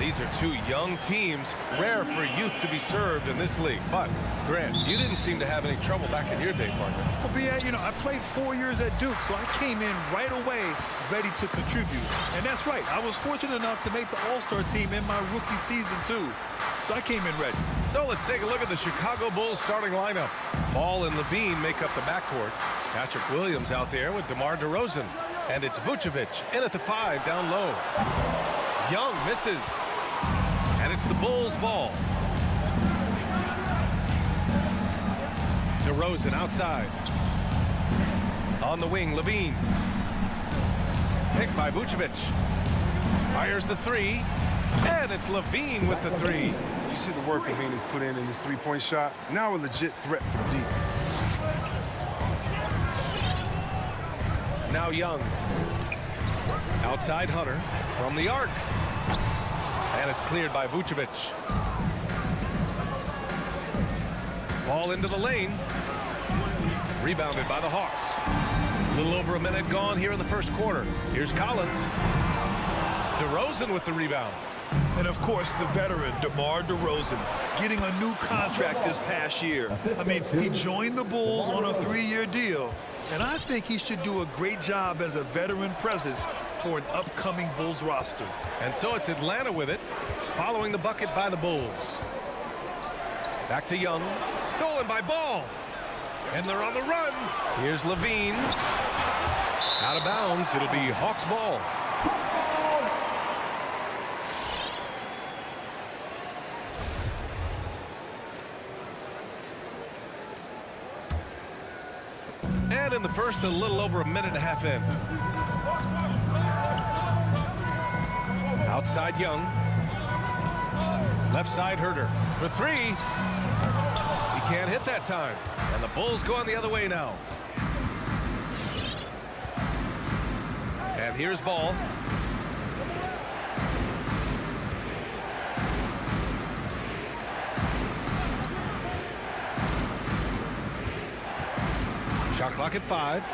These are two young teams, rare for youth to be served in this league. But, Grant, you didn't seem to have any trouble back in your day, partner. Well, BA, I played 4 years at Duke, so I came in right away ready to contribute. And that's right. I was fortunate enough to make the All-Star team in my rookie season, too. So I came in ready. So let's take a look at the Chicago Bulls starting lineup. Ball and Levine make up the backcourt. Patrick Williams out there with DeMar DeRozan. And it's Vucevic in at the 5 down low. Young misses. And it's the Bulls' ball. DeRozan outside. On the wing, Levine. Picked by Vucevic. Fires the 3. And it's Levine with the 3. You see the work Levine has put in his three-point shot. Now a legit threat from deep. Now Young. Outside Hunter from the arc. And it's cleared by Vucevic. Ball into the lane. Rebounded by the Hawks. A little over a minute gone here in the first quarter. Here's Collins. DeRozan with the rebound. And, of course, the veteran, DeMar DeRozan, getting a new contract this past year. I mean, he joined the Bulls on a 3-year deal, and I think he should do a great job as a veteran presence for an upcoming Bulls roster. And so it's Atlanta with it, following the bucket by the Bulls. Back to Young. Stolen by Ball. And they're on the run. Here's Levine. Out of bounds. It'll be Hawks ball. And in the first, a little over a minute and a half in. Outside Young. Left side Herter for 3. He can't hit that time. And the Bulls going the other way now. And here's Ball. Shot clock at 5.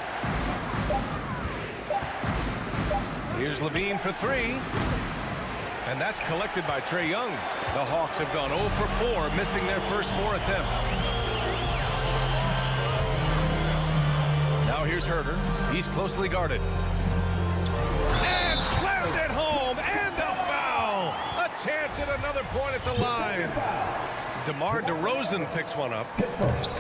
Here's Levine for 3. And that's collected by Trae Young. The Hawks have gone 0 for 4, missing their first 4 attempts. Now here's Herter. He's closely guarded. And slammed it home. And a foul. A chance at another point at the line. DeMar DeRozan picks one up.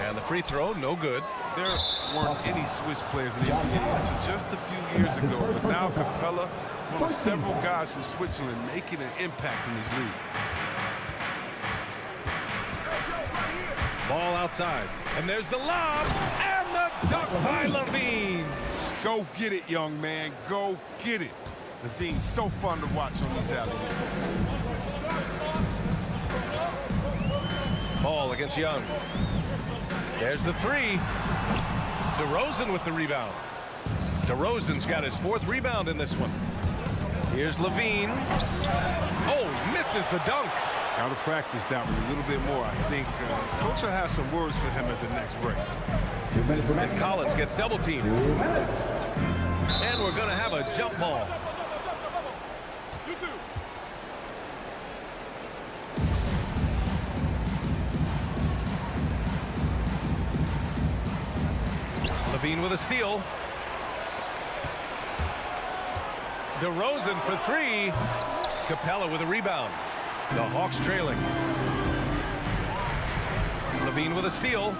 And the free throw, no good. There weren't any Swiss players in the NBA until just a few years ago. But now Capella, one of several guys from Switzerland making an impact in this league. Ball outside. And there's the lob. And the dunk by Levine. Go get it, young man. Go get it. Levine's so fun to watch on these alley-oops. Ball against Young. There's the 3. DeRozan with the rebound. DeRozan's got his 4th rebound in this one. Here's Levine. Oh, he misses the dunk. Got to practice that one a little bit more. I think Coach will have some words for him at the next break. 2 minutes remaining. And Collins gets double teamed. 2 minutes. And we're going to have a jump ball. Levine with a steal. DeRozan for 3. Capella with a rebound. The Hawks trailing. Levine with a steal.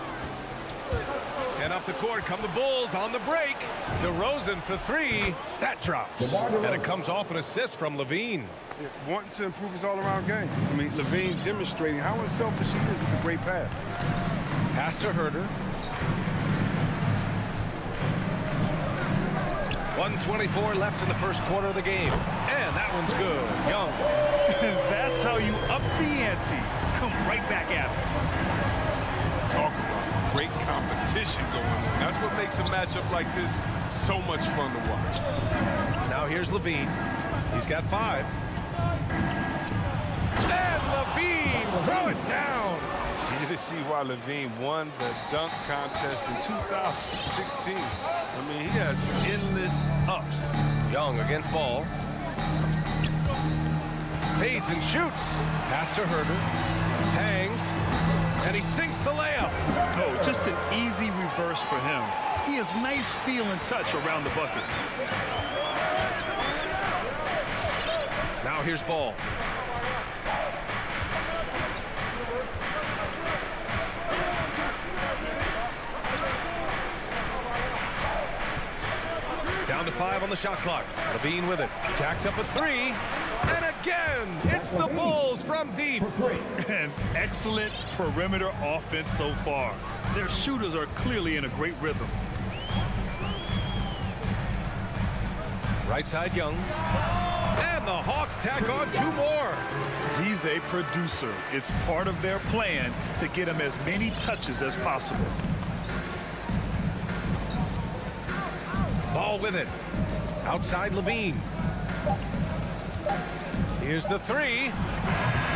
And up the court come the Bulls on the break. DeRozan for 3. That drops. And it comes off an assist from Levine. Wanting to improve his all-around game. I mean, Levine demonstrating how unselfish he is with a great pass. Pass to Herter. 1:24 left in the first quarter of the game. And that one's good. Young. That's how you up the ante. Come right back at him. Let's talk about great competition going on. That's what makes a matchup like this so much fun to watch. Now here's Levine. He's got 5. And Levine, throw it down. You can see why Levine won the dunk contest in 2016. I mean, he has endless ups. Young against Ball. Fades and shoots. Pass to Herder. Hangs. And he sinks the layup. Oh, just an easy reverse for him. He has nice feel and touch around the bucket. Now here's Ball. Down to 5 on the shot clock. Levine with it. Jacks up a 3. And again, it's the Bulls from deep. An excellent perimeter offense so far. Their shooters are clearly in a great rhythm. Right side, Young. And the Hawks tack on 2 more. He's a producer. It's part of their plan to get him as many touches as possible. Ball with it. Outside Levine. Here's the 3.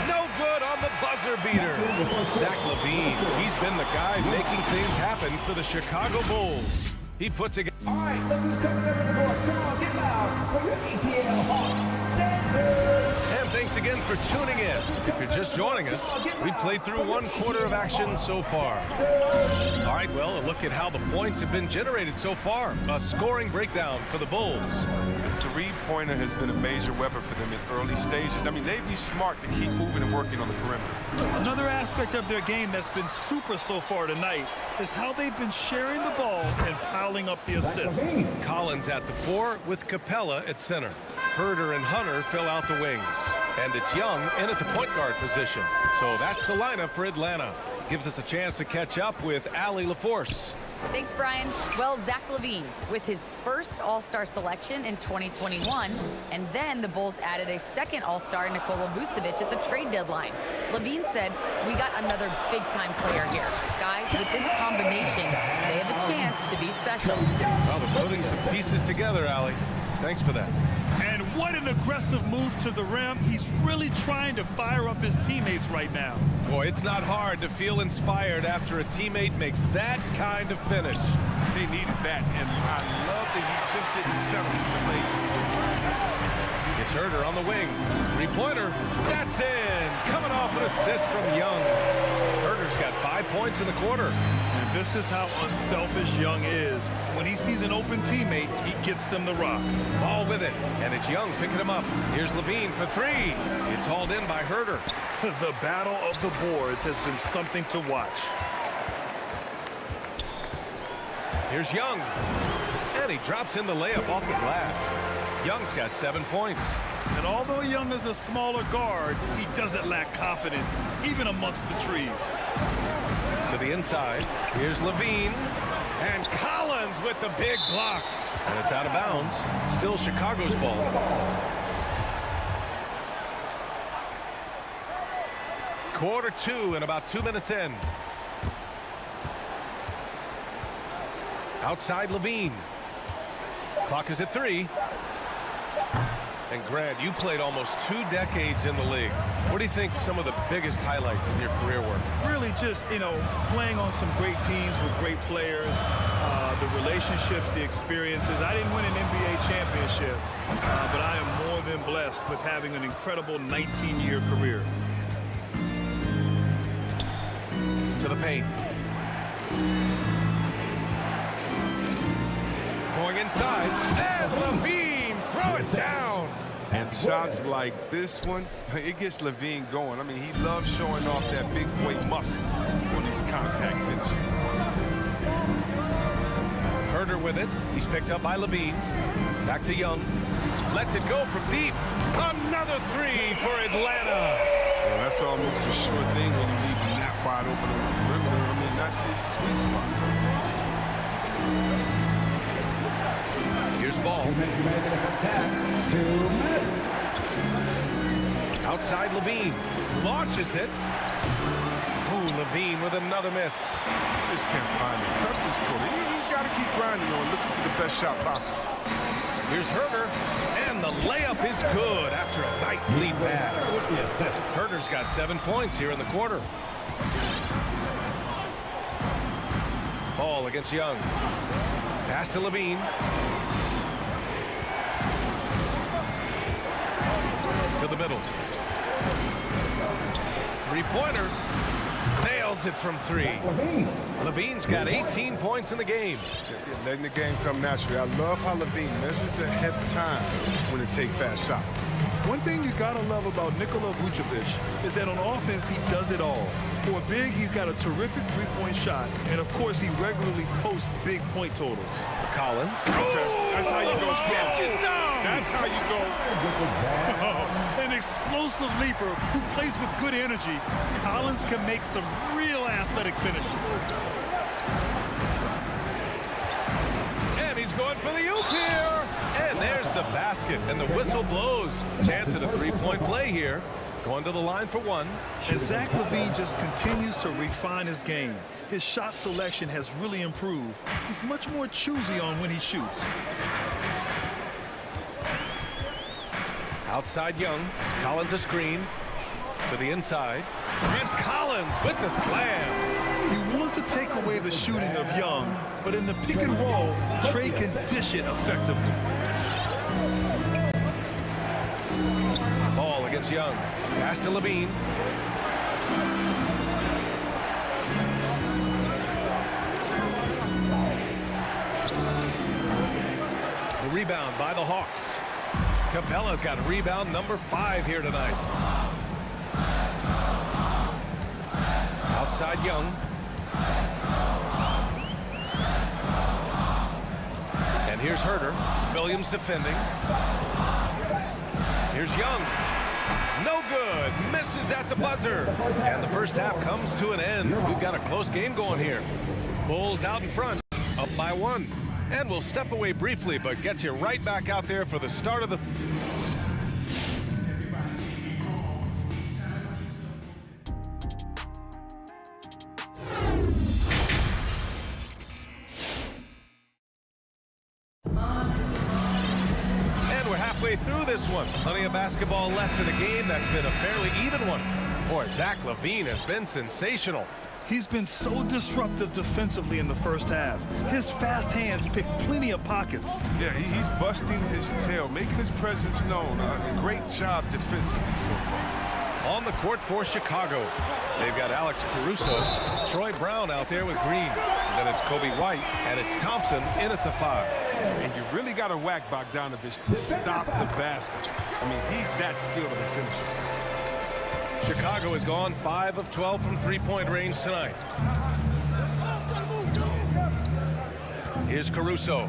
No good on the buzzer beater. Zach Levine, he's been the guy making things happen for the Chicago Bulls. He puts it. All right, look who's coming over the board. Come on, get loud for your ETL Hawks. Dancers. And thanks again for tuning in. If you're just joining us, we played through 1 quarter of action so far. All right, well, a look at how the points have been generated so far. A scoring breakdown for the Bulls. The three-pointer has been a major weapon for them in early stages. I mean, they'd be smart to keep moving and working on the perimeter. Another aspect of their game that's been super so far tonight is how they've been sharing the ball and piling up the assists. Collins at the 4 with Capella at center. Herder and Hunter fill out the wings. And it's Young in at the point guard position. So that's the lineup for Atlanta. Gives us a chance to catch up with Allie LaForce. Thanks, Brian. Well, Zach Levine with his first All-Star selection in 2021, and then the Bulls added a second All-Star, Nikola Vucevic, at the trade deadline. Levine said, "We got another big-time player here. Guys, with this combination, they have a chance to be special." Well, they're putting some pieces together, Allie. Thanks for that. And what an aggressive move to the rim. He's really trying to fire up his teammates right now. Boy, it's not hard to feel inspired after a teammate makes that kind of finish. They needed that, and I love that he just didn't settle for the late. It's Herder on the wing. 3-pointer. That's in. Coming off an assist from Young. Herder's got 5 points in the quarter. And this is how unselfish Young is. When he sees an open teammate, he gets them the rock. Ball with it. And it's Young picking him up. Here's Levine for 3. It's hauled in by Herder. The battle of the boards has been something to watch. Here's Young. And he drops in the layup off the glass. Young's got 7 points. And although Young is a smaller guard, he doesn't lack confidence, even amongst the trees. To the inside. Here's Levine. And Collins with the big block. And it's out of bounds. Still Chicago's ball. Quarter 2 and about 2 minutes in. Outside Levine. Clock is at 3. And Grant, you played almost 2 decades in the league. What do you think some of the biggest highlights in your career were? Really just, playing on some great teams with great players, the relationships, the experiences. I didn't win an NBA championship, but I am more than blessed with having an incredible 19-year career. To the paint. Going inside. And Levine, throw it down. And shots like this one, it gets Levine going. I mean, he loves showing off that big boy muscle on these contact finishes. Herder with it. He's picked up by Levine. Back to Young. Lets it go from deep. Another 3 for Atlanta. Well, that's almost a sure thing when you leave him that wide open on the perimeter. I mean, that's his sweet spot. Here's Ball. 2 minutes remaining in the first half. 2 minutes. Outside Levine. Launches it. Ooh, Levine with another miss. Just can't find it. Touch this quarter. He's got to keep grinding on, looking for the best shot possible. Here's Herder. And the layup is good after a nice lead pass. Herder's got 7 points here in the quarter. Ball against Young. Pass to Levine. To the middle. Three-pointer. Nails it from three. Levine's got 18 points in the game. Letting the game come naturally. I love how Levine measures ahead of time when to take fast shots. One thing you gotta love about Nikola Vucevic is that on offense, he does it all. For a big, he's got a terrific three-point shot, and of course, he regularly posts big point totals. Collins. Okay. That's how you go. That's how you go. An explosive leaper who plays with good energy. Collins can make some real athletic finishes. And he's going for the oop here. And there's the basket, and the whistle blows. Chance at a three-point play here. Going to the line for one. And Zach LaVine just continues to refine his game. His shot selection has really improved. He's much more choosy on when he shoots. Outside Young. Collins a screen. To the inside. And Collins with the slam. You want to take away the shooting of Young, but in the pick and roll, Trey can dish it effectively. Ball against Young. Pass to Levine. The rebound by the Hawks. Capella's got rebound number 5 here tonight. Outside Young. And here's Herter. Williams defending. Here's Young. No good. Misses at the buzzer. And the first half comes to an end. We've got a close game going here. Bulls out in front. Up by 1. And we'll step away briefly, but get you right back out there for the start of the... through this one. Plenty of basketball left in the game. That's been a fairly even one. Boy, Zach LaVine has been sensational. He's been so disruptive defensively in the first half. His fast hands pick plenty of pockets. Yeah, he's busting his tail, making his presence known. A great job defensively so far. On the court for Chicago, they've got Alex Caruso, Troy Brown out there with Green. And then it's Kobe White, and it's Thompson in at the 5. And you really got to whack Bogdanovich to stop the basket. I mean, he's that skilled of a finisher. Chicago has gone 5 of 12 from three-point range tonight. Here's Caruso.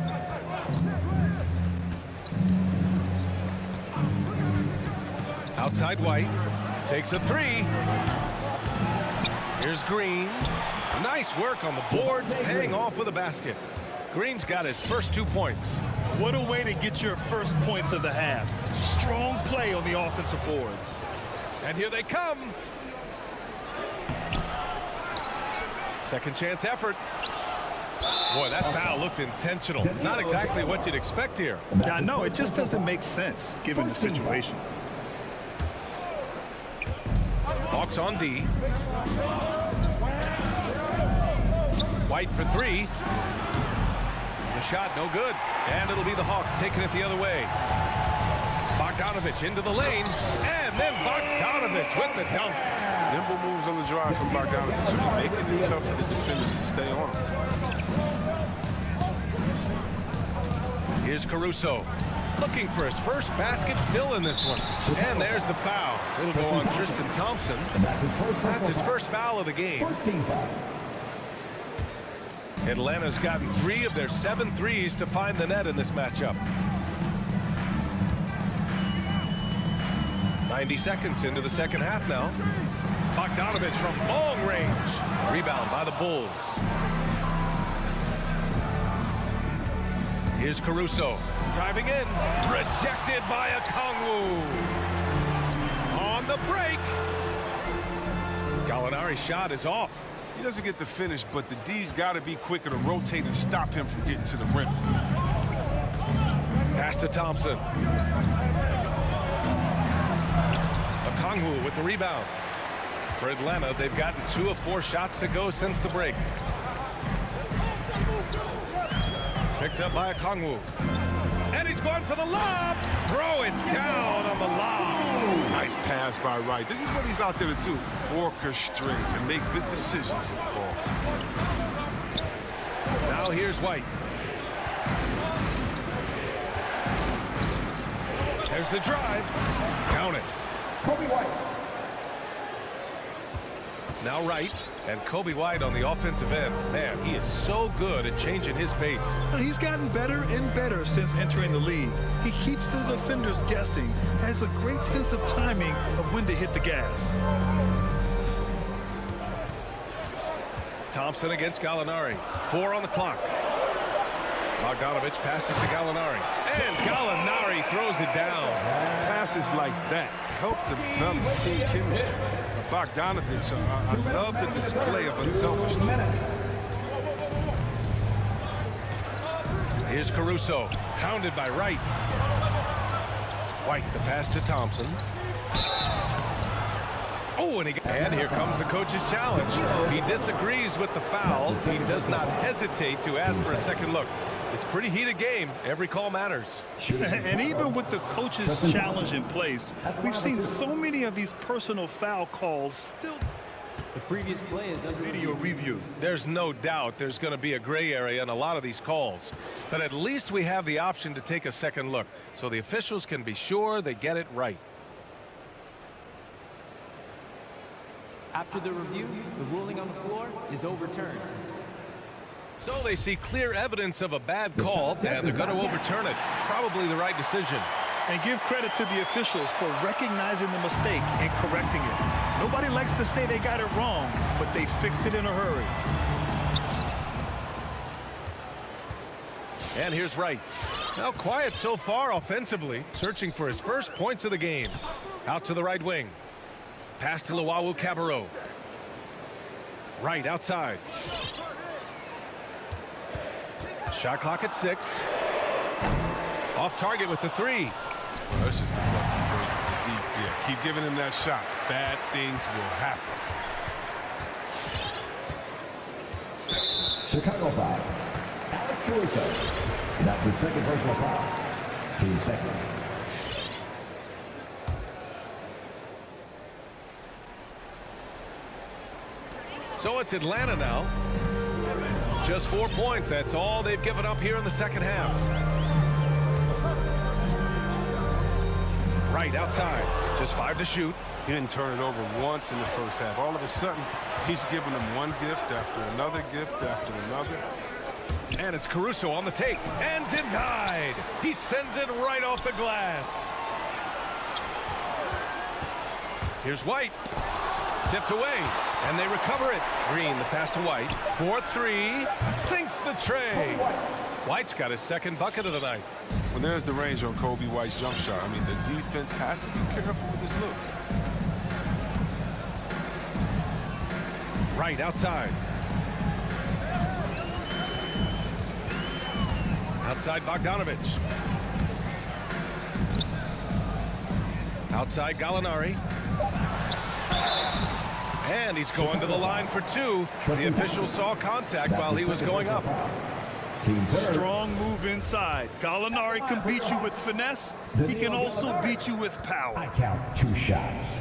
Outside White. Takes a 3. Here's Green. Nice work on the boards, paying off with a basket. Green's got his first 2 points. What a way to get your first points of the half. Strong play on the offensive boards. And here they come. Second chance effort. Boy, that foul looked intentional. Not exactly what you'd expect here. Yeah, no, it just doesn't make sense given the situation. Hawks on D. White for 3. The shot no good. And it'll be the Hawks taking it the other way. Bogdanovich into the lane. And then Bogdanovich with the dunk. Nimble moves on the drive from Bogdanovich, making it tough for the defenders to stay on. Here's Caruso. Looking for his first basket still in this one. And there's the foul. It'll go on Tristan Thompson. That's his first foul of the game. Atlanta's gotten 3 of their 7 threes to find the net in this matchup. 90 seconds into the second half now. Bogdanovich from long range. Rebound by the Bulls. Here's Caruso. Driving in. Rejected by Okongwu. On the break. Gallinari's shot is off. He doesn't get the finish, but the D's got to be quicker to rotate and stop him from getting to the rim. Pass to Thompson. Okongwu with the rebound. For Atlanta, they've gotten 2 of 4 shots to go since the break. Picked up by Okongwu. And he's going for the lob. Throw it down on the lob. Nice Nice pass by Wright. This is what he's out there to do. Orchestrate and make good decisions with the ball. Now here's White. There's the drive. Count it. Kobe White. Now Wright. And Kobe White on the offensive end. Man, he is so good at changing his pace. And he's gotten better and better since entering the league. He keeps the defenders guessing, has a great sense of timing of when to hit the gas. Thompson against Gallinari. 4 on the clock. Bogdanovich passes to Gallinari. And Gallinari throws it down. Passes like that help develop team chemistry. Bogdanovich, I love the display of unselfishness. Here's Caruso, pounded by Wright. White, the pass to Thompson. Oh, and here comes the coach's challenge. He disagrees with the foul. He does not hesitate to ask for a second look. It's a pretty heated game. Every call matters. And even with the coach's challenge in place, we've seen so many of these personal foul calls still. The previous play is under Video review. There's no doubt there's going to be a gray area in a lot of these calls. But at least we have the option to take a second look, so the officials can be sure they get it right. After the review, the ruling on the floor is overturned. So they see clear evidence of a bad call, and they're going to overturn it. Probably the right decision. And give credit to the officials for recognizing the mistake and correcting it. Nobody likes to say they got it wrong, but they fixed it in a hurry. And here's Wright. Now quiet so far offensively, searching for his first points of the game. Out to the right wing. Pass to Luwawu-Cabarrot. Wright outside. Shot clock at 6. Off target with the 3. Well, that's just a lucky break for the deep. Yeah, keep giving him that shot. Bad things will happen. Chicago foul. Alex Caruso. That's his second personal foul. Team second. So it's Atlanta now. Just 4 points. That's all they've given up here in the second half. Right outside. Just 5 to shoot. He didn't turn it over once in the first half. All of a sudden, he's giving them one gift after another gift after another. And it's Caruso on the take. And denied. He sends it right off the glass. Here's White. Tipped away. And they recover it. Green, the pass to White. 4-3. Sinks the tray. White's got his second bucket of the night. Well, there's the range on Kobe White's jump shot. I mean, the defense has to be careful with his looks. Right outside. Outside Bogdanovich. Outside Gallinari. And he's going to the line for 2. The official saw contact while he was going up. Strong move inside. Gallinari can beat you with finesse. He can also beat you with power. I count 2 shots.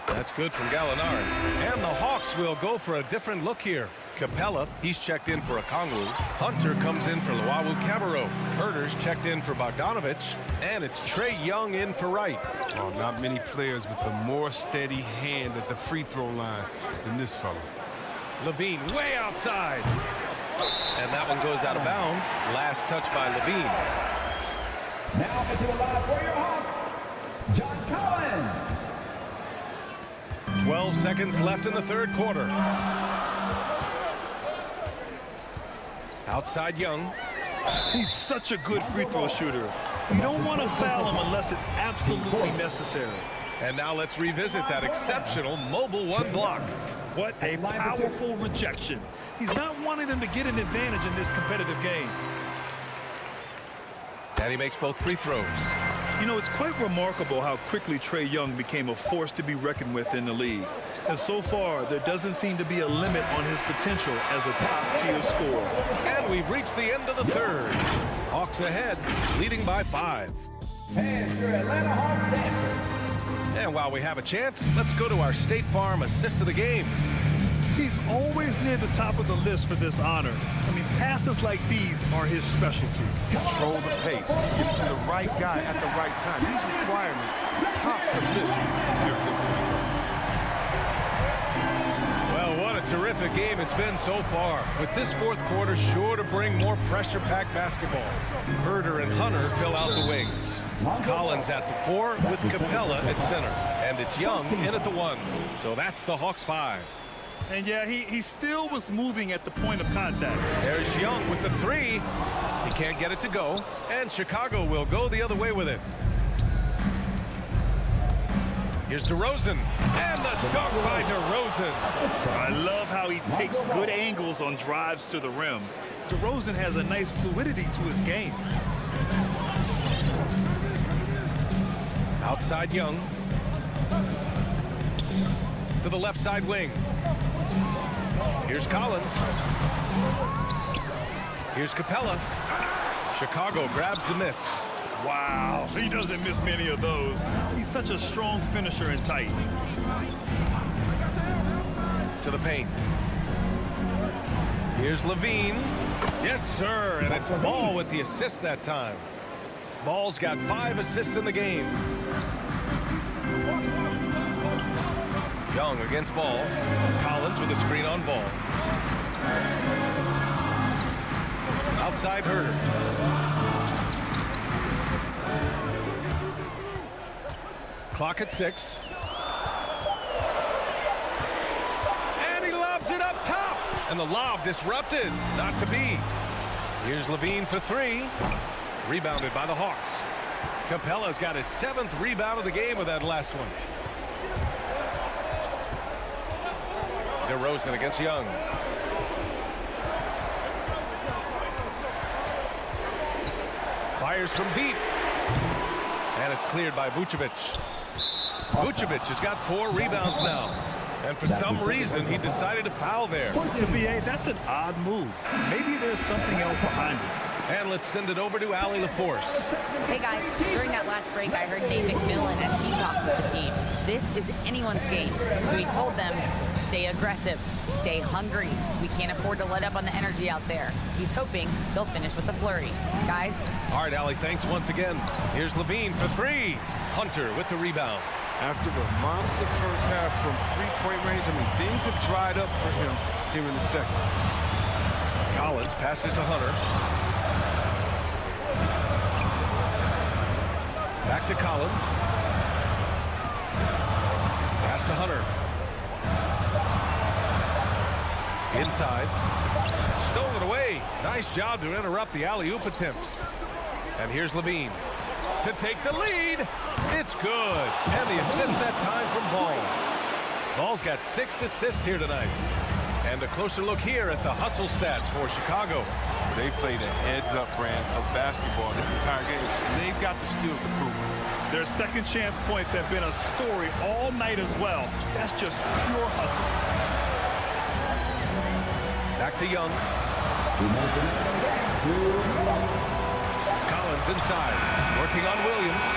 That's good from Gallinari. And the Hawks will go for a different look here. Capella, he's checked in for Okongwu. Hunter comes in for Luwawu-Cabarrot. Herter's checked in for Bogdanovich. And it's Trae Young in for Wright. Oh, not many players with a more steady hand at the free throw line than this fellow. Levine way outside. And that one goes out of bounds. Last touch by Levine. Now into the line for your Hawks, John Collins. 12 seconds left in the third quarter. Outside Young. He's such a good free throw shooter. You don't want to foul him unless it's absolutely necessary. And now let's revisit that exceptional mobile 1 block. What a powerful rejection. He's not wanting them to get an advantage in this competitive game. And he makes both free throws. You know, it's quite remarkable how quickly Trae Young became a force to be reckoned with in the league. And so far, there doesn't seem to be a limit on his potential as a top-tier scorer. And we've reached the end of the third. Hawks ahead, leading by 5. And your Atlanta Hawks dancers. And while we have a chance, let's go to our State Farm assist of the game. He's always near the top of the list for this honor. I mean, passes like these are his specialty. Control the pace. Give it to the right guy at the right time. These requirements top the list if you're a good player. Well, what a terrific game it's been so far. With this fourth quarter sure to bring more pressure-packed basketball. Herder and Hunter fill out the wings. Collins at the 4 with Capella at center. And it's Young in at the 1. So that's the Hawks 5. And yeah, he still was moving at the point of contact. There's Young with the 3. He can't get it to go. And Chicago will go the other way with it. Here's DeRozan. And the dunk by DeRozan. I love how he takes good angles on drives to the rim. DeRozan has a nice fluidity to his game. Outside Young. To the left side wing. Here's Collins. Here's Capella. Chicago grabs the miss. Wow, he doesn't miss many of those. He's such a strong finisher and tight. To the paint. Here's Levine. Yes, sir. And it's Ball with the assist that time. Ball's got 5 assists in the game. Young against Ball. Collins with a screen on Ball. Outside Herder. Clock at 6. And he lobs it up top. And the lob disrupted. Not to be. Here's Levine for 3. Rebounded by the Hawks. Capella's got his 7th rebound of the game with that last one. DeRozan against Young. Fires from deep. And it's cleared by Vucevic. Vucevic has got 4 rebounds now. And for some reason, he decided to foul there. BA, that's an odd move. Maybe there's something else behind it. And let's send it over to Allie LaForce. Hey guys, during that last break, I heard Nate McMillan as he talked with the team. This is anyone's game. So he told them, stay aggressive, stay hungry. We can't afford to let up on the energy out there. He's hoping they'll finish with a flurry. Guys? All right, Allie, thanks once again. Here's Levine for 3. Hunter with the rebound. After a monster first half from three-point range, I mean, things have dried up for him here in the second. Collins passes to Hunter. Back to Collins. Pass to Hunter. Inside. Stolen away. Nice job to interrupt the alley-oop attempt. And here's Levine to take the lead. It's good. And the assist that time from Ball. Ball's got 6 assists here tonight. And a closer look here at the hustle stats for Chicago. They played a heads-up brand of basketball this entire game, and they've got the steals to prove it. Their second chance points have been a story all night as well. That's just pure hustle. Back to Young. Collins inside, working on Williams.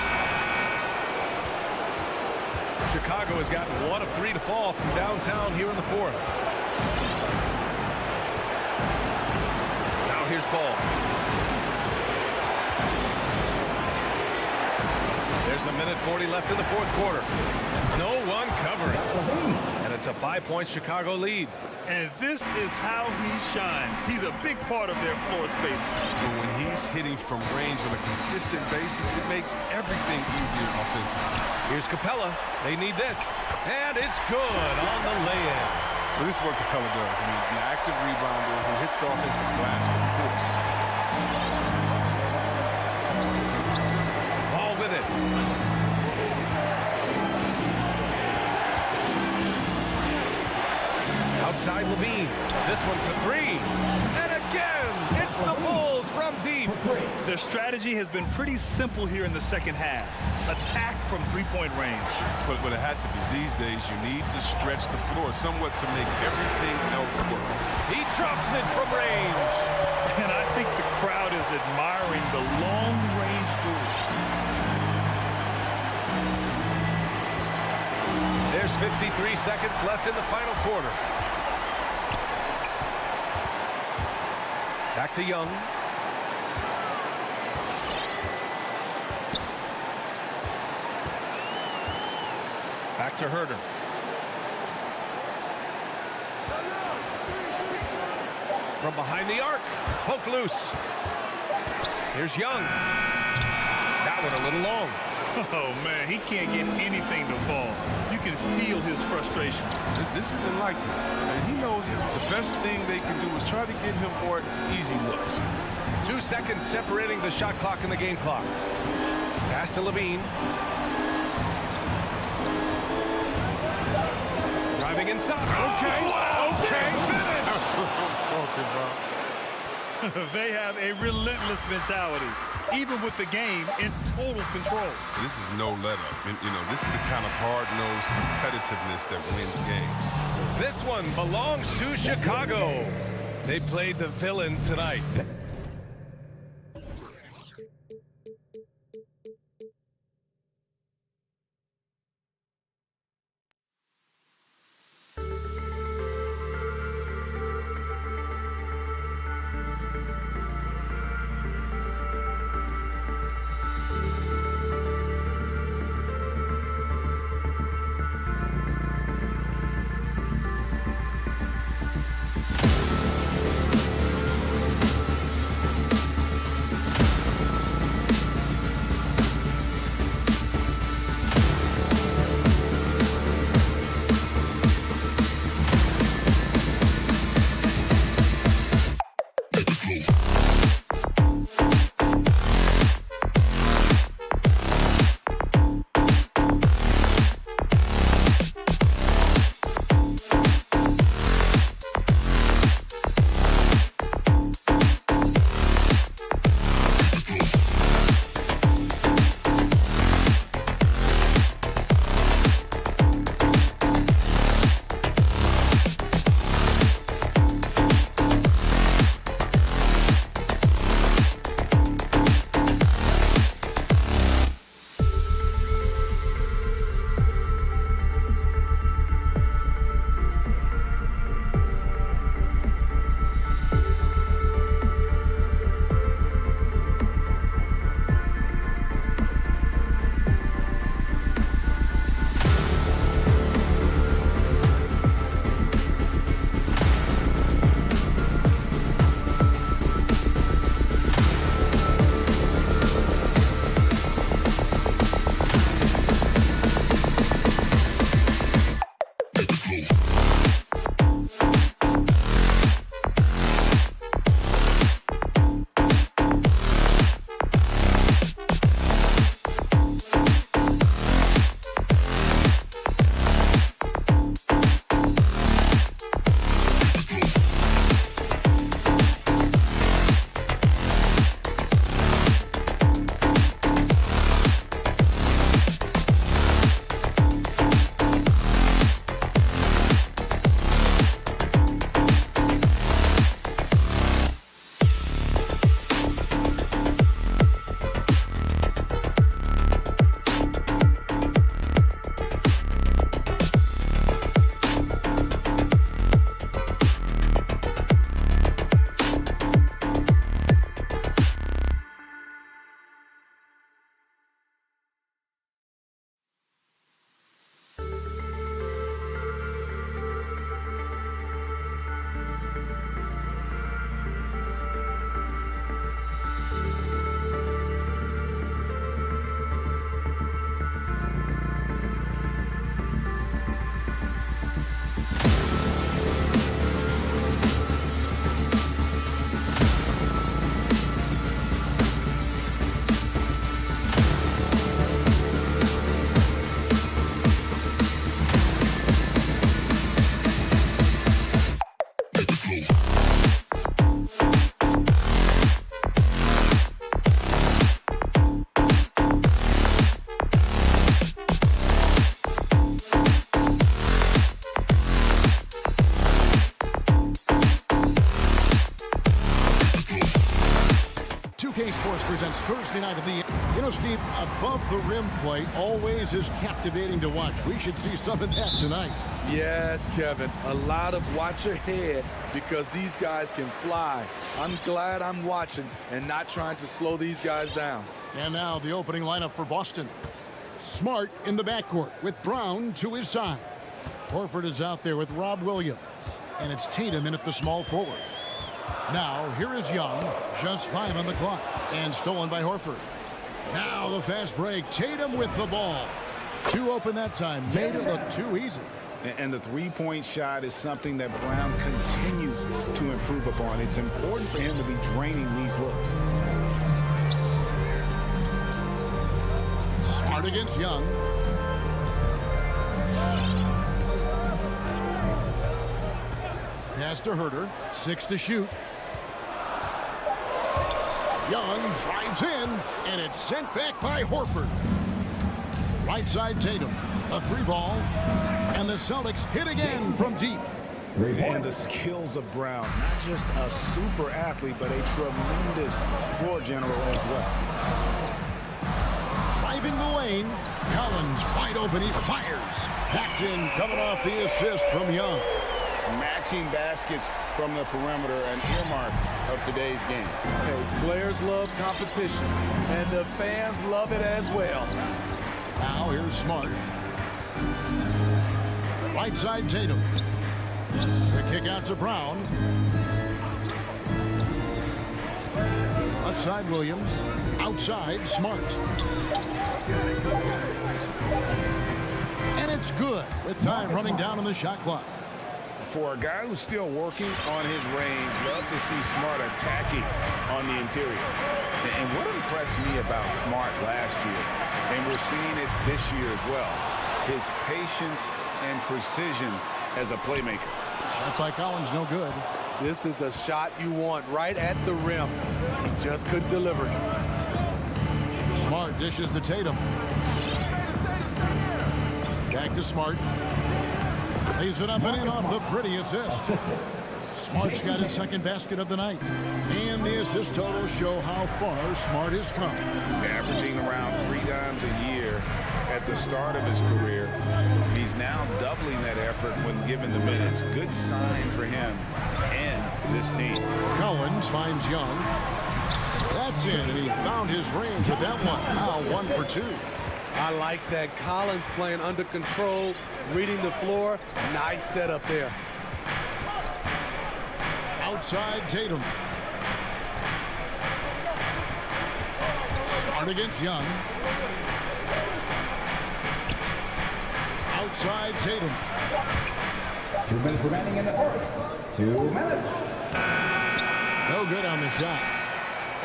Chicago has gotten 1 of 3 to fall from downtown here in the 4th. Now here's Ball. There's a minute 40 left in the 4th quarter. No one covering. And it's a 5-point Chicago lead. And this is how he shines. He's a big part of their floor space. But when he's hitting from range on a consistent basis, it makes everything easier offensively. Here's Capella. They need this. And it's good on the lay-in. Well, this is what Capella does. I mean, the active rebounder who hits the offensive glass with force. Ball with it. Outside Levine. This one for 3. And again, it's the Bulls from deep. Their strategy has been pretty simple here in the second half. Attack from three-point range. But it had to be. These days, you need to stretch the floor somewhat to make everything else work. He drops it from range. And I think the crowd is admiring the long-range duel. 3 seconds left in the final quarter. Back to Young. Back to Herder. From behind the arc. Poke loose. Here's Young. That one a little long. Oh, man, he can't get anything to fall. You can feel his frustration. This isn't like him. And he knows the best thing they can do is try to get him more easy looks. 2 seconds separating the shot clock and the game clock. Pass to Levine. Driving inside. Okay. They have a relentless mentality, even with the game in total control. This is no let-up. This is the kind of hard-nosed competitiveness that wins games. This one belongs to Chicago. They played the villain tonight. Thursday night of the... You know, Steve, above the rim play always is captivating to watch. We should see some of that tonight. Yes, Kevin. A lot of watch your head because these guys can fly. I'm glad I'm watching and not trying to slow these guys down. And now the opening lineup for Boston. Smart in the backcourt with Brown to his side. Horford is out there with Rob Williams. And it's Tatum in at the small forward. Now, here is Young. Just 5 on the clock. And stolen by Horford. Now the fast break. Tatum with the ball. Too open that time. Made it look too easy. And the three-point shot is something that Brown continues to improve upon. It's important for him to be draining these looks. Smart against Young. Pass to Herter. 6 to shoot. Young drives in, and it's sent back by Horford. Right side Tatum. A 3 ball. And the Celtics hit again from deep. And the skills of Brown. Not just a super athlete, but a tremendous floor general as well. Driving the lane. Collins wide open. He fires. Paxson coming off the assist from Young. Matching baskets from the perimeter, an earmark of today's game. Hey, players love competition, and the fans love it as well. Now here's Smart. Right side Tatum. The kick out to Brown. Left side Williams. Outside Smart. And it's good with time running down on the shot clock. For a guy who's still working on his range, love to see Smart attacking on the interior. And what impressed me about Smart last year, and we're seeing it this year as well, his patience and precision as a playmaker. Shot by Collins, no good. This is the shot you want right at the rim. He just couldn't deliver it. Smart dishes to Tatum. Back to Smart. Lays it up and in off the pretty assist. Smart's got his second basket of the night. And the assist totals show how far Smart has come. Averaging around 3 times a year at the start of his career. He's now doubling that effort when given the minutes. Good sign for him and this team. Collins finds Young. That's it, and he found his range with that one. Now 1 for 2. I like that. Collins playing under control, reading the floor. Nice setup there. Outside Tatum. Smart against Young. Outside Tatum. 2 minutes remaining in the first. 2 minutes. No good on the shot.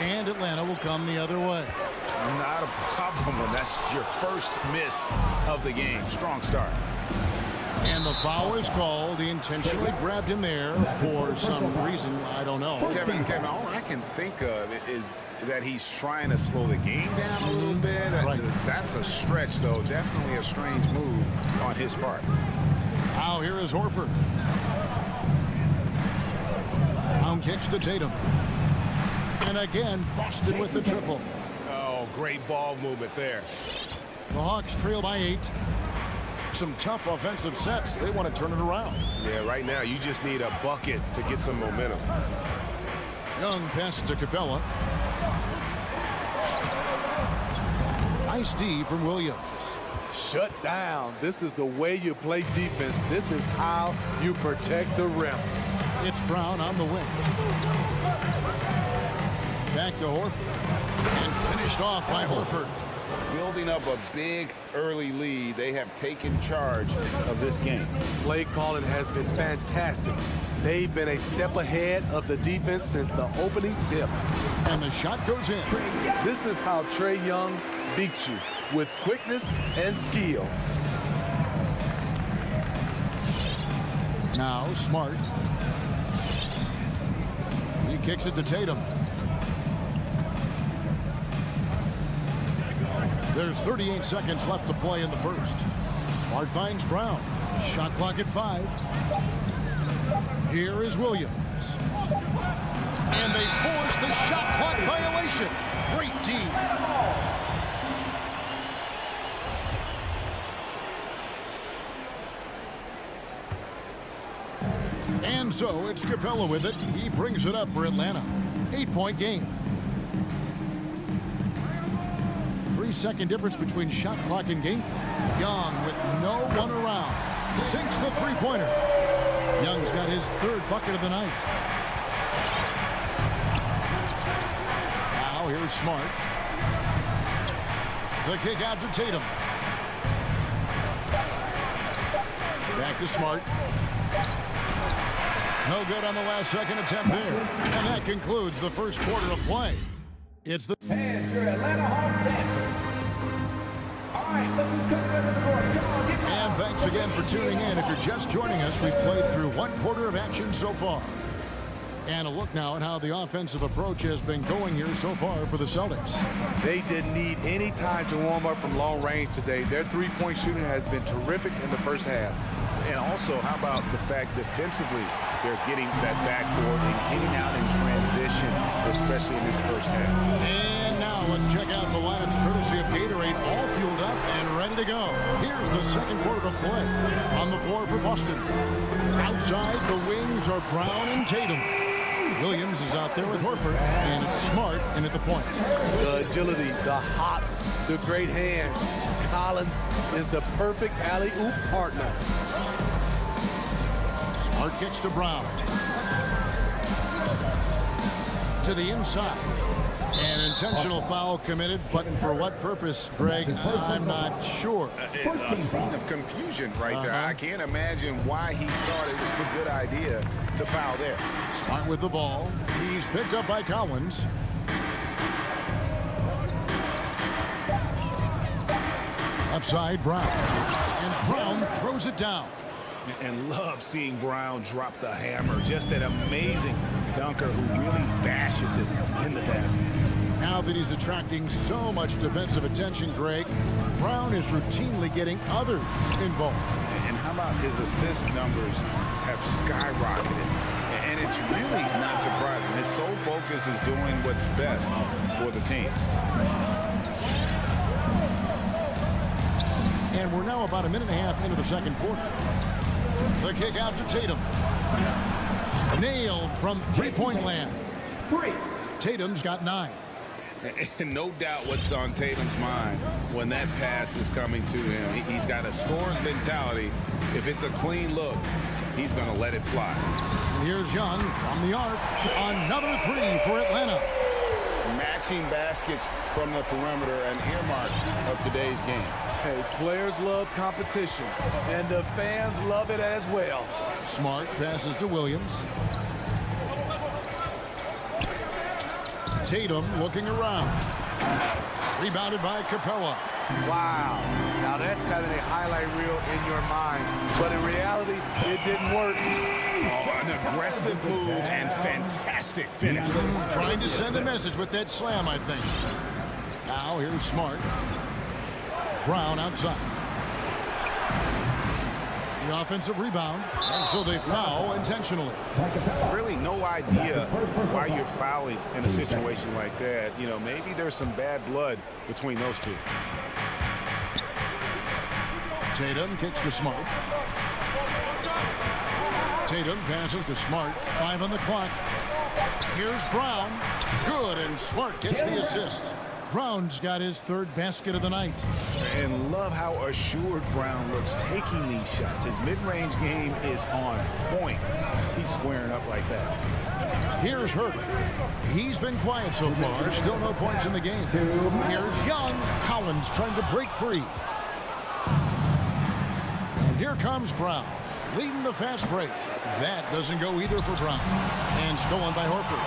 And Atlanta will come the other way. Not a problem when that's your first miss of the game. Strong start. And the foul is called. He intentionally grabbed him there for some reason. I don't know. Kevin, all I can think of is that he's trying to slow the game down a little bit. Right. That's a stretch, though. Definitely a strange move on his part. Now here is Horford. Brown kicks to Tatum. And again, Boston with the triple. Oh, great ball movement there. The Hawks trail by 8. Some tough offensive sets. They want to turn it around. Yeah, right now you just need a bucket to get some momentum. Young passes to Capella. Nice D from Williams. Shut down. This is the way you play defense. This is how you protect the rim. It's Brown on the wing. Back to Horford. And finished off by Horford. Building up a big early lead, they have taken charge of this game. Play calling has been fantastic. They've been a step ahead of the defense since the opening tip. And the shot goes in. This is how Trae Young beats you, with quickness and skill. Now Smart. He kicks it to Tatum. There's 38 seconds left to play in the first. Smart finds Brown. Shot clock at 5. Here is Williams. And they force the shot clock violation. Great team. And so it's Capella with it. He brings it up for Atlanta. 8-point game. 3-second difference between shot clock and game clock. Young with no one around. Sinks the three-pointer. Young's got his third bucket of the night. Now here's Smart. The kick out to Tatum. Back to Smart. No good on the last second attempt there. And that concludes the first quarter of play. It's the... And your Atlanta Hawks dancers. All right, look who's coming over the court. Come on, get down. And thanks again for tuning in. If you're just joining us, we've played through one quarter of action so far. And a look now at how the offensive approach has been going here so far for the Celtics. They didn't need any time to warm up from long range today. Their three-point shooting has been terrific in the first half. And also, how about the fact defensively they're getting that backboard and getting out in transition, especially in this first half. And now let's check out the lineups courtesy of Gatorade, all fueled up and ready to go. Here's the second quarter of play. On the floor for Boston. Outside, the wings are Brown and Tatum. Williams is out there with Horford, and it's Smart in at the point. The agility, the hops, the great hands. Collins is the perfect alley-oop partner. Smart kicks to Brown. To the inside. An intentional foul committed, but for what purpose, Greg, I'm not sure. A scene of confusion right there. I can't imagine why he thought it was a good idea to foul there. Smart with the ball. He's picked up by Collins. Left side, Brown. And Brown throws it down. And love seeing Brown drop the hammer. Just an amazing dunker who really bashes it in the basket. Now that he's attracting so much defensive attention, Greg, Brown is routinely getting others involved. And how about his assist numbers have skyrocketed? And it's really not surprising. His sole focus is doing what's best for the team. And we're now about a minute and a half into the second quarter. The kick out to Tatum. Nailed from three-point land. Tatum's got 9. And no doubt what's on Tatum's mind when that pass is coming to him. He's got a scoring mentality. If it's a clean look, he's going to let it fly. And here's Young from the arc. Another 3 for Atlanta. Matching baskets from the perimeter, an earmark of today's game. Hey, players love competition, and the fans love it as well. Smart passes to Williams. Tatum looking around. Rebounded by Capella. Wow. Now that's having a highlight reel in your mind, but in reality, it didn't work. Oh, an aggressive move and fantastic finish. Trying to send a message with that slam, I think. Now here's Smart. Brown outside. The offensive rebound, and so they foul intentionally. Really no idea why you're fouling in a situation like that. You know, maybe there's some bad blood between those two. Tatum kicks to Smart. Tatum passes to Smart. 5 on the clock. Here's Brown. Good, and Smart gets the assist. Brown's got his third basket of the night. And love how assured Brown looks taking these shots. His mid-range game is on point. He's squaring up like that. Here's Herbert. He's been quiet so far. Still no points in the game. Here's Young. Collins trying to break free. And here comes Brown, leading the fast break. That doesn't go either for Brown. And stolen by Horford.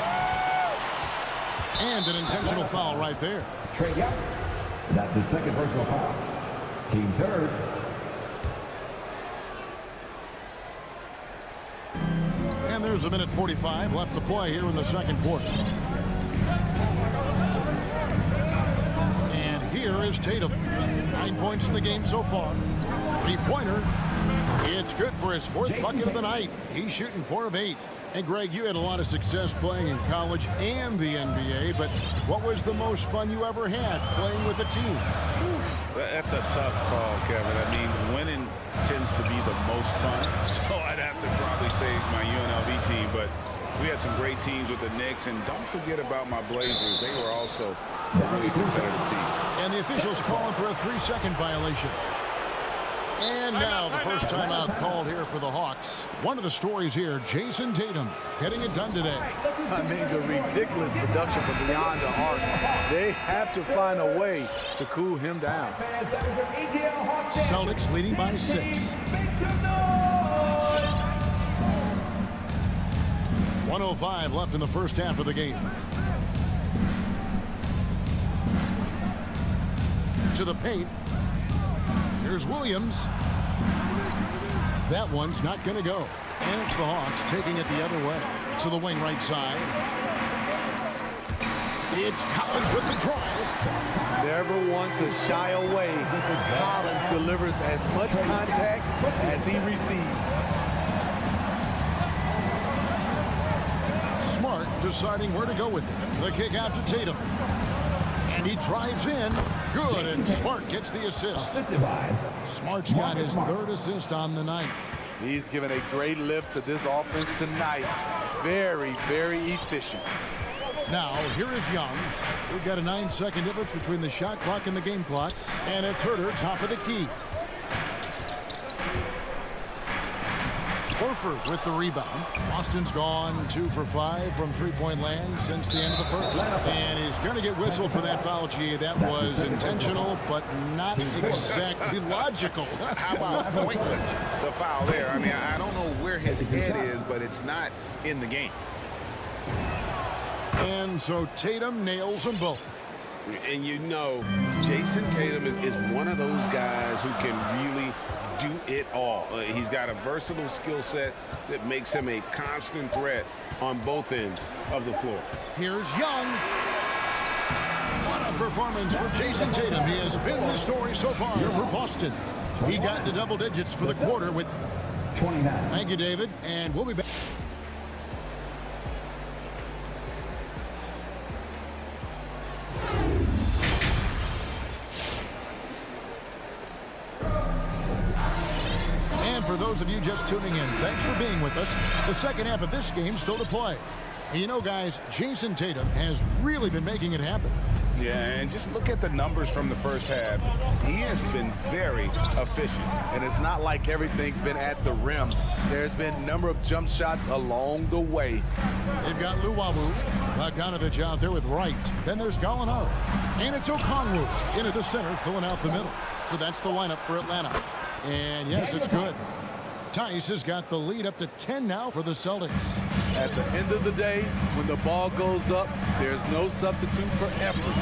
And an intentional foul right there. Trey Young. That's his second personal foul. Team third. And there's a minute 45 left to play here in the second quarter. And here is Tatum. 9 points in the game so far. 3-pointer. It's good for his fourth bucket of the night. He's shooting 4 of 8. And Greg, you had a lot of success playing in college and the NBA, but what was the most fun you ever had playing with a team? That's a tough call, Kevin. I mean, winning tends to be the most fun, so I'd have to probably say my UNLV team, but we had some great teams with the Knicks, and don't forget about my Blazers. They were also a really competitive team. And the officials calling for a 3-second violation. And now the first timeout called here for the Hawks. One of the stories here, Jason Tatum getting it done today. I mean, the ridiculous production from beyond the arc. They have to find a way to cool him down. Celtics leading by 6. 1:05 left in the first half of the game. To the paint. Here's Williams. That one's not going to go. And it's the Hawks taking it the other way. To the wing right side. It's Collins with the drive. Never want to shy away. Collins delivers as much contact as he receives. Smart deciding where to go with it. The kick out to Tatum. And he drives in. Good, and Smart gets the assist. Smart's got his 3rd assist on the night. He's given a great lift to this offense tonight. Very, very efficient. Now, here is Young. We've got a 9-second difference between the shot clock and the game clock. And it's Herter, top of the key. Horford with the rebound. Boston's gone 2 for 5 from three-point land since the end of the first. And he's going to get whistled for that foul, G. That was intentional, but not exactly logical. How about pointless to foul there? I mean, I don't know where his head is, but it's not in the game. And so Tatum nails them both. And you know, Jason Tatum is one of those guys who can really do it all. He's got a versatile skill set that makes him a constant threat on both ends of the floor. Here's Young. What a performance for Jason Tatum. He has been the story so far for Boston. He got into double digits for the quarter with 29. Thank you, David, and we'll be back. For those of you just tuning in, thanks for being with us. The second half of this game still to play. And you know, guys, Jason Tatum has really been making it happen. Yeah, and just look at the numbers from the first half. He has been very efficient. And it's not like everything's been at the rim. There's been a number of jump shots along the way. They've got Luwawu, Bogdanovich out there with Wright. Then there's Gallinari. And it's Okongwu into the center, filling out the middle. So that's the lineup for Atlanta. And yes, it's good. Tice has got the lead up to 10 now for the Celtics. At the end of the day, when the ball goes up, there's no substitute for effort.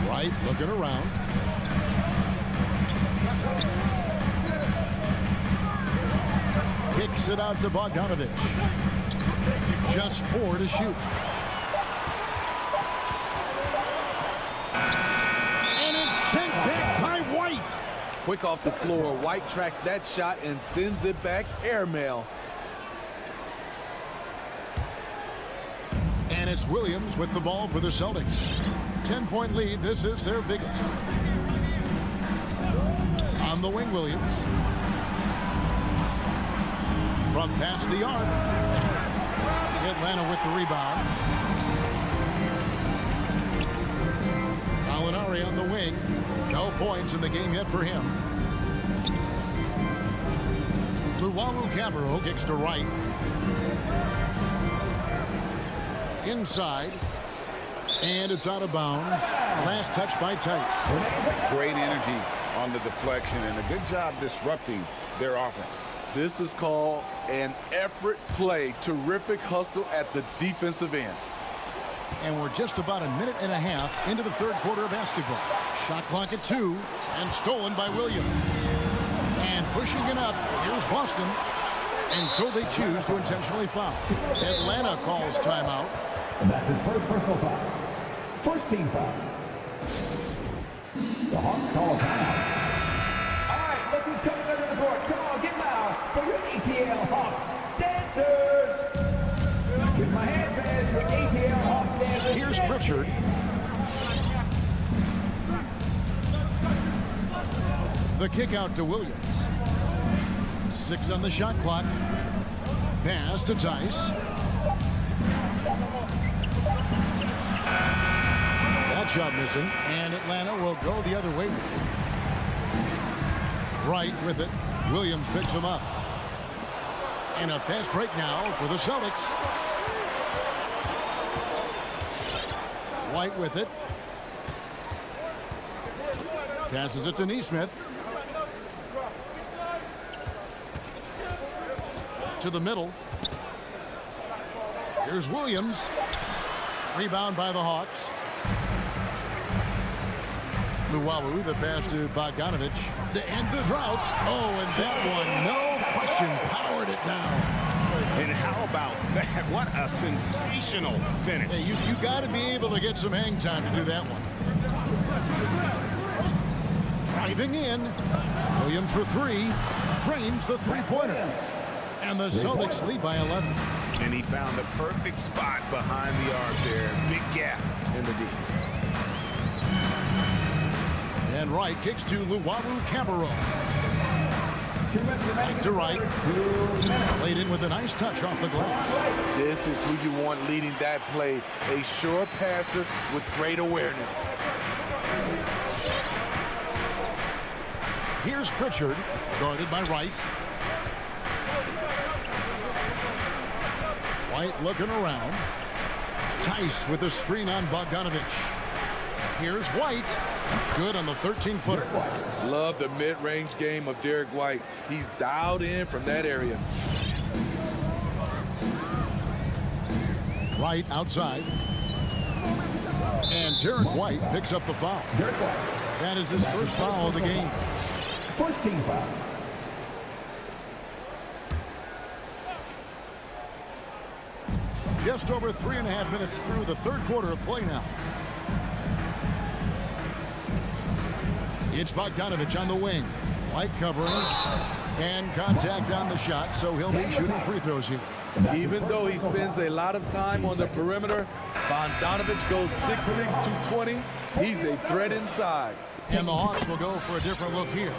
Wright looking around. Kicks it out to Bogdanovich. Just 4 to shoot. Quick off the floor, White tracks that shot and sends it back airmail. And it's Williams with the ball for the Celtics. 10-point lead. This is their biggest. On the wing, Williams. From past the arc. Atlanta with the rebound. Gallinari on the wing. No points in the game yet for him. Luwawu-Cabarrot kicks to right. Inside. And it's out of bounds. Last touch by Tice. Great energy on the deflection and a good job disrupting their offense. This is called an effort play. Terrific hustle at the defensive end. And we're just about a minute and a half into the third quarter of basketball. Shot clock at 2 and stolen by Williams. And pushing it up, here's Boston. And so they choose to intentionally foul. Atlanta calls timeout. And that's his first personal foul. First team foul. The Hawks call a timeout. All right, look who's coming under the court. Come on, get loud. for your ATL Hawks dancers. Give my hand pass for ATL Hawks dancers. Here's Pritchard. The kick out to Williams. 6 on the shot clock. Pass to Tice. That shot missing, and Atlanta will go the other way. Right with it. Williams picks him up. And a fast break now for the Celtics. White with it. Passes it to Neesmith. To the middle. Here's Williams. Rebound by the Hawks. Luwawu, the pass to Bogdanovic to end the drought. Oh, and that one, no question, powered it down. And how about that? What a sensational finish. Hey, you got to be able to get some hang time to do that one. Driving in. Williams for 3. Drains the three-pointer. And the Celtics lead by 11. And he found the perfect spot behind the arc there. Big gap in the D. And Wright kicks to Luwawu-Cabarrot. To Wright. Laid in with a nice touch off the glass. This is who you want leading that play. A sure passer with great awareness. Here's Pritchard, guarded by Wright. White looking around. Tice with a screen on Bogdanovic. Here's White. Good on the 13-footer. Love the mid-range game of Derek White. He's dialed in from that area. Wright outside. And Derek White picks up the foul. That is his first foul of the game. First team foul. Just over 3.5 minutes through the third quarter of play now. It's Bogdanovic on the wing. White covering. And contact on the shot, so he'll be shooting free throws here. Even though he spends a lot of time on the perimeter, Bogdanovic goes 6'6", 220. He's a threat inside. And the Hawks will go for a different look here.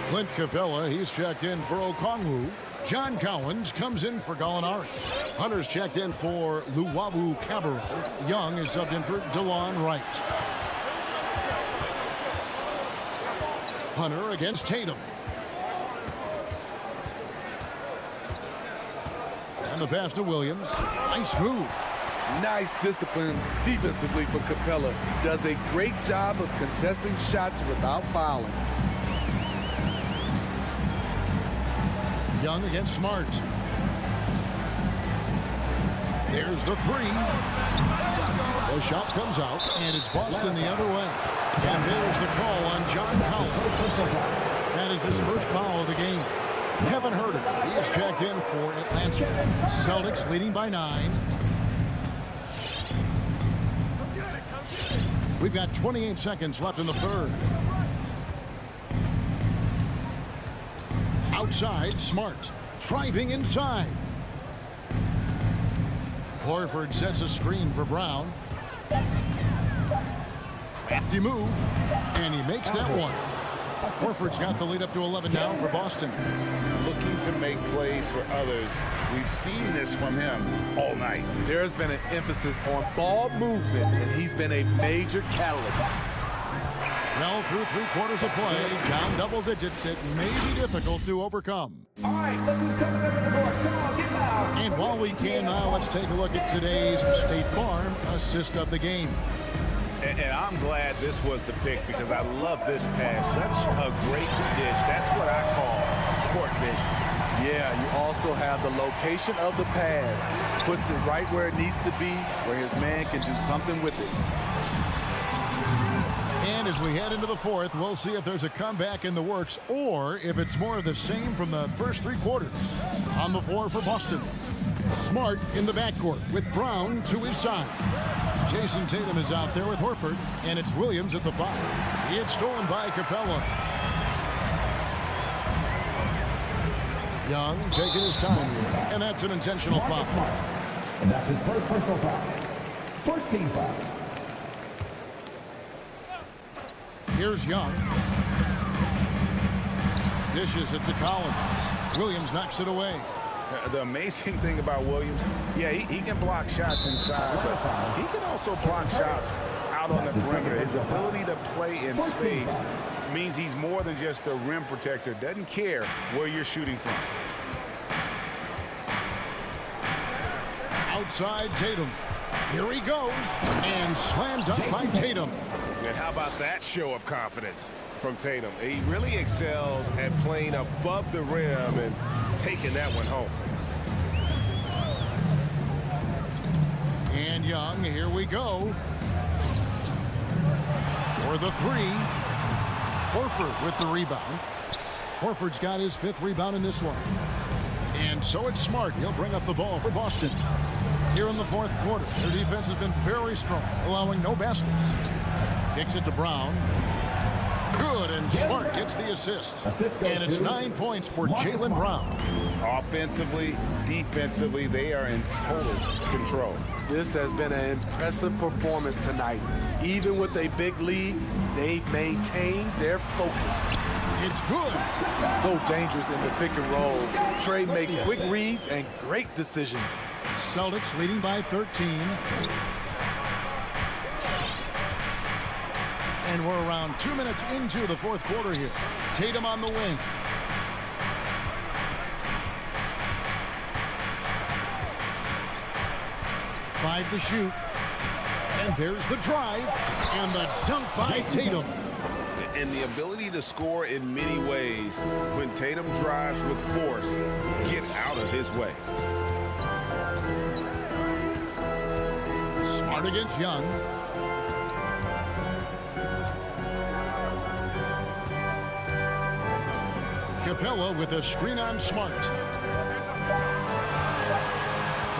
Clint Capella, he's checked in for Okongwu. John Cowens comes in for Gallinari. Hunter's checked in for Luwawu-Cabarrot. Young is subbed in for DeLon Wright. Hunter against Tatum. And the pass to Williams. Nice move. Nice discipline defensively for Capella. Does a great job of contesting shots without fouling. Young against Smart. There's the 3. The shot comes out, and it's Boston the other way. And there's the call on John Collins. That is his first foul of the game. Kevin Herter, he is checked in for Atlanta. Celtics leading by 9. We've got 28 seconds left in the third. Outside, Smart. Driving inside. Horford sets a screen for Brown. Crafty move. And he makes that one. Horford's got the lead up to 11 now for Boston. Looking to make plays for others. We've seen this from him all night. There's been an emphasis on ball movement, and he's been a major catalyst. Well, through 3 quarters of play, down double digits, it may be difficult to overcome. All right, look who's coming up in the court. Come on, get loud. And while we can now, let's take a look at today's State Farm assist of the game. And I'm glad this was the pick because I love this pass. Such a great dish. That's what I call court vision. Yeah, you also have the location of the pass. Puts it right where it needs to be, where his man can do something with it. And as we head into the fourth, we'll see if there's a comeback in the works or if it's more of the same from the first 3 quarters. On the floor for Boston. Smart in the backcourt with Brown to his side. Jason Tatum is out there with Horford, and it's Williams at the 5. It's stolen by Capella. Young taking his time here, and that's an intentional foul. And that's his first personal foul. First team foul. Here's Young. Dishes it to Collins. Williams knocks it away. The amazing thing about Williams, yeah, he can block shots inside, but he can also block shots out on the perimeter. His ability to play in space means he's more than just a rim protector. Doesn't care where you're shooting from. Outside Tatum. Here he goes. And slam dunk by Tatum. And how about that show of confidence from Tatum? He really excels at playing above the rim and taking that one home. And Young, here we go. For the three. Horford with the rebound. Horford's got his 5th rebound in this one. And so it's Smart. He'll bring up the ball for Boston. Here in the 4th quarter, their defense has been very strong, allowing no baskets. Kicks it to Brown. Good, and Smart gets the assist. And it's 9 points for Jaylen Brown. Offensively, defensively, they are in total control. This has been an impressive performance tonight. Even with a big lead, they've maintained their focus. It's good. So dangerous in the pick and roll. Trey makes quick reads and great decisions. Celtics leading by 13. And we're around 2 minutes into the 4th quarter here. Tatum on the wing. Five to shoot. And there's the drive. And the dunk by Tatum. And the ability to score in many ways. When Tatum drives with force, get out of his way. Smart against Young. Capella with a screen on Smart.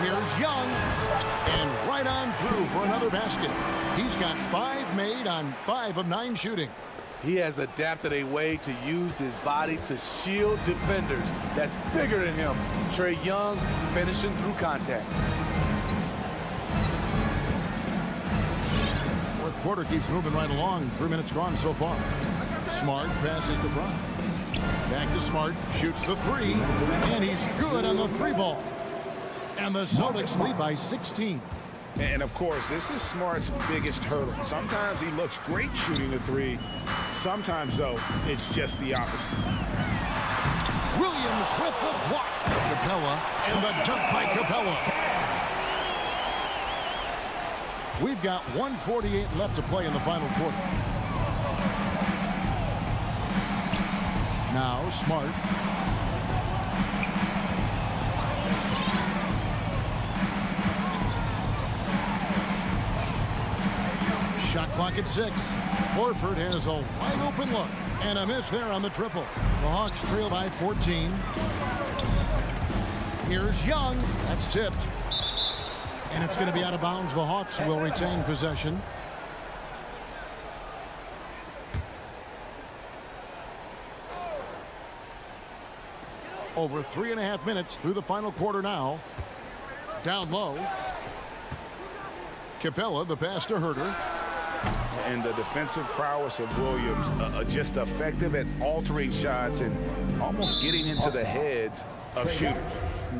Here's Young. And right on through for another basket. He's got 5 made on 5 of 9 shooting. He has adapted a way to use his body to shield defenders that's bigger than him. Trae Young finishing through contact. 4th quarter keeps moving right along. 3 minutes gone so far. Smart passes to Brown. Back to Smart. Shoots the 3. And he's good on the 3 ball. And the Celtics lead by 16. And, of course, this is Smart's biggest hurdle. Sometimes he looks great shooting the 3. Sometimes, though, it's just the opposite. Williams with the block. Capella and the dunk by Capella. We've got 1:48 left to play in the final quarter. Now Smart. Shot clock at 6. Horford has a wide open look. And a miss there on the triple. The Hawks trail by 14. Here's Young. That's tipped. And it's going to be out of bounds. The Hawks will retain possession. Over 3.5 minutes through the final quarter now. Down low. Capella, the pass to Herter. And the defensive prowess of Williams, just effective at altering shots and almost getting into the heads of shooters.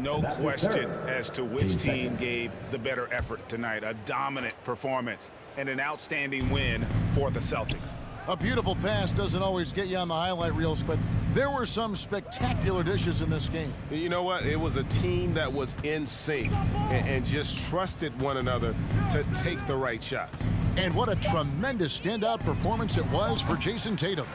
No question as to which team gave the better effort tonight. A dominant performance and an outstanding win for the Celtics. A beautiful pass doesn't always get you on the highlight reels, but there were some spectacular dishes in this game. You know what? It was a team that was in sync and just trusted one another to take the right shots. And what a tremendous standout performance it was for Jason Tatum.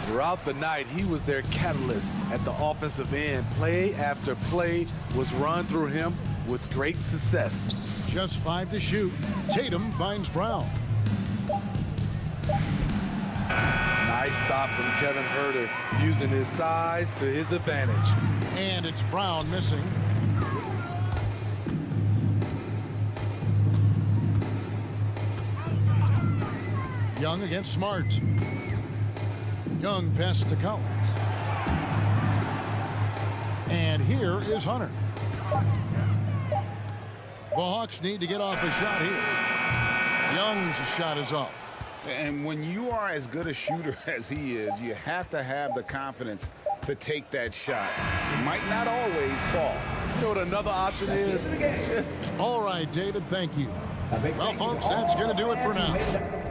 Throughout the night, he was their catalyst at the offensive end. Play after play was run through him with great success. Just 5 to shoot. Tatum finds Brown. Nice stop from Kevin Herter, using his size to his advantage. And it's Brown missing. Young against Smart. Young passes to Collins. And here is Hunter. The Hawks need to get off a shot here. Young's shot is off. And when you are as good a shooter as he is, you have to have the confidence to take that shot. It might not always fall. You know what another option is? Just All right, David, thank you. Well, folks, that's going to do it for now.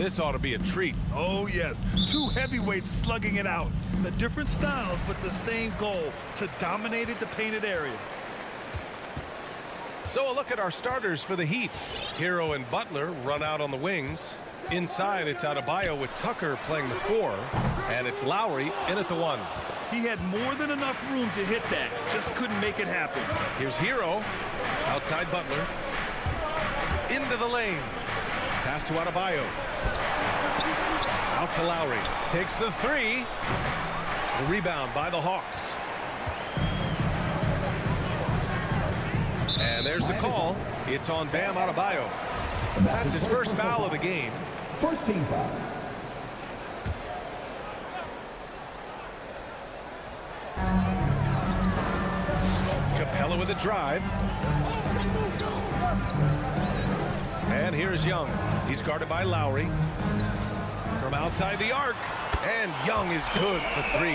This ought to be a treat. Oh, yes. Two heavyweights slugging it out. The different styles, but the same goal, to dominate the painted area. So a look at our starters for the Heat. Hero and Butler run out on the wings. Inside, it's Adebayo with Tucker playing the 4. And it's Lowry in at the 1. He had more than enough room to hit that. Just couldn't make it happen. Here's Hero. Outside Butler. Into the lane. Pass to Adebayo. Out to Lowry. Takes the 3. The rebound by the Hawks. And there's the call. It's on Bam Adebayo. That's his first foul of the game. First team foul. Capella with a drive. And here's Young. He's guarded by Lowry. From outside the arc. And Young is good for 3.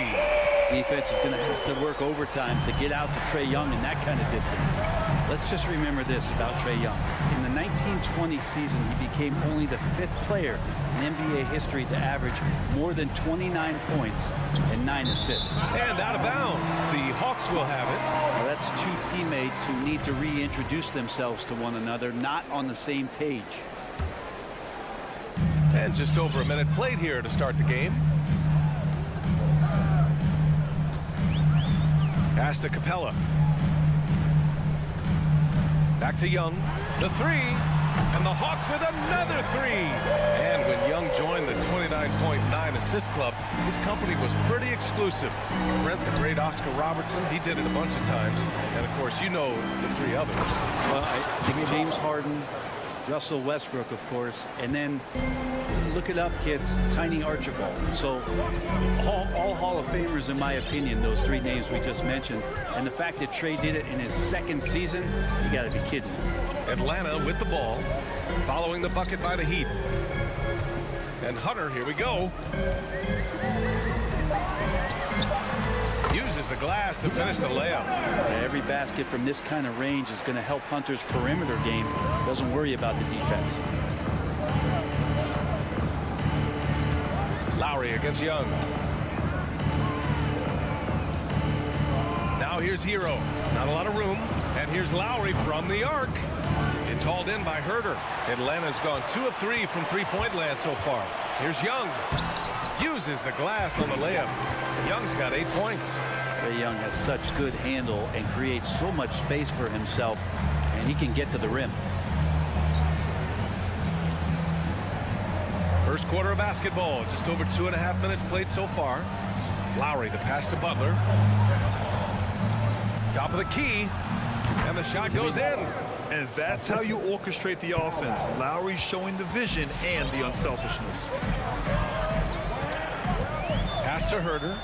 Defense is going to have to work overtime to get out to Trae Young in that kind of distance. Let's just remember this about Trae Young. In the 1920 season, he became only the 5th player in NBA history to average more than 29 points and 9 assists. And out of bounds. The Hawks will have it. Well, that's two teammates who need to reintroduce themselves to one another, not on the same page. And just over a minute played here to start the game. Pass to Capella. Back to Young. The 3. And the Hawks with another 3. And when Young joined the 29.9 assist club, his company was pretty exclusive. Brent, the great Oscar Robertson, he did it a bunch of times. And, of course, you know the 3 others. Well, I think James Harden, Russell Westbrook, of course, and then look it up, kids, Tiny Archibald. So all Hall of Famers, in my opinion, those 3 names we just mentioned. And the fact that Trae did it in his 2nd season, you got to be kidding me. Atlanta with the ball, following the bucket by the Heat. And Hunter, here we go. Uses the glass to finish the layup. Every basket from this kind of range is going to help Hunter's perimeter game. Doesn't worry about the defense. Lowry against Young. Now here's Hero. Not a lot of room. And here's Lowry from the arc. It's hauled in by Herter. Atlanta's gone 2 of 3 from three-point land so far. Here's Young. Uses the glass on the layup. Young's got 8 points. Trae Young has such good handle and creates so much space for himself, and he can get to the rim. First quarter of basketball. Just over 2.5 minutes played so far. Lowry, the pass to Butler. Top of the key. And the shot goes in. And that's how you orchestrate the offense. Lowry showing the vision and the unselfishness. Pass to Herter.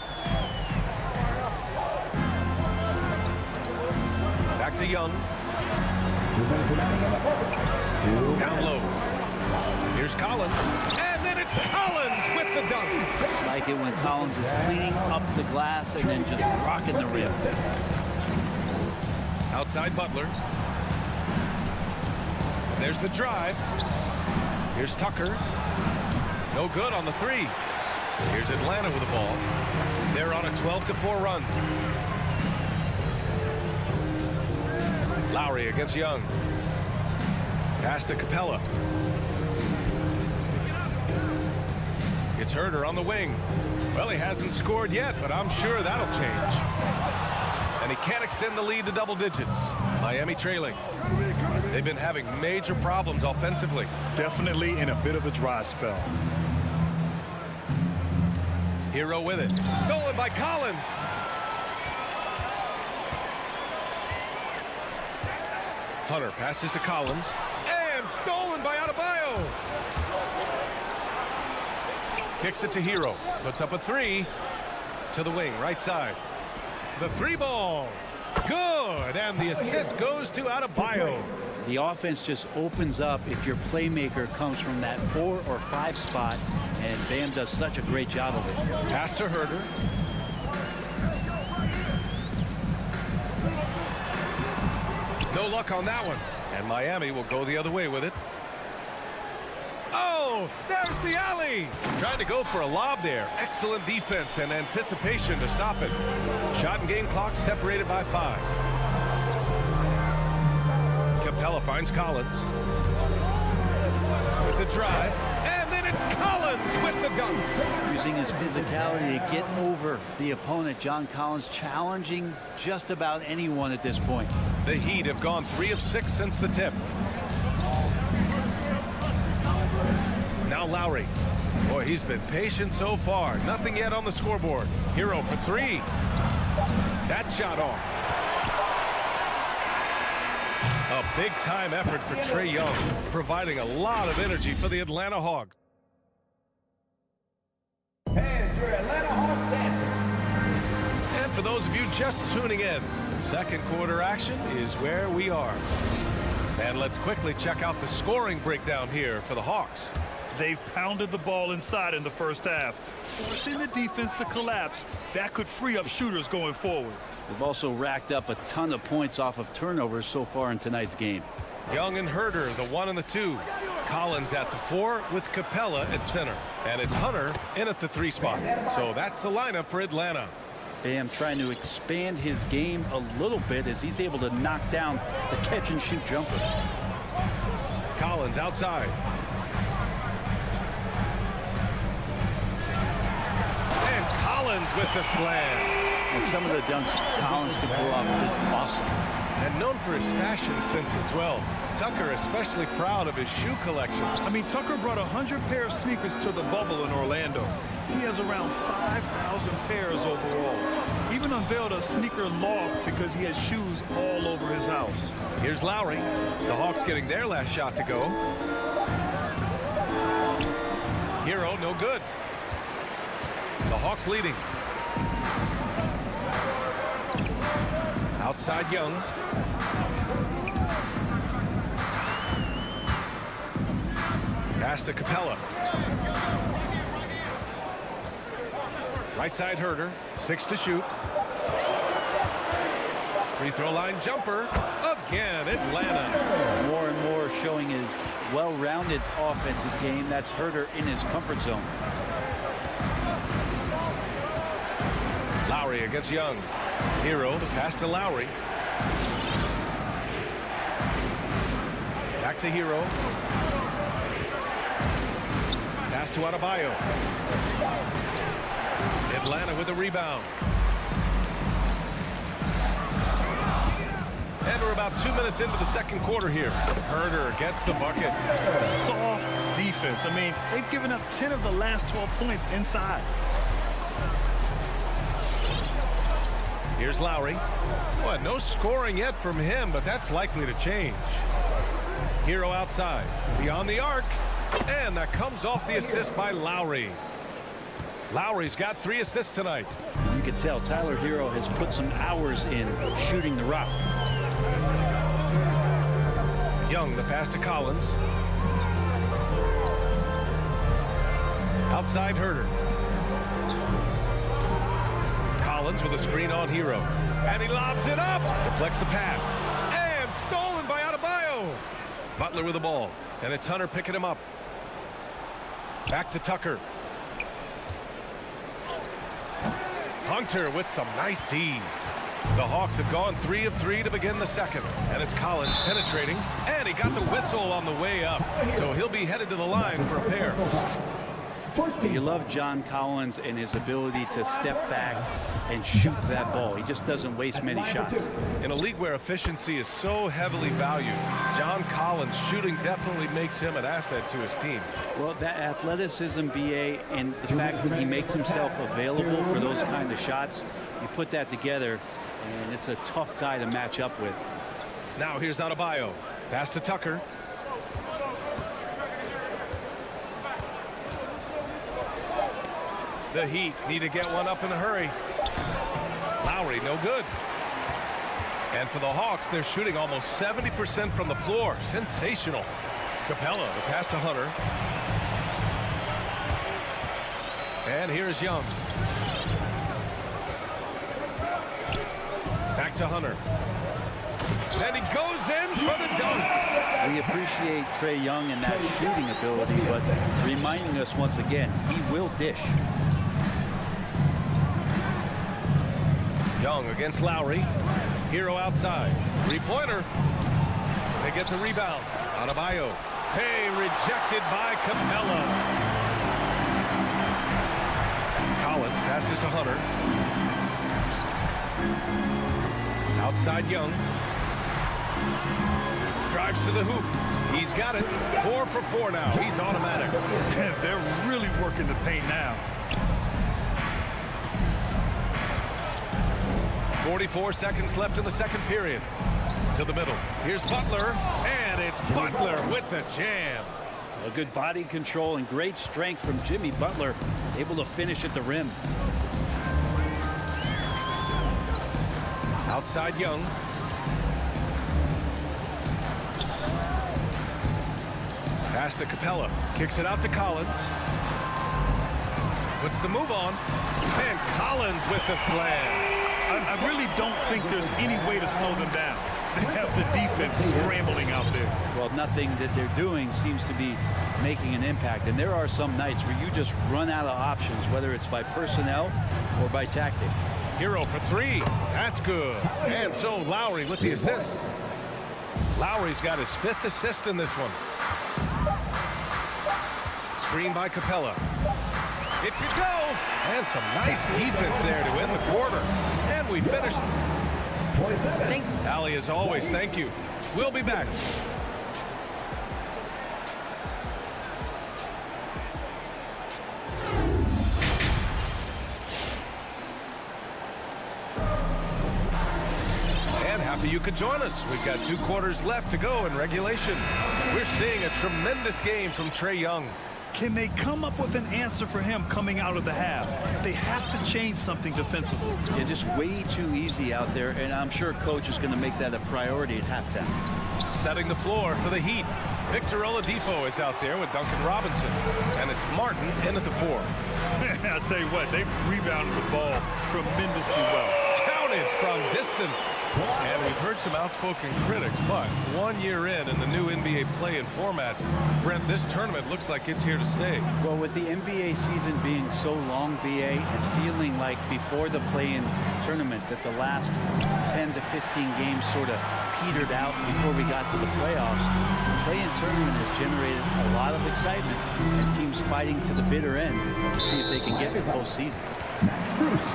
Back to Young. 2 minutes remaining in the first. Down low. Here's Collins. And then it's Collins with the dunk. I like it when Collins is cleaning up the glass and then just rocking the rim. Outside Butler. There's the drive. Here's Tucker. No good on the 3. Here's Atlanta with the ball. They're on a 12-4 run. Lowry against Young. Pass to Capella. It's Herter on the wing. Well, he hasn't scored yet, but I'm sure that'll change. And he can't extend the lead to double digits. Miami trailing. They've been having major problems offensively. Definitely in a bit of a dry spell. Hero with it. Stolen by Collins. Hunter passes to Collins. And stolen by Adebayo. Kicks it to Hero. Puts up a 3. To the wing, right side. The 3 ball. Good. And the assist goes to Adebayo. The offense just opens up if your playmaker comes from that 4 or 5 spot, and Bam does such a great job of it. Pass to Herter. No luck on that one. And Miami will go the other way with it. Oh, there's the alley. Trying to go for a lob there. Excellent defense and anticipation to stop it. Shot and game clock separated by 5. Capella finds Collins with the drive, and then it's Collins with the dunk. Using his physicality to get over the opponent. John Collins challenging just about anyone at this point. The Heat have gone 3 of 6 since the tip. Now Lowry. Boy, he's been patient so far. Nothing yet on the scoreboard. Hero for 3. That shot off. A big-time effort for Trae Young, providing a lot of energy for the Atlanta Hawks. As your Atlanta Hawks dancer. And for those of you just tuning in, second quarter action is where we are. And let's quickly check out the scoring breakdown here for the Hawks. They've pounded the ball inside in the first half, forcing the defense to collapse. That could free up shooters going forward. They've also racked up a ton of points off of turnovers so far in tonight's game. Young and Herder, the 1 and the 2. Collins at the 4 with Capella at center. And it's Hunter in at the 3 spot. So that's the lineup for Atlanta. Bam trying to expand his game a little bit as he's able to knock down the catch-and-shoot jumper. Collins outside. And Collins with the slam. And some of the dunks Collins could pull off are just awesome. And known for his fashion sense as well. Tucker especially proud of his shoe collection. I mean, Tucker brought 100 pair of sneakers to the bubble in Orlando. He has around 5,000 pairs overall. Even unveiled a sneaker loft because he has shoes all over his house. Here's Lowry. The Hawks getting their last shot to go. Hero, no good. The Hawks leading. Outside Young. Pass to Capella. Right side Herder. 6 to shoot. Free throw line jumper. Again, Atlanta. More and more showing his well-rounded offensive game. That's Herder in his comfort zone. Lowry against Young. Hero, the pass to Lowry. Back to Hero. Pass to Adebayo. Atlanta with a rebound. And we're about 2 minutes into the second quarter here. Herder gets the bucket. Soft defense. I mean, they've given up 10 of the last 12 points inside. Here's Lowry. Well, no scoring yet from him, but that's likely to change. Hero outside. Beyond the arc. And that comes off the assist by Lowry. Lowry's got 3 assists tonight. You can tell Tyler Hero has put some hours in shooting the rock. Young, the pass to Collins. Outside Herder. Collins with a screen on Hero. And he lobs it up. Deflects the pass. And stolen by Adebayo. Butler with the ball. And it's Hunter picking him up. Back to Tucker. Hunter with some nice D. The Hawks have gone 3 of 3 to begin the second. And it's Collins penetrating. And he got the whistle on the way up. So he'll be headed to the line for a pair. You love John Collins and his ability to step back and shoot that ball. He just doesn't waste many shots. In a league where efficiency is so heavily valued, John Collins' shooting definitely makes him an asset to his team. Well, that athleticism, BA, and the fact that he makes himself available for those kind of shots, you put that together, and it's a tough guy to match up with. Now here's Adebayo. Pass to Tucker. The Heat need to get one up in a hurry. Lowry, no good. And for the Hawks, they're shooting almost 70% from the floor. Sensational. Capella, the pass to Hunter. And here's Young. Back to Hunter. And he goes in for the dunk. We appreciate Trae Young and that shooting ability, but reminding us once again, he will dish. Young against Lowry. Hero outside. Three-pointer. They get the rebound. Adebayo. Hey, rejected by Capella. Collins passes to Hunter. Outside Young. Drives to the hoop. He's got it. 4 for 4 now. He's automatic. They're really working the paint now. 44 seconds left in the second period. To the middle. Here's Butler, and it's Butler with the jam. A good body control and great strength from Jimmy Butler, able to finish at the rim. Outside Young. Pass to Capella. Kicks it out to Collins. Puts the move on. And Collins with the slam. I really don't think there's any way to slow them down. They have the defense scrambling out there. Well, nothing that they're doing seems to be making an impact. And there are some nights where you just run out of options, whether it's by personnel or by tactic. Hero for 3. That's good. And so Lowry with the assist. Lowry's got his 5th assist in this one. Screen by Capella. It could go. And some nice defense there to end the quarter. And we finished. Allie, as always, thank you. We'll be back. And happy you could join us. We've got 2 quarters left to go in regulation. We're seeing a tremendous game from Trae Young. Can they come up with an answer for him coming out of the half? They have to change something defensively. Yeah, just way too easy out there, and I'm sure coach is going to make that a priority at halftime. Setting the floor for the Heat. Victor Oladipo is out there with Duncan Robinson, and it's Martin in at the 4. I'll tell you what, they've rebounded the ball tremendously well. Counted from distance. And we've heard some outspoken critics, but 1 year in the new NBA play-in format, Brent, this tournament looks like it's here to stay. Well, with the NBA season being so long, BA, and feeling like before the play-in tournament that the last 10 to 15 games sort of petered out before we got to the playoffs, the play-in tournament has generated a lot of excitement and teams fighting to the bitter end to see if they can get to the postseason. Bruce.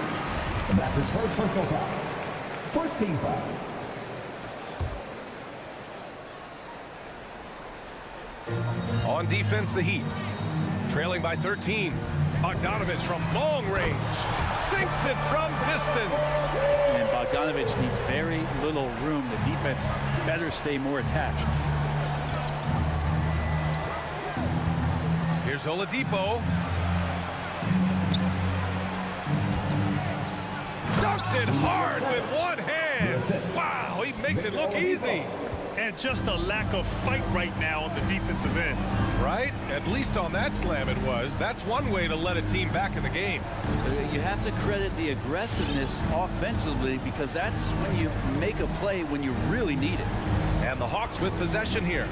And that's his first personal foul. First team foul. On defense, the Heat. Trailing by 13. Bogdanovich from long range. Sinks it from distance. And Bogdanovich needs very little room. The defense better stay more attached. Here's Oladipo. Dunks it hard with one hand. Wow, he makes it look easy. And just a lack of fight right now on the defensive end. Right? At least on that slam it was. That's one way to let a team back in the game. You have to credit the aggressiveness offensively because that's when you make a play when you really need it. And the Hawks with possession here.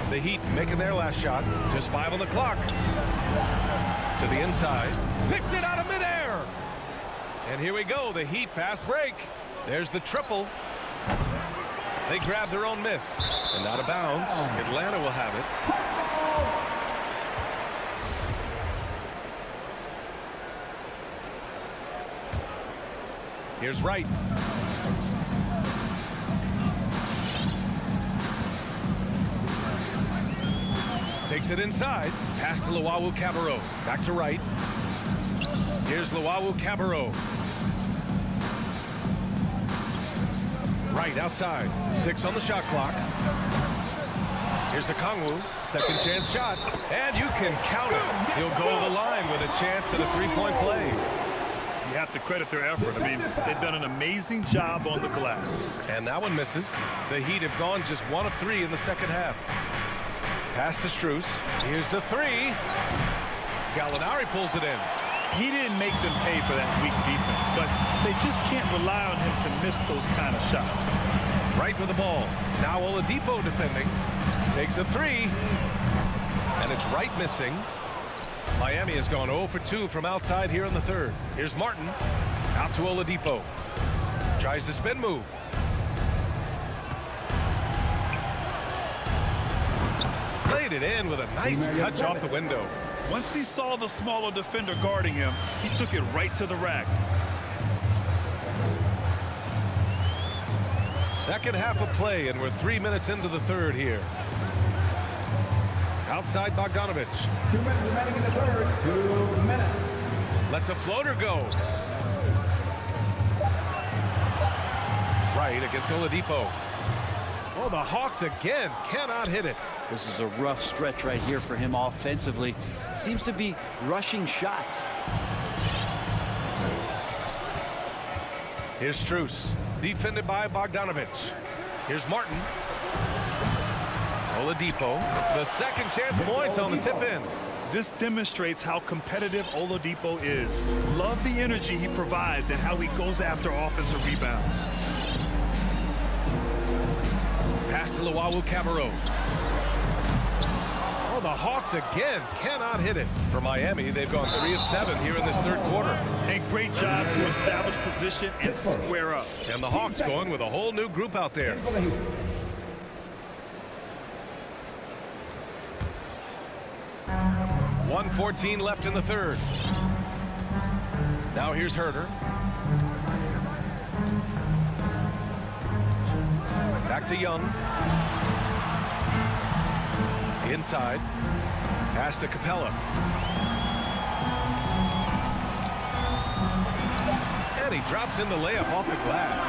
The Heat making their last shot. Just 5 on the clock. To the inside. Picked it out of midair. And here we go. The Heat fast break. There's the triple. They grab their own miss. And out of bounds. Atlanta will have it. Here's Wright. Takes it inside. Pass to Luwawu-Cabarrot. Back to Wright. Here's Luwawu-Cabarrot. Wright outside. 6 on the shot clock. Here's Okongwu. Second chance shot. And you can count it. He'll go to the line with a chance at a three-point play. You have to credit their effort. I mean, they've done an amazing job on the glass. And that one misses. The Heat have gone just 1 of 3 in the second half. Pass to Strus. Here's the 3. Gallinari pulls it in. He didn't make them pay for that weak defense, but they just can't rely on him to miss those kind of shots. Right with the ball. Now Oladipo defending. Takes a three. And it's Wright missing. Miami has gone 0 for 2 from outside here in the third. Here's Martin. Out to Oladipo. Tries the spin move. Played it in with a nice touch off the window. Once he saw the smaller defender guarding him, he took it right to the rack. Second half of play, and we're 3 minutes into the third here. Outside Bogdanovich. 2 minutes remaining in the third. 2 minutes. Lets a floater go. Right against Oladipo. Oh, the Hawks again cannot hit it. This is a rough stretch right here for him offensively. Seems to be rushing shots. Here's Strus. Defended by Bogdanovich. Here's Martin. Oladipo. The second chance points on the tip in. This demonstrates how competitive Oladipo is. Love the energy he provides and how he goes after offensive rebounds. Pass to Luwawu-Cabarrot. Oh, the Hawks again cannot hit it. For Miami, they've gone 3 of 7 here in this third quarter. A great job to establish position and square up. And the Hawks going with a whole new group out there. .114 left in the third. Now here's Herter. Back to Young. Inside. Pass to Capella. And he drops in the layup off the glass.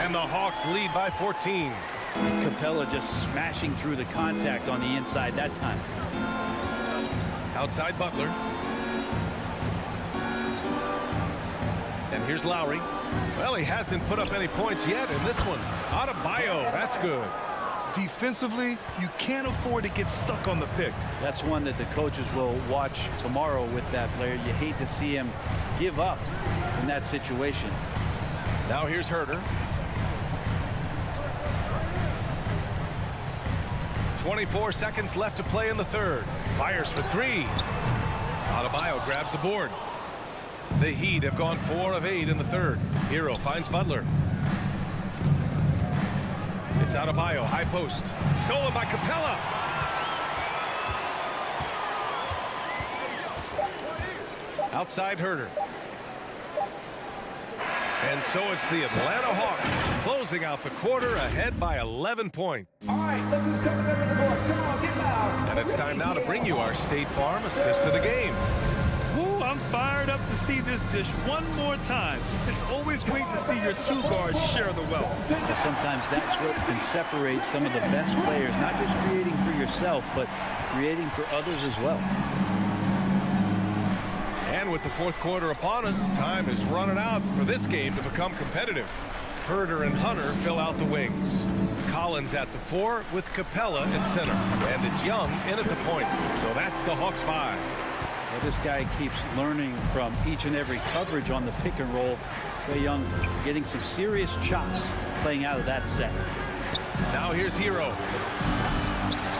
And the Hawks lead by 14. Capella just smashing through the contact on the inside that time. Outside Butler. And here's Lowry. Well, he hasn't put up any points yet in this one. Adebayo, that's good. Defensively, you can't afford to get stuck on the pick. That's one that the coaches will watch tomorrow with that player. You hate to see him give up in that situation. Now here's Herter. 24 seconds left to play in the third. Fires for three. Adebayo grabs the board. The Heat have gone 4 of 8 in the third. Hero finds Butler. It's Adebayo, high post. Stolen by Capella. Outside Herter. And so it's the Atlanta Hawks closing out the quarter ahead by 11 points. All right, look who's coming over the board. Come on, get loud. And it's time now to bring you our State Farm assist to the game. Ooh, I'm fired up to see this dish one more time. It's always great to see your two guards share the wealth. And sometimes that's what can separate some of the best players, not just creating for yourself, but creating for others as well. And with the fourth quarter upon us, time is running out for this game to become competitive. Herter and Hunter fill out the wings. Collins at the 4 with Capella at center. And it's Young in at the point. So that's the Hawks 5. Well, this guy keeps learning from each and every coverage on the pick and roll. Trae Young getting some serious chops playing out of that set. Now here's Hero.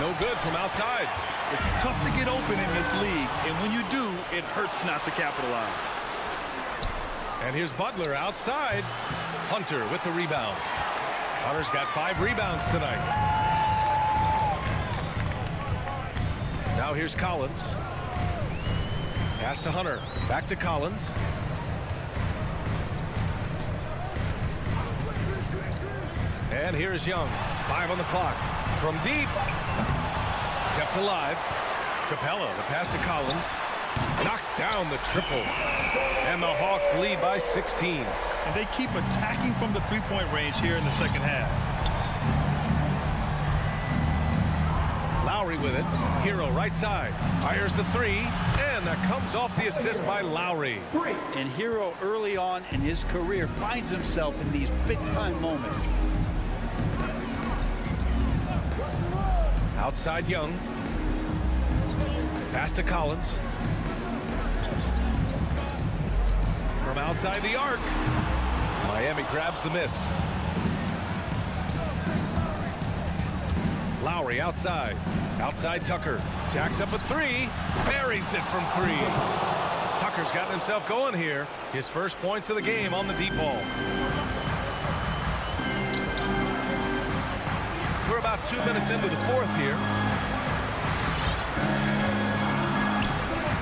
No good from outside. It's tough to get open in this league, and when you do, it hurts not to capitalize. And here's Butler outside. Hunter with the rebound. Hunter's got 5 rebounds tonight. Now here's Collins. Pass to Hunter. Back to Collins. And here's Young. 5 on the clock. From deep. Kept alive. Capella, the pass to Collins. Knocks down the triple. And the Hawks lead by 16. And they keep attacking from the three-point range here in the second half. Lowry with it. Hero right side. Fires the 3. And that comes off the assist by Lowry. And Hero early on in his career finds himself in these big-time moments. Outside Young. Pass to Collins. From outside the arc. Miami grabs the miss. Lowry outside. Outside Tucker. Jacks up a three. Buries it from three. Tucker's gotten himself going here. His first points of the game on the deep ball. We're about 2 minutes into the fourth here.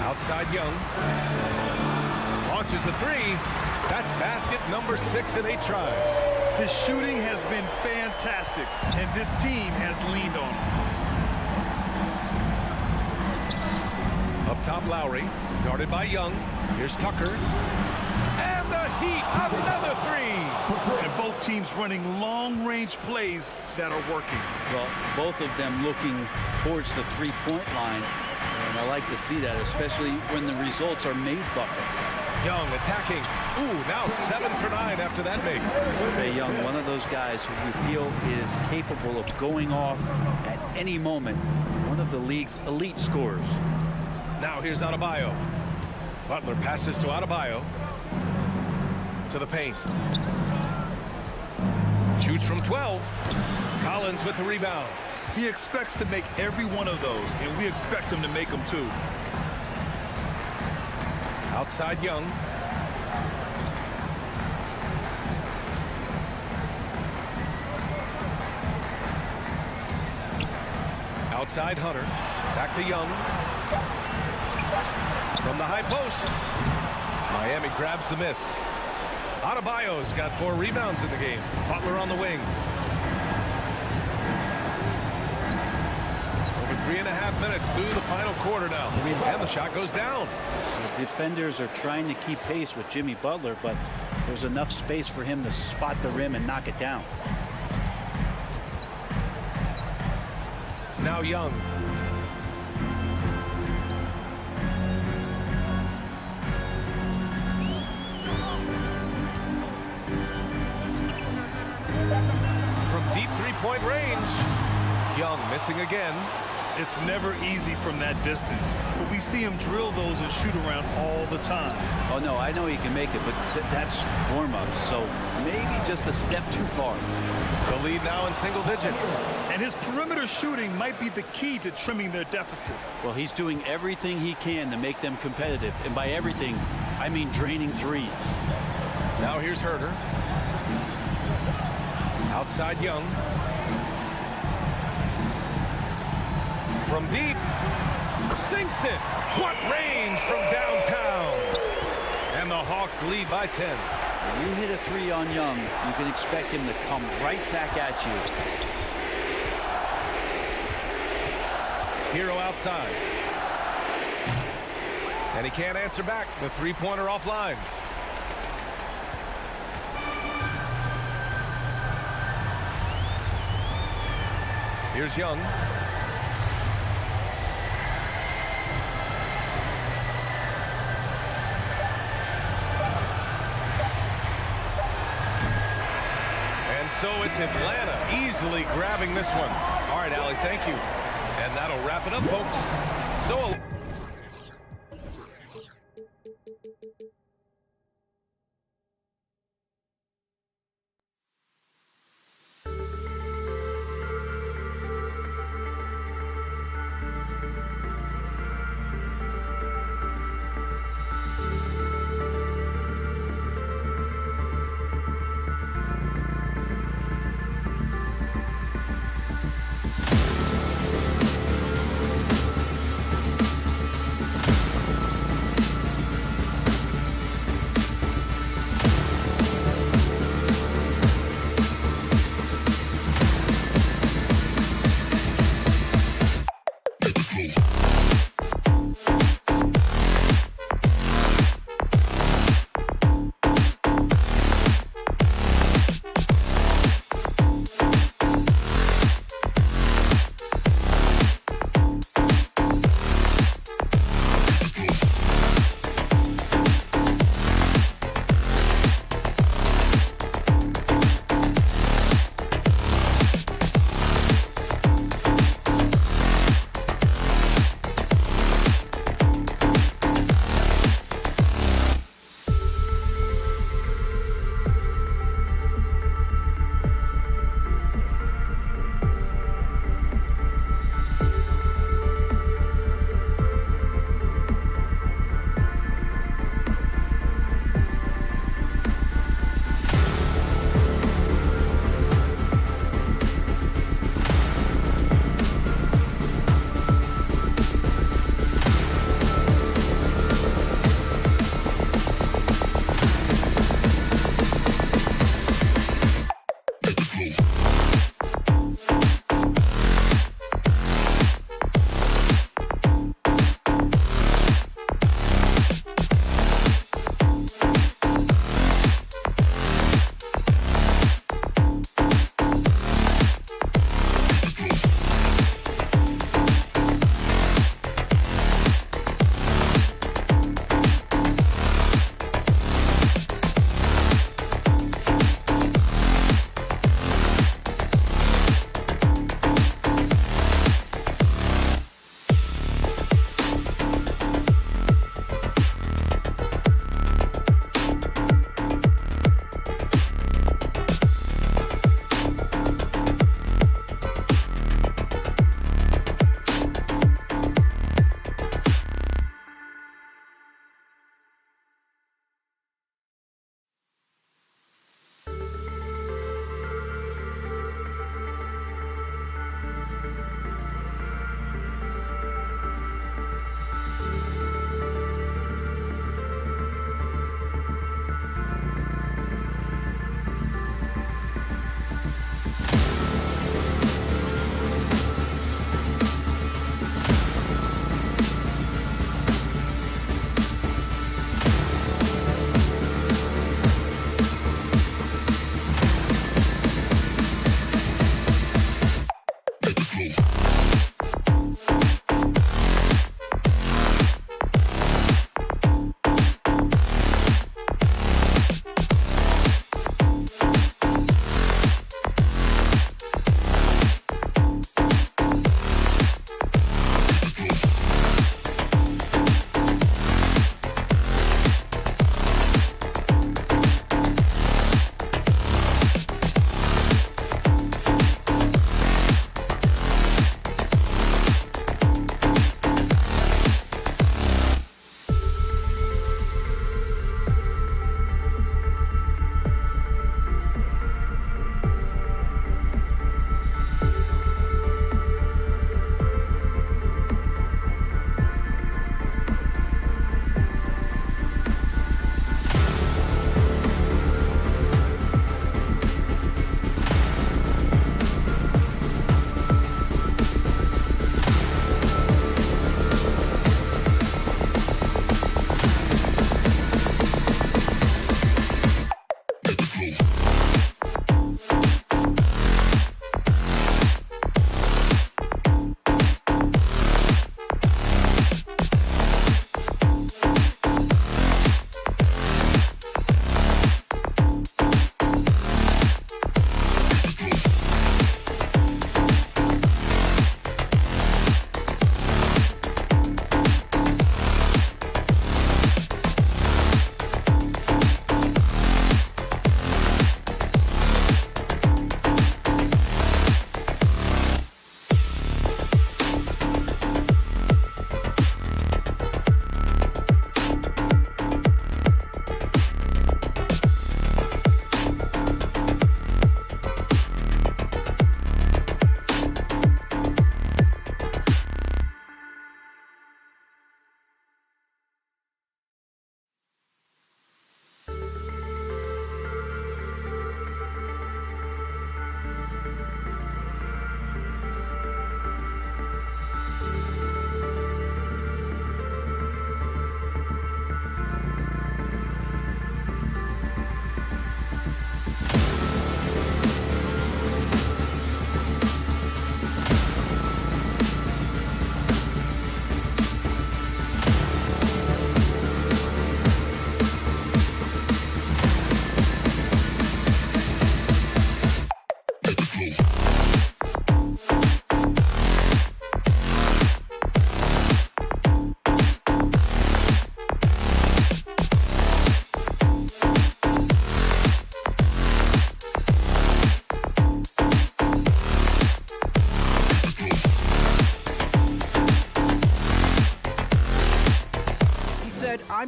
Outside Young. Launches the three. That's basket number 6 in 8 tries. His shooting has been fantastic, and this team has leaned on him. Up top, Lowry. Guarded by Young. Here's Tucker. And the Heat, another three. And both teams running long-range plays that are working. Well, both of them looking towards the three-point line. And I like to see that, especially when the results are made buckets. Young attacking. Ooh, now 7 for 9 after that make. Trae Young, one of those guys who we feel is capable of going off at any moment. One of the league's elite scorers. Now here's Adebayo. Butler passes to Adebayo. To the paint. Shoots from 12. Collins with the rebound. He expects to make every one of those, and we expect him to make them too. Outside Young. Outside Hunter. Back to Young. From the high post. Miami grabs the miss. Adebayo's got 4 rebounds in the game. Butler on the wing. Over 3.5 minutes through the final quarter now. And the shot goes down. The defenders are trying to keep pace with Jimmy Butler, but there's enough space for him to spot the rim and knock it down. Now Young. From deep three-point range. Young missing again. It's never easy from that distance, but we see him drill those and shoot around all the time. Oh, no, I know he can make it, but that's warm-up, so maybe just a step too far. The lead now in single digits. And his perimeter shooting might be the key to trimming their deficit. Well, he's doing everything he can to make them competitive, and by everything, I mean draining threes. Now here's Herter. Outside Young. From deep, sinks it. What range from downtown. And the Hawks lead by 10. When you hit a three on Young, you can expect him to come right back at you. Hero outside. And he can't answer back. The three-pointer offline. Here's Young. So it's Atlanta easily grabbing this one. All right, Allie, thank you. And that'll wrap it up, folks. So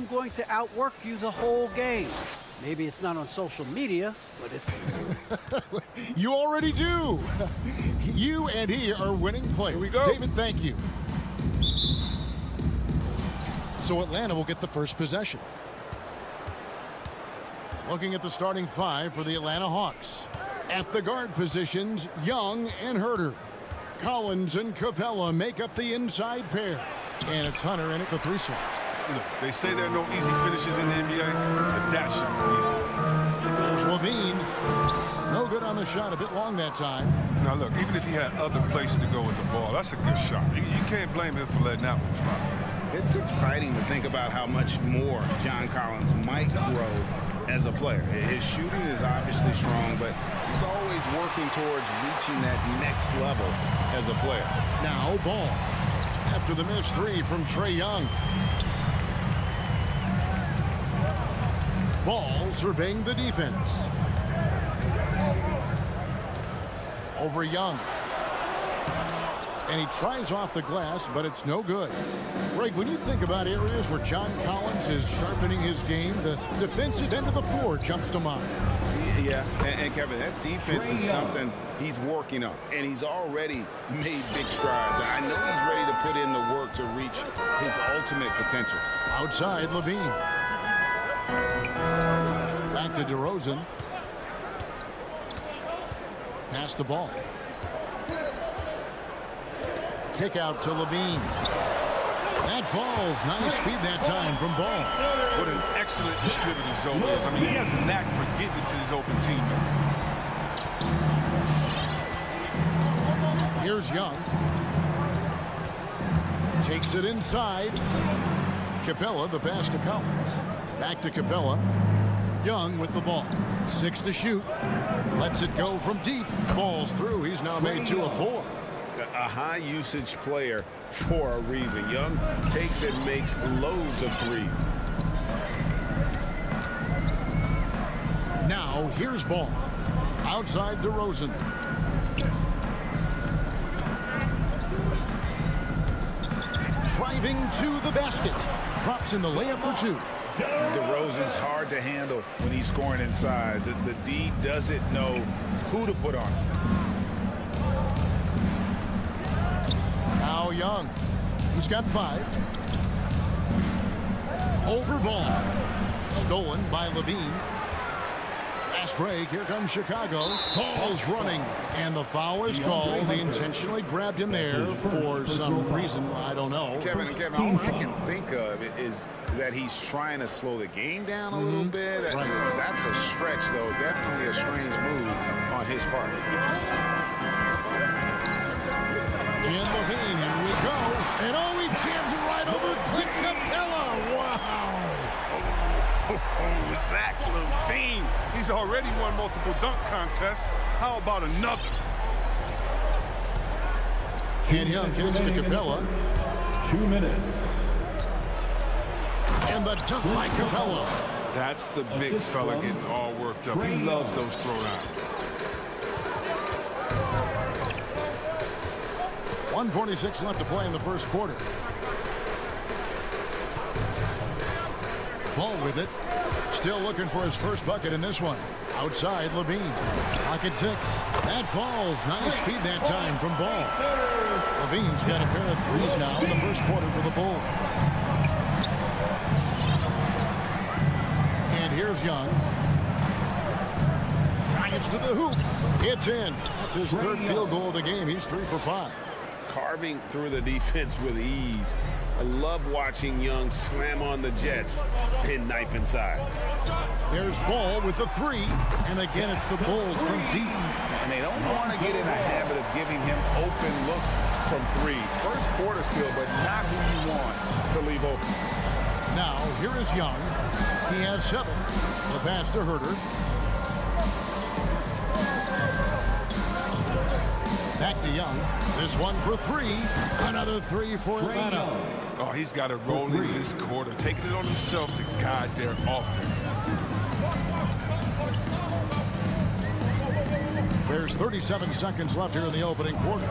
I'm going to outwork you the whole game. Maybe it's not on social media, but it's... You already do. You and he are winning players. Here we go. David, thank you. So Atlanta will get the first possession. Looking at the starting five for the Atlanta Hawks. At the guard positions, Young and Herter. Collins and Capella make up the inside pair. And it's Hunter in at the 3 slot. Look, they say there are no easy finishes in the NBA, but that should be easy. There's Levine. No good on the shot, a bit long that time. Now look, even if he had other places to go with the ball, that's a good shot. You can't blame him for letting that one fly. It's exciting to think about how much more John Collins might grow as a player. His shooting is obviously strong, but he's always working towards reaching that next level as a player. Now Ball. After the missed 3 from Trae Young. Ball surveying the defense. Over Young. And he tries off the glass, but it's no good. Greg, when you think about areas where John Collins is sharpening his game, the defensive end of the floor jumps to mind. Yeah, and Kevin, that defense is something he's working on, and he's already made big strides. I know he's ready to put in the work to reach his ultimate potential. Outside, Levine. Back to DeRozan. Pass the ball. Kick out to Levine. That falls. Nice feed that time from Ball. What an excellent distributor Zoe is. I mean, he has a knack for getting to his open teammates. Here's Young. Takes it inside. Capella, the pass to Collins. Back to Capella. Young with the ball. 6 to shoot. Lets it go from deep. Falls through. He's now made 2 of 4. A high usage player for a reason. Young takes and makes loads of threes. Now here's Ball. Outside DeRozan. Driving to the basket. Drops in the layup for 2. DeRozan's hard to handle when he's scoring inside. The D doesn't know who to put on him. Now Young. He's got 5. Over Ball. Stolen by Levine. Fast break. Here comes Chicago. Ball's running. And the foul is called. They intentionally grabbed him there for some reason. I don't know. Kevin, all I can think of is that he's trying to slow the game down a little bit. Right. That's a stretch, though. Definitely a strange move on his part. And Levine, here we go. And oh, he jams it right over Clint Capella. Wow. Oh, Zach Levine. He's already won multiple dunk contests. How about another? And Young gives to Capella. 2 minutes. And the dunk by Capella. That's the big fella getting all worked up. He loves those throwdowns. 1:46 left to play in the first quarter. Ball with it. Still looking for his first bucket in this one. Outside, Levine. Pocket 6. That falls. Nice feed that time from Ball. Levine's got a pair of threes now in the first quarter for the Bulls. And here's Young. Drives to the hoop. It's in. That's his third field goal of the game. He's 3 for 5. Carving through the defense with ease. I love watching Young slam on the Jets and knife inside. There's Ball with the 3. And again, it's the Bulls from deep. And they don't want to get in a habit of giving him open looks from 3. First quarter still, but not who you want to leave open. Now, here is Young. He has 7. The pass to Herter. Back to Young. This one for 3. Another 3 for Atlanta. Oh, he's got it rolling this quarter, taking it on himself to guide their offense. There's 37 seconds left here in the opening quarter.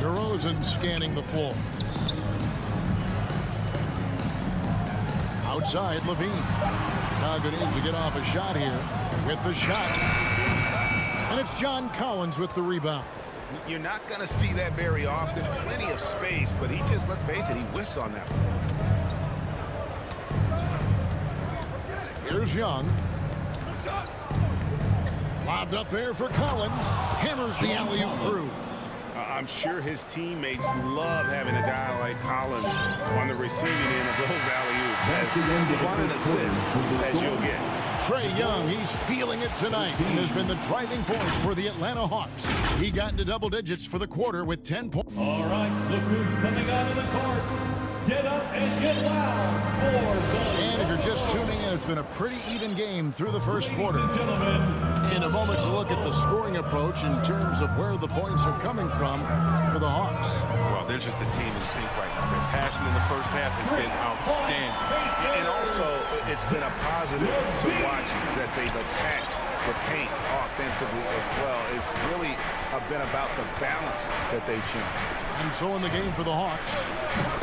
DeRozan scanning the floor. Outside, Levine. Chicago needs to get off a shot here with the shot. And it's John Collins with the rebound. You're not going to see that very often. Plenty of space, but he just, let's face it, he whiffs on that one. Here's Young. Lobbed up there for Collins. Hammers the alley-oop through. I'm sure his teammates love having a guy like Collins on the receiving end of those alley-oops. As fun an assist as you'll get. Trae Young, he's feeling it tonight and has been the driving force for the Atlanta Hawks. He got into double digits for the quarter with 10 points. All right, look who's coming out of the court. Get up and get loud for And if you're just tuning in, it's been a pretty even game through the first quarter. gentlemen. In a moment to look at the scoring approach in terms of where the points are coming from for the Hawks. Well, they're just a team in sync right now. Their passing in the first half has been outstanding. And also, it's been a positive to watch that they've attacked the paint offensively as well. It's really been about the balance that they've shown. And so in the game for the Hawks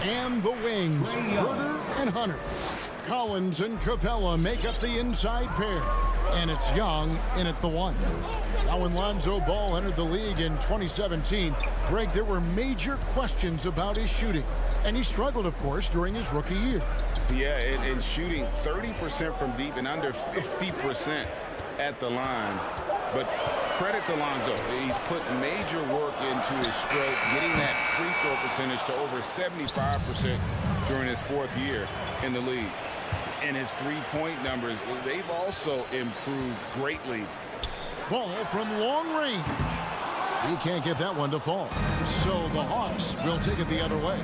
and the wings, Herter and Hunter. Collins and Capella make up the inside pair. And it's Young in at the one. Now when Lonzo Ball entered the league in 2017, Greg, there were major questions about his shooting. And he struggled, of course, during his rookie year. Yeah, and shooting 30% from deep and under 50% at the line. But credit to Lonzo. He's put major work into his stroke, getting that free throw percentage to over 75% during his fourth year in the league. And his three-point numbers, they've also improved greatly. Ball from long range. He can't get that one to fall. So the Hawks will take it the other way.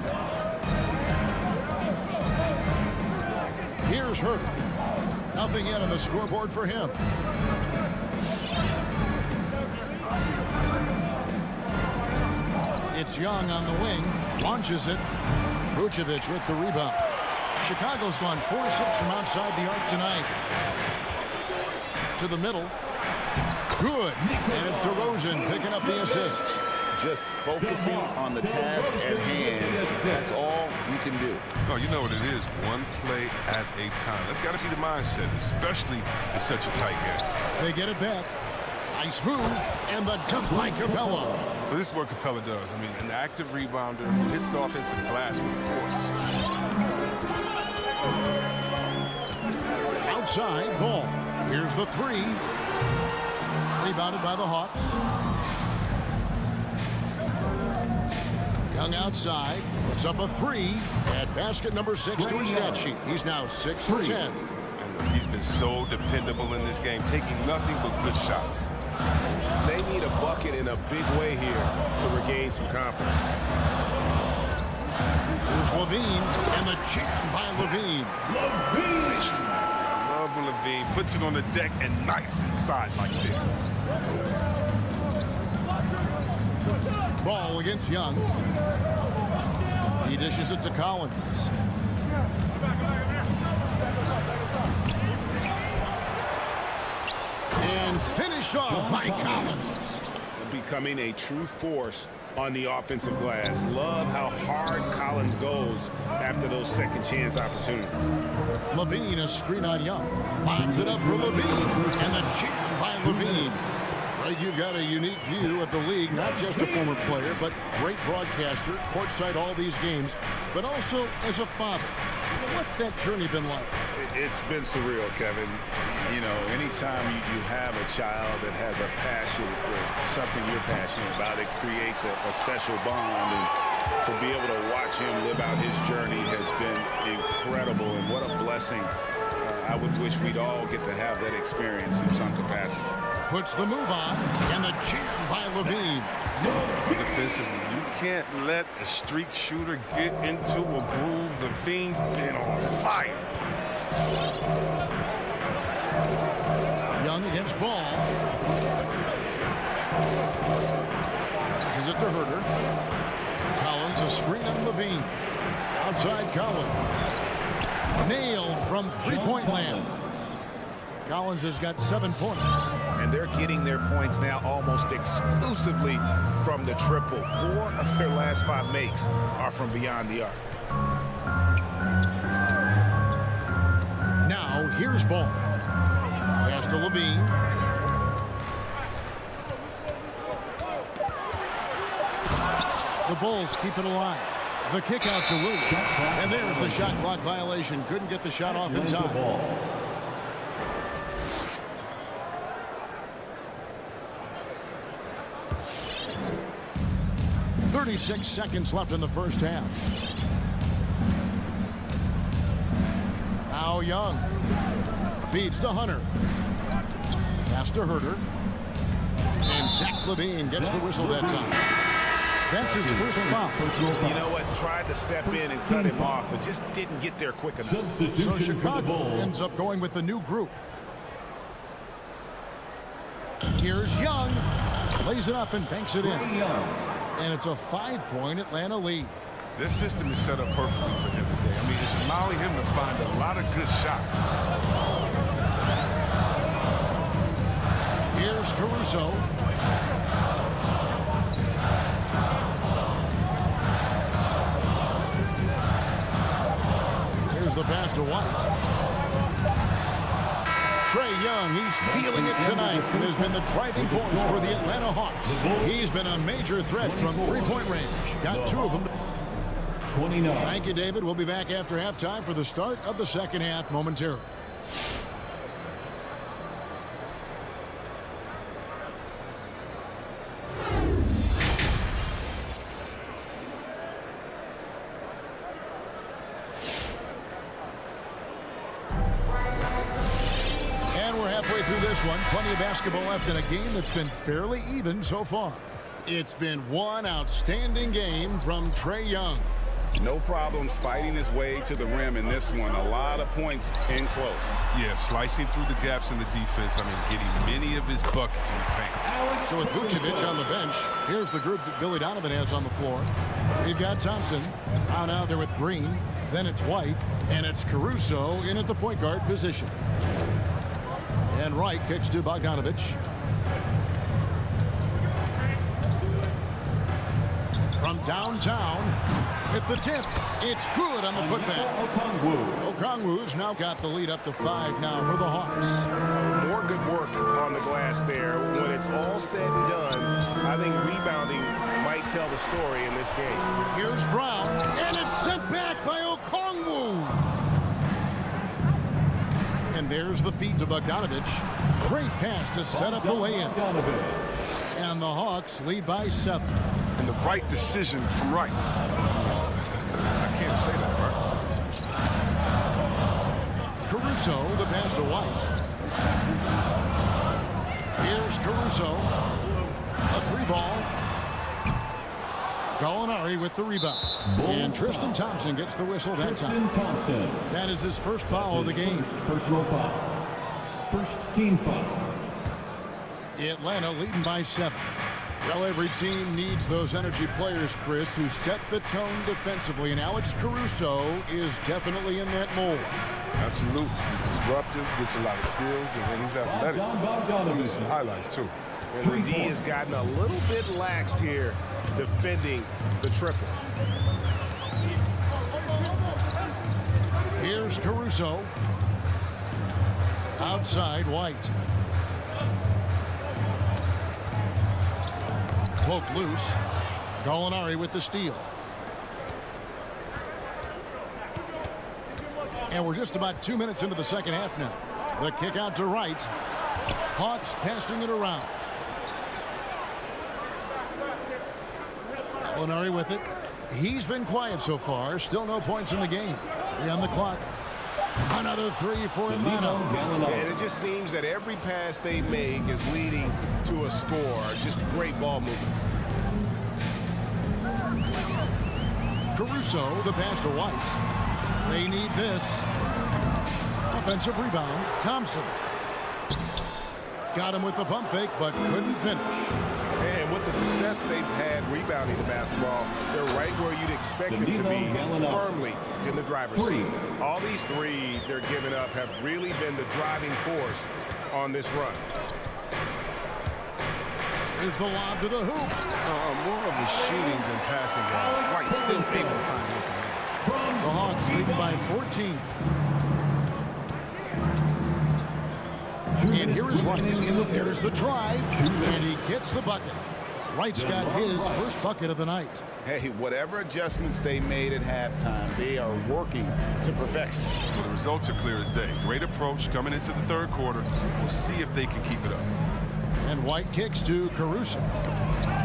Here's Herter. Nothing yet on the scoreboard for him. It's Young on the wing. Launches it. Vucevic with the rebound. Chicago's gone 4-6 from outside the arc tonight. To the middle. Good. And it's DeRozan picking up the assist. Just focusing on the task at hand. That's all you can do. Oh, you know what it is. One play at a time. That's got to be the mindset, especially in such a tight game. They get it back. Nice move. And the dunk by Capella. Well, this is what Capella does. I mean, an active rebounder who hits the offensive glass with force. Outside ball. Here's the three. Rebounded by the Hawks. Young outside. Puts up a three. At basket number 6 to his stat sheet. He's now 6 for 10. And he's been so dependable in this game, taking nothing but good shots. They need a bucket in a big way here to regain some confidence. Here's Levine, and the jam by Levine. Love Levine. Puts it on the deck and knifes inside like that. Ball against Young. He dishes it to Collins. And finished off by Collins. Becoming a true force on the offensive glass. Love how hard Collins goes after those second chance opportunities. Levine, a screen on Young. Lines it up for Levine. And the jam by Levine. Right, you've got a unique view of the league, not just a former player, but great broadcaster, courtside all these games, but also as a father. What's that journey been like? It's been surreal, Kevin. You know, anytime you have a child that has a passion for something you're passionate about, it creates a special bond. And to be able to watch him live out his journey has been incredible. And what a blessing. I would wish we'd all get to have that experience in some capacity. Puts the move on, and the jam by Levine. Defensively, you can't let a streak shooter get into a groove. Levine's been on fire. Young against Ball. Passes it to Herter. Collins, a screen on Levine. Outside Collins. Nailed from three-point land. Collins has got 7 points. And they're getting their points now almost exclusively from the triple. 4 of their last 5 makes are from beyond the arc. Here's ball. Pass to Levine. The Bulls keep it alive. The kick out to Williams. And there's the shot clock violation. Couldn't get the shot off in time. 36 seconds left in the first half. Now Young feeds to Hunter. Pass to Herter. And Zach Levine gets the whistle that time. That's his first foul. You know what? Tried to step in and cut him off, but just didn't get there quick enough. So Chicago ends up going with the new group. Here's Young. Lays it up and banks it in. And it's a 5-point Atlanta lead. This system is set up perfectly for him today. I mean, just allowing him to find a lot of good shots. Here's Caruso. Here's the pass to White. Trae Young, he's feeling it tonight and has been the driving force for the Atlanta Hawks. He's been a major threat from three-point range. Got 2 of them. 29. Thank you, David. We'll be back after halftime for the start of the second half momentarily. Plenty of basketball left in a game that's been fairly even so far. It's been one outstanding game from Trae Young. No problems fighting his way to the rim in this one. A lot of points in close. Yeah, slicing through the gaps in the defense. I mean, getting many of his buckets in the paint. So with Vucevic on the bench, here's the group that Billy Donovan has on the floor. We've got Thompson on out there with Green. Then it's White, and it's Caruso in at the point guard position. And Wright kicks to Bogdanovich. From downtown, with the tip, it's good on the putback. Okongwu's now got the lead up to 5 now for the Hawks. More good work on the glass there. When it's all said and done, I think rebounding might tell the story in this game. Here's Brown, and it's sent back by Okongwu. And there's the feed to Bogdanovich. Great pass to set up the lay-in. And the Hawks lead by 7. And the right decision from Wright. I can't say that, right? Caruso, the pass to White. Here's Caruso. A 3-ball. Gallinari with the rebound. And Tristan Thompson gets the whistle that time. That is his first foul of the game. Personal foul. First team foul. Atlanta leading by 7. Well, every team needs those energy players, Chris, who set the tone defensively. And Alex Caruso is definitely in that mold. Absolutely. He's disruptive, gets a lot of steals, and then he's athletic. There's some highlights, too. And the D has gotten a little bit laxed here defending the triple. Here's Caruso. Outside, White. Cloak loose. Gallinari with the steal. And we're just about 2 minutes into the second half now. The kick out to Wright. Hawks passing it around. Gallinari with it. He's been quiet so far. Still no points in the game. 3 on the clock. Another 3 for Atlanta. And it just seems that every pass they make is leading to a score. Just great ball movement. Caruso, the pass to White. They need this. Offensive rebound. Thompson. Got him with the pump fake, but couldn't finish. And with the success they've had rebounding the basketball, they're right where you'd expect them to be, firmly in the driver's seat. All these threes they're giving up have really been the driving force on this run. Here's the lob to the hoop. More of a shooting than passing guy. White still able to find the open man. The Hawks leading by 14. And here is Wright. There's the drive, and he gets the bucket. Wright's got his first bucket of the night. Hey, whatever adjustments they made at halftime, they are working to perfection. Well, the results are clear as day. Great approach coming into the third quarter. We'll see if they can keep it up. And White kicks to Caruso.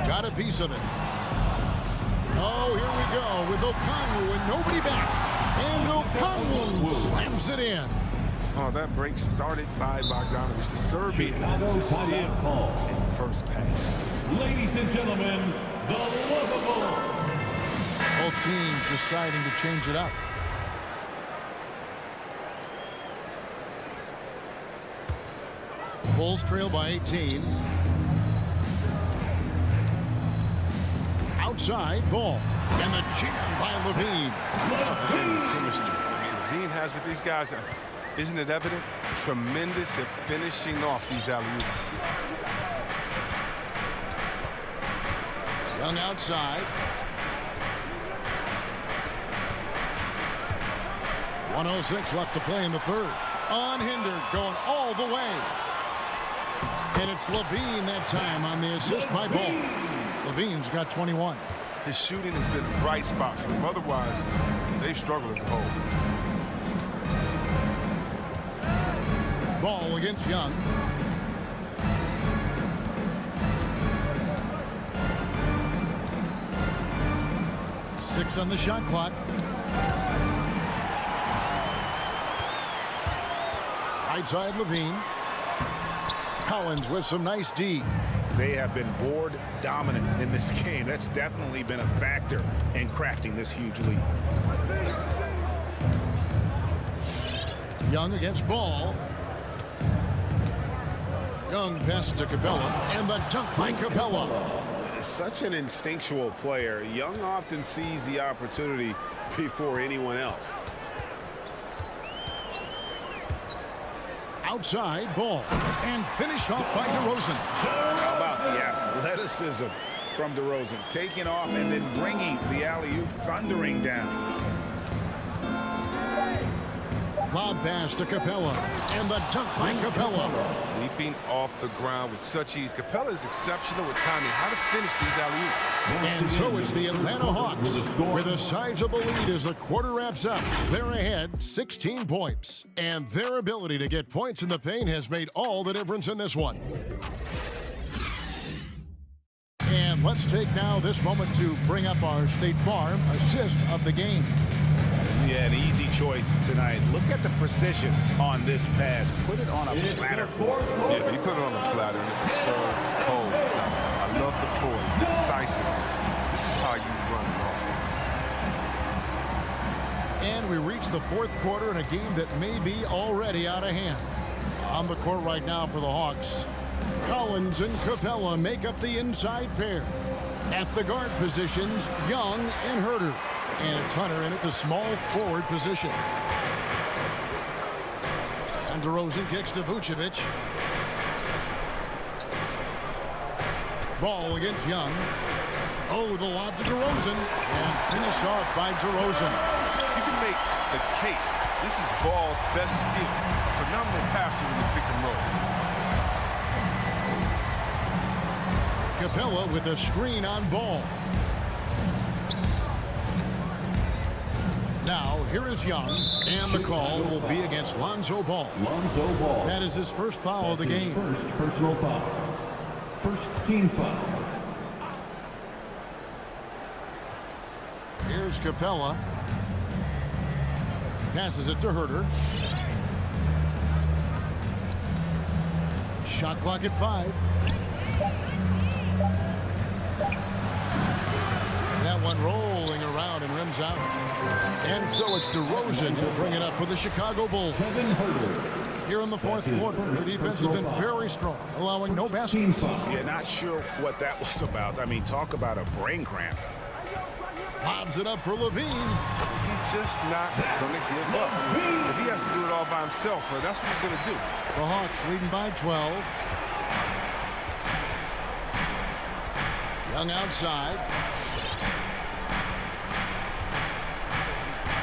Got a piece of it. Oh, here we go with Okongwu and nobody back. And Okongwu slams it in. Oh, that break started by Bogdanovich, the Serbian, to steal in first pass. Ladies and gentlemen, the lovable. Both teams deciding to change it up. Bulls trail by 18. Outside, ball. And the jam by Levine. Chemistry. Levine has with these guys, isn't it evident? Tremendous at finishing off these alley-oops. Young outside. 1:06 left to play in the third. Unhindered, going all the way. And it's Levine that time on the assist by Ball. Levine's got 21. His shooting has been a bright spot for them. Otherwise, they've struggled as a whole. Ball against Young. Six on the shot clock. Right side Levine. Collins with some nice D. They have been board dominant in this game. That's definitely been a factor in crafting this huge lead. Young against Ball. Young passes to Capella, and the dunk by Capella. Such an instinctual player. Young often sees the opportunity before anyone else. Outside, Ball, and finished off by DeRozan. How about the athleticism from DeRozan? Taking off and then bringing the alley-oop thundering down. Lob pass to Capella, and the dunk by Capella. Leaping off the ground with such ease. Capella is exceptional with timing. How to finish these alley-oops. And so it's the Atlanta Hawks with a sizable lead as the quarter wraps up. They're ahead 16 points. And their ability to get points in the paint has made all the difference in this one. And let's take now this moment to bring up our State Farm assist of the game. Yeah, an easy choice tonight. Look at the precision on this pass. Put it on a platter for him. Yeah, he put it on a platter and it was so cold. I love the poise, the decisiveness. This is how you run it off. And we reach the fourth quarter in a game that may be already out of hand. On the court right now for the Hawks, Collins and Capella make up the inside pair. At the guard positions, Young and Herter. And it's Hunter in at the small forward position. And DeRozan kicks to Vucevic. Ball against Young. Oh, the lob to DeRozan. And finished off by DeRozan. You can make the case. This is Ball's best skill. A phenomenal passer in the pick and roll. Capella with a screen on Ball. Now, here is Young, and the call will be against Lonzo Ball. Lonzo Ball. That is his first foul of the game. First personal foul. First team foul. Here's Capella. Passes it to Herter. Shot clock at 5. That one rolling around and rims out. And so it's DeRozan who'll bring it up for the Chicago Bulls. Here in the fourth quarter, the defense has been very strong, allowing no baskets. Yeah, not sure what that was about. I mean, talk about a brain cramp. Lobs it up for Levine. He's just not going to give up. If he has to do it all by himself, that's what he's going to do. The Hawks leading by 12. Young outside.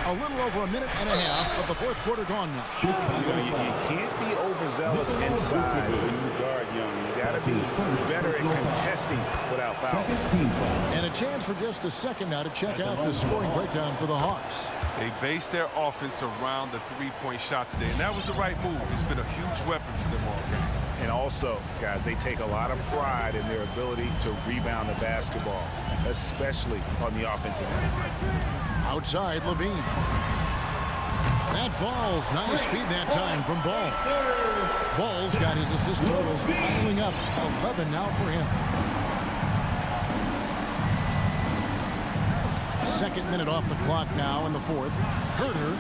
A little over a minute and a half of the fourth quarter gone now. You can't be overzealous inside when you guard Young. You got to be better at contesting without foul. And a chance for just a second now to check out the scoring breakdown for the Hawks. They based their offense around the three-point shot today, and that was the right move. It's been a huge weapon for them all game. And also, guys, they take a lot of pride in their ability to rebound the basketball, especially on the offensive end. Outside, Levine. That falls. Nice feed that time from Ball. Ball's got his assist totals piling up. 11 now for him. Second minute off the clock now in the fourth. Herter.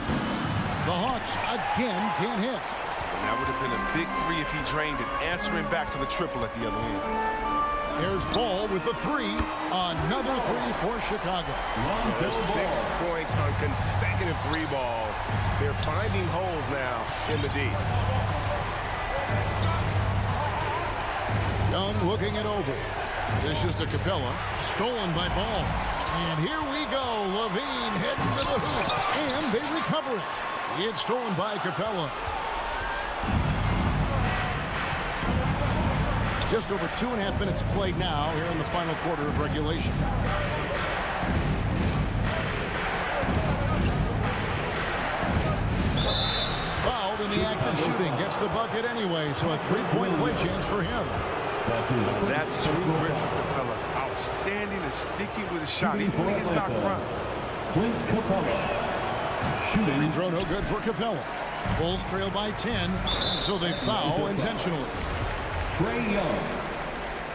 The Hawks again can't hit. And that would have been a big three if he drained it, answering back for the triple at the other end. There's Ball with the three. Another three for Chicago. There's 6 points on consecutive three balls. They're finding holes now in the D. Young looking it over. This is to Capella. Stolen by Ball. And here we go. Levine heading to the hoop. And they recover it. It's stolen by Capella. Just over 2.5 minutes played now here in the final quarter of regulation. Fouled in the act of shooting. Gets the bucket anyway, so a three-point play chance for him. That's true grit from Capella. Outstanding and sticky with his shot, even when he gets knocked around. Clint Capella. Shooting. Free throw no good for Capella. Bulls trail by 10, so they foul intentionally. Trae Young.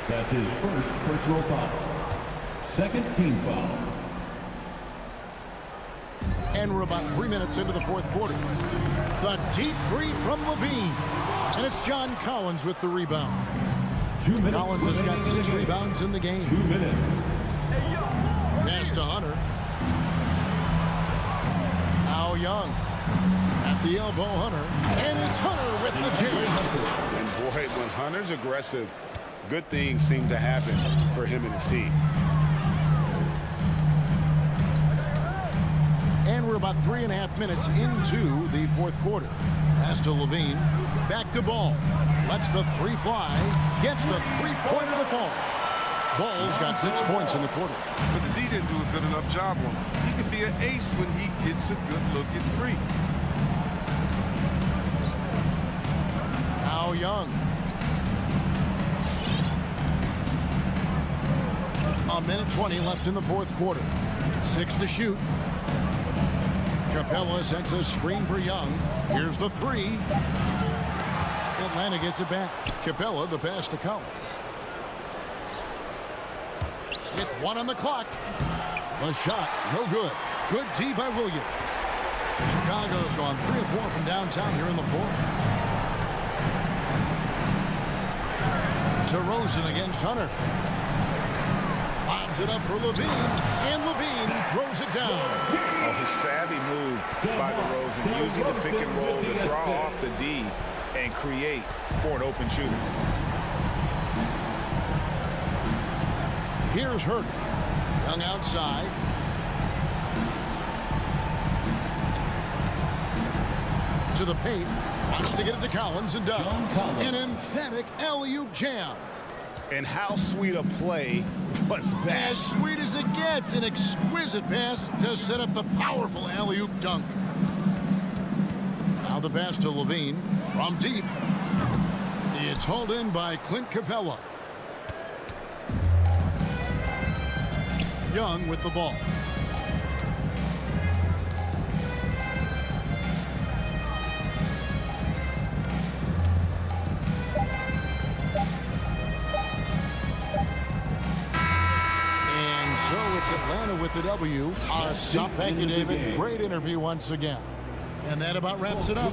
That's his first personal foul. Second team foul. And we're about 3 minutes into the fourth quarter. The deep three from Levine. And it's John Collins with the rebound. 2 minutes. Collins has got 6 rebounds in the game. 2 minutes. Pass to Hunter. Now Young. At the elbow, Hunter. And it's Hunter with the jam. And boy, when Hunter's aggressive, good things seem to happen for him and his team. And we're about 3.5 minutes into the fourth quarter. Pass to Levine. Back to Ball. Lets the three fly. Gets the three-pointer to fall. Ball's got 6 points in the quarter. But the D didn't do a good enough job on him. He can be an ace when he gets a good look at three. Now Young. A minute 20 left in the fourth quarter. 6 to shoot. Capella sends a screen for Young. Here's the three. Atlanta gets it back. Capella, the pass to Collins. With 1 on the clock. The shot, no good. Good D by Williams. Chicago's gone 3 of 4 from downtown here in the fourth. DeRozan against Hunter. Lobs it up for Levine. And Levine throws it down. Oh, his savvy move by DeRozan, using the pick and roll to draw off the D and create for an open shooter. Here's Hurt. Young outside. To the paint. Wants to get it to Collins and does. An emphatic alley-oop jam. And how sweet a play was that? As sweet as it gets. An exquisite pass to set up the powerful alley-oop dunk. Now the pass to Levine from deep. It's hauled in by Clint Capella. Young with the ball. And so it's Atlanta with the W. Thank you, David. Great interview once again. And that about wraps it up.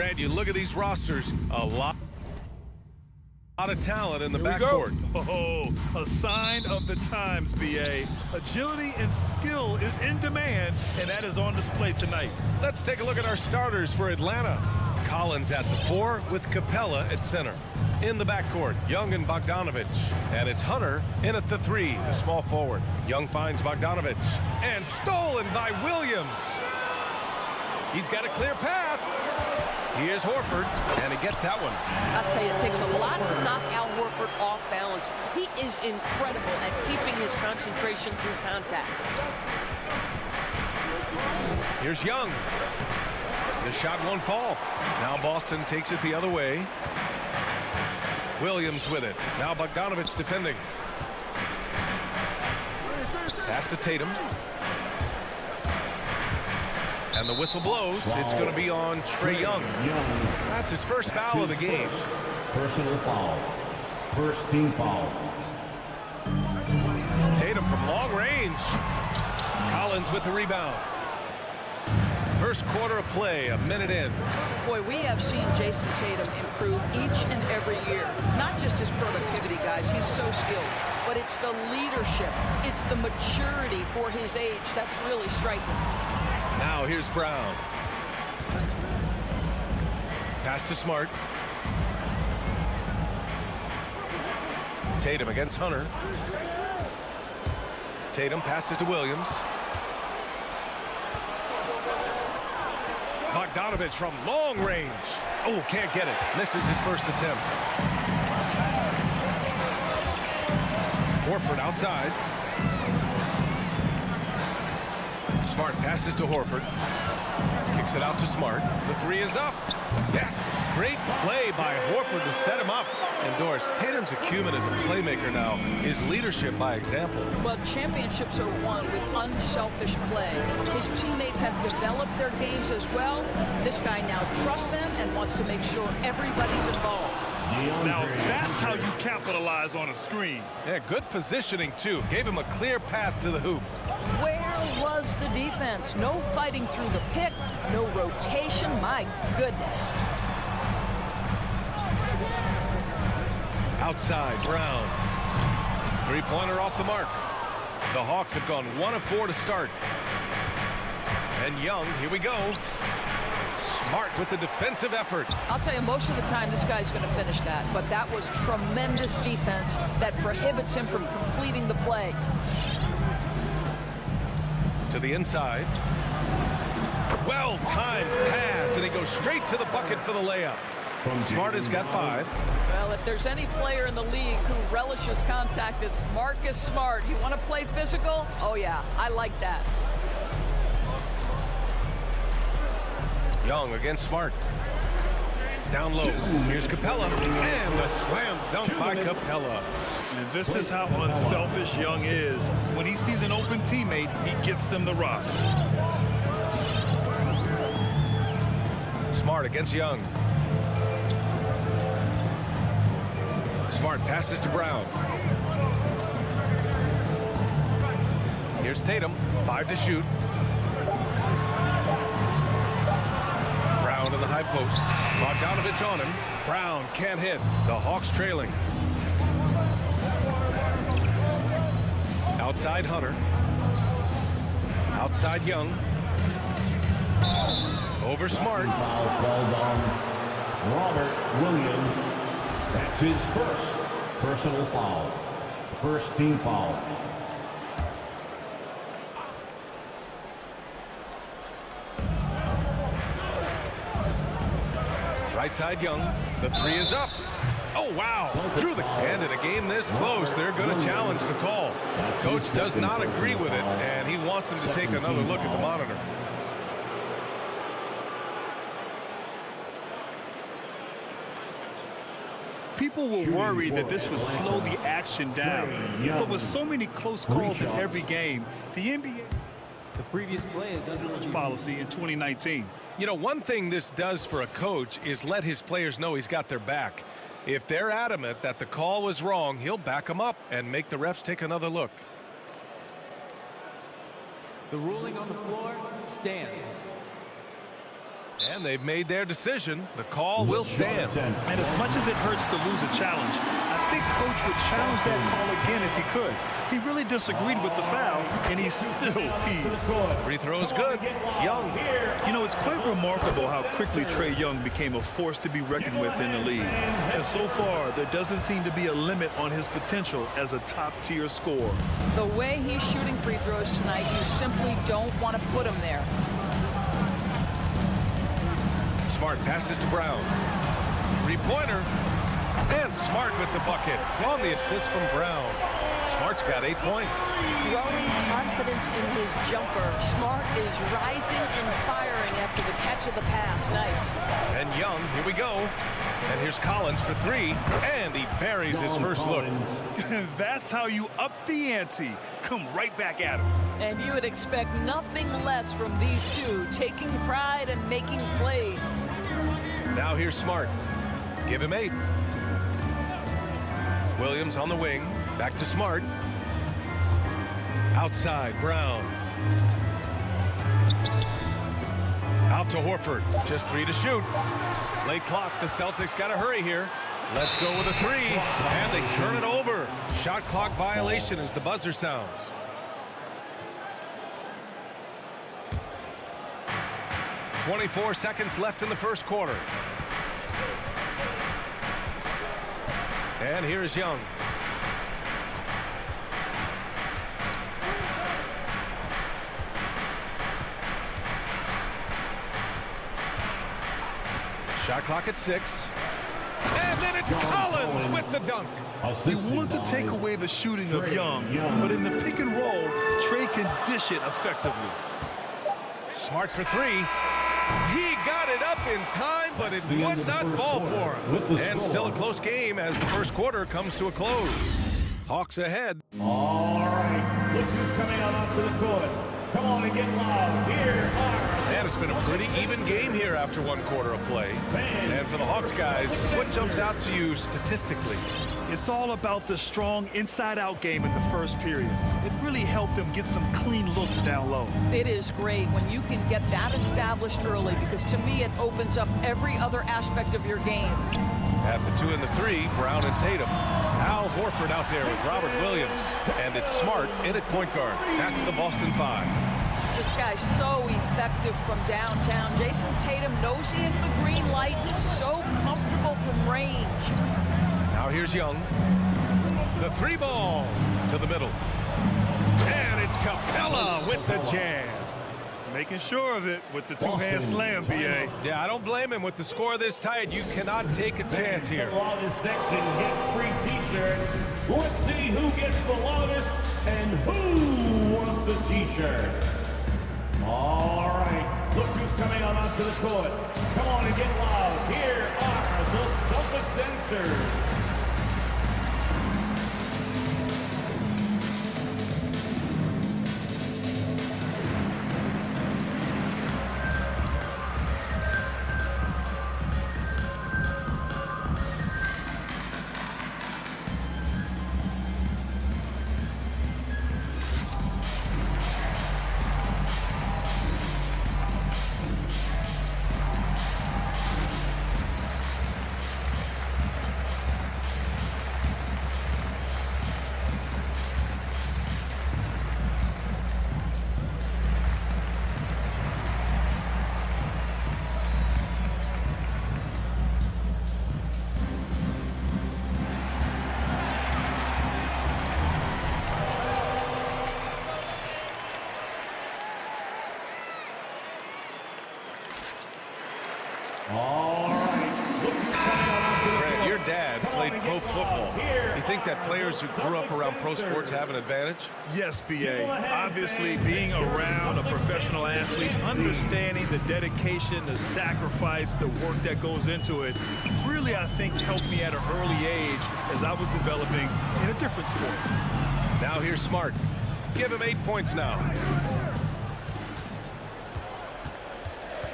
Grant, you look at these rosters, a lot of talent in the backcourt. Oh, a sign of the times, B.A. Agility and skill is in demand, and that is on display tonight. Let's take a look at our starters for Atlanta. Collins at the 4 with Capella at center. In the backcourt, Young and Bogdanovich. And it's Hunter in at the 3, the small forward. Young finds Bogdanovich. And stolen by Williams. He's got a clear path. Here's Horford, and he gets that one. I'll tell you, it takes a lot to knock Al Horford off balance. He is incredible at keeping his concentration through contact. Here's Young. The shot won't fall. Now Boston takes it the other way. Williams with it. Now Bogdanovich defending. Pass to Tatum. And the whistle blows. It's going to be on Trae Young. That's his first foul of the game. Personal foul. First team foul. Tatum from long range. Collins with the rebound. First quarter of play, a minute in. Boy, we have seen Jason Tatum improve each and every year. Not just his productivity, guys. He's so skilled. But it's the leadership. It's the maturity for his age. That's really striking. Now here's Brown. Pass to Smart. Tatum against Hunter. Tatum passes to Williams. Bogdanovich from long range. Oh, can't get it. Misses his first attempt. Horford outside. Smart passes to Horford. Kicks it out to Smart. The 3 is up. Yes. Great play by Horford to set him up. Endorse. Tatum's acumen as a playmaker now. His leadership by example. Well, championships are won with unselfish play. His teammates have developed their games as well. This guy now trusts them and wants to make sure everybody's involved. Now that's how you capitalize on a screen. Yeah, good positioning too. Gave him a clear path to the hoop. Where was the defense? No fighting through the pick, no rotation. My goodness. Outside, Brown. Three-pointer off the mark. The Hawks have gone 1 of 4 to start. And Young, here we go. Smart with the defensive effort. I'll tell you, most of the time this guy's going to finish that, but that was tremendous defense that prohibits him from completing the play. To the inside. Well-timed pass, and he goes straight to the bucket for the layup. Smart has got 5. Well, if there's any player in the league who relishes contact, it's Marcus Smart. You want to play physical? Oh, yeah, I like that. Young against Smart. Down low. Here's Capella. And the slam dunk by Capella. And this is how unselfish Young is. When he sees an open teammate, he gets them the rock. Smart against Young. Smart passes to Brown. Here's Tatum. 5 to shoot. Brown in the high post. Bogdanovich on him. Brown can't hit. The Hawks trailing. Outside Hunter. Outside Young. Over Smart. Foul called on Robert Williams. That's his first personal foul. First team foul. Right side Young. The 3 is up. Oh, wow. Drew the hand in a game this close. They're going to challenge the call. Coach does not agree with it, and he wants him to take another look at the monitor. People were worried that this would slow the action down. But with so many close calls in every game, the NBA the previous play is under policy in 2019. You know, one thing this does for a coach is let his players know he's got their back. If they're adamant that the call was wrong, he'll back them up and make the refs take another look. The ruling on the floor stands. And they've made their decision. The call will stand. And as much as it hurts to lose a challenge, I think Coach would challenge that call again if he could. He really disagreed with the foul, and he still peed. Free throw's good. Young. You know, it's quite remarkable how quickly Trae Young became a force to be reckoned with in the league. And so far, there doesn't seem to be a limit on his potential as a top-tier scorer. The way he's shooting free throws tonight, you simply don't want to put him there. Smart passes to Brown. Three-pointer. And Smart with the bucket. On the assist from Brown. Smart's got 8 points. Growing confidence in his jumper. Smart is rising and firing after the catch of the pass. Nice. And Young, here we go. And here's Collins for three. And he buries his first look. That's how you up the ante. Come right back at him. And you would expect nothing less from these two, taking pride and making plays. Now here's Smart. Give him 8. Williams on the wing. Back to Smart. Outside, Brown. Out to Horford. Just 3 to shoot. Late clock. The Celtics got to hurry here. Let's go with a 3. And they turn it over. Shot clock violation as the buzzer sounds. .24 seconds left in the first quarter. And here's Young. Shot clock at 6. And then it's Collins with the dunk. You want to take away the shooting of Young, but in the pick and roll, Trae can dish it effectively. Smart for 3. He got it up in time, but it would not fall for him. And still a close game as the first quarter comes to a close. Hawks ahead. All right, look who's coming out onto the court. Come on and get loud. Here are... And it's been a pretty even game here after one quarter of play. And for the Hawks guys, what jumps out to you statistically? It's all about the strong inside-out game in the first period. It really helped them get some clean looks down low. It is great when you can get that established early, because to me it opens up every other aspect of your game. At the 2 and the 3, Brown and Tatum. Al Horford out there with Robert Williams. And it's Smart in at point guard. That's the Boston 5. This guy's so effective from downtown. Jason Tatum knows he has the green light. He's so comfortable from range. Now here's Young. The 3 ball to the middle. And it's Capella with the jam. Making sure of it with the two-hand slam, B.A. Yeah, I don't blame him. With the score this tight, you cannot take a chance here. The loudest section gets free t-shirts. Let's see who gets the loudest and who wants a t-shirt. All right, look who's coming on onto the court. Come on and get loud. Here are the Celtics dancers. Your dad played pro football. You think that players who grew up around pro sports have an advantage? Yes, B.A. Obviously, being around a professional athlete, understanding the dedication, the sacrifice, the work that goes into it, really, I think, helped me at an early age as I was developing in a different sport. Now here's Smart. Give him 8 points now.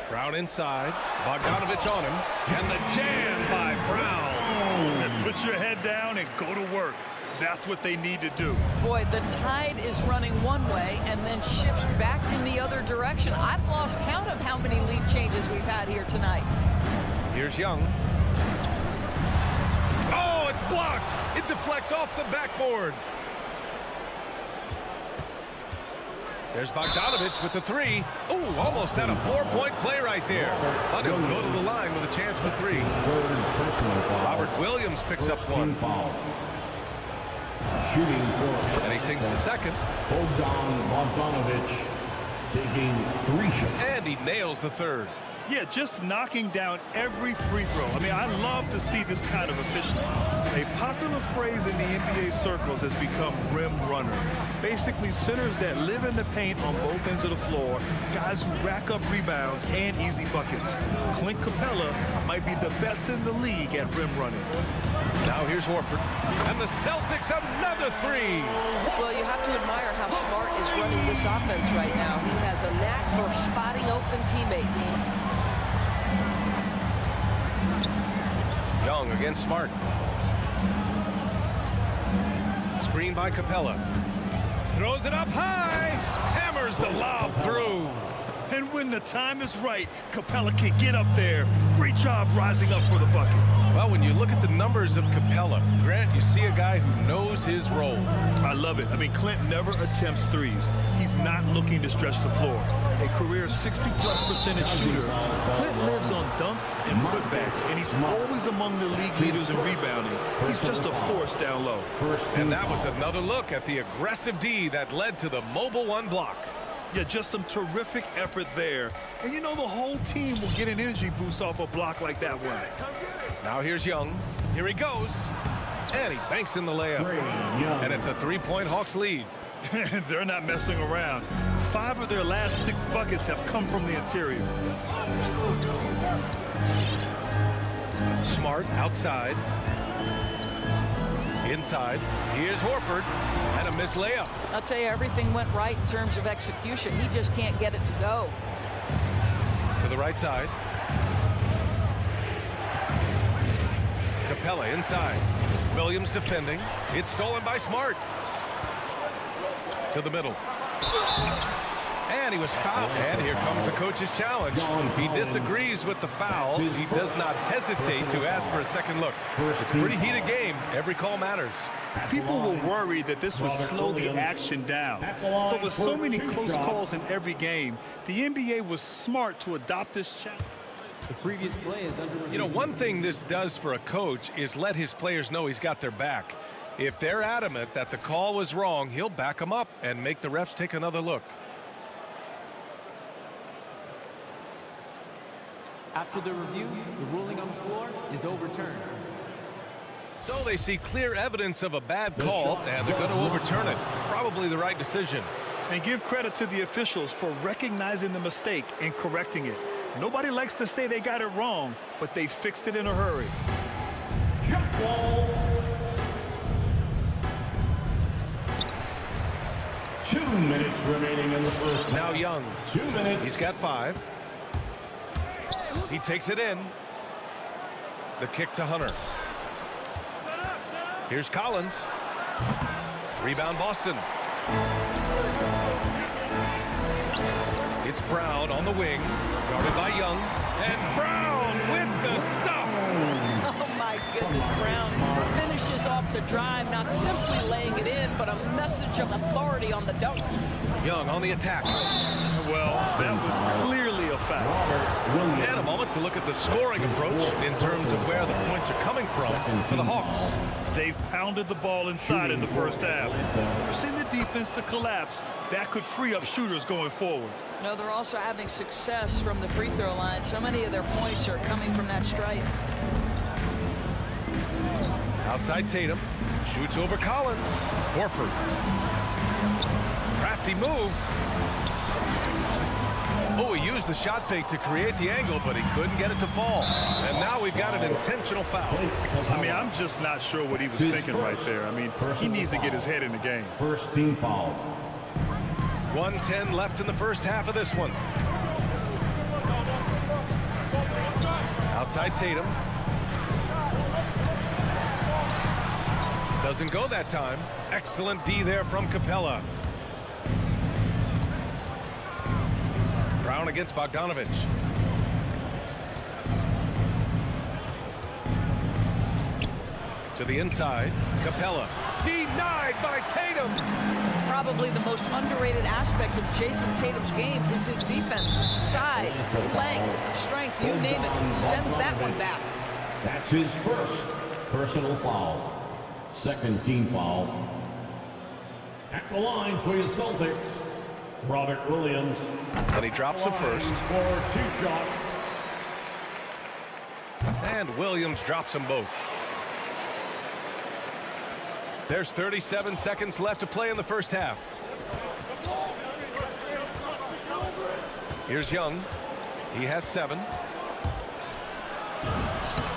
Brown inside. Bogdanovich on him. And the jam by Brown. And put your head down and go to work. That's what they need to do. Boy, the tide is running one way and then shifts back in the other direction. I've lost count of how many lead changes we've had here tonight. Here's Young. Oh, it's blocked. It deflects off the backboard. There's Bogdanovich with the three. Ooh, almost had a 4-point play right there. But he'll go to the line with a chance for three. Robert Williams picks up one. Shooting for And he sinks the second. Bogdanovich taking 3 shots. And he nails the third. Yeah, just knocking down every free throw. I mean, I love to see this kind of efficiency. A popular phrase in the NBA circles has become rim runner. Basically, centers that live in the paint on both ends of the floor, guys who rack up rebounds and easy buckets. Clint Capella might be the best in the league at rim running. Now here's Horford. And the Celtics another three. Well, you have to admire how Smart is running this offense right now. He has a knack for spotting open teammates. Young against Smart. Screen by Capella. Throws it up high. Hammers the lob through. And when the time is right, Capella can get up there. Great job rising up for the bucket. Well, when you look at the numbers of Capella, Grant, you see a guy who knows his role. I love it. I mean, Clint never attempts threes. He's not looking to stretch the floor. A career 60+% shooter. Clint lives on dunks and putbacks, and he's always among the league leaders in rebounding. He's just a force down low. And that was another look at the aggressive D that led to the mobile one block. Yeah, just some terrific effort there. And you know the whole team will get an energy boost off a block like that one. Now here's Young. Here he goes. And he banks in the layup. And it's a 3-point Hawks lead. They're not messing around. 5 of their last 6 buckets have come from the interior. Smart outside. Inside. Here's Horford. And a missed layup. I'll tell you, everything went right in terms of execution. He just can't get it to go. To the right side. Capella inside. Williams defending. It's stolen by Smart. To the middle. And he was fouled. And here comes the coach's challenge. He disagrees with the foul. He does not hesitate to ask for a second look. It's a pretty heated game. Every call matters. People were worried that this would slow the action down. But with so many close calls in every game, the NBA was smart to adopt this challenge. The previous play is under review. You know, one thing this does for a coach is let his players know he's got their back. If they're adamant that the call was wrong, he'll back them up and make the refs take another look. After the review, the ruling on the floor is overturned. So they see clear evidence of a bad call, and they're going to overturn it. Probably the right decision. And give credit to the officials for recognizing the mistake and correcting it. Nobody likes to say they got it wrong, but they fixed it in a hurry. Jump ball. 2 minutes remaining in the first half. Now Young. 2 minutes. He's got 5. He takes it in. The kick to Hunter. Here's Collins. Rebound Boston. It's Brown on the wing. Guarded by Young. And Brown with the stuff. Oh, my goodness, Brown finishes off the drive, not simply laying it in, but a message of authority on the dunk. Young on the attack. Well, that was clearly a foul. And a moment to look at the scoring approach in terms of where the points are coming from for the Hawks. They've pounded the ball inside in the first half. Forcing the defense to collapse. That could free up shooters going forward. No, they're also having success from the free throw line. So many of their points are coming from that stripe. Outside Tatum. Shoots over Collins. Horford. Crafty move. Oh, he used the shot fake to create the angle, but he couldn't get it to fall. And now we've got an intentional foul. I mean, I'm just not sure what he was thinking right there. I mean, he needs to get his head in the game. First team foul. 1:10 left in the first half of this one. Outside Tatum. Doesn't go that time. Excellent D there from Capella. Brown against Bogdanovich. To the inside. Capella. Denied by Tatum. Probably the most underrated aspect of Jason Tatum's game is his defense. Size, length, strength, you name it. Sends that one back. That's his first personal foul. Second team foul. At the line for your Celtics, Robert Williams. And he drops the first. For 2 shots. And Williams drops them both. There's 37 seconds left to play in the first half. Here's Young. He has 7.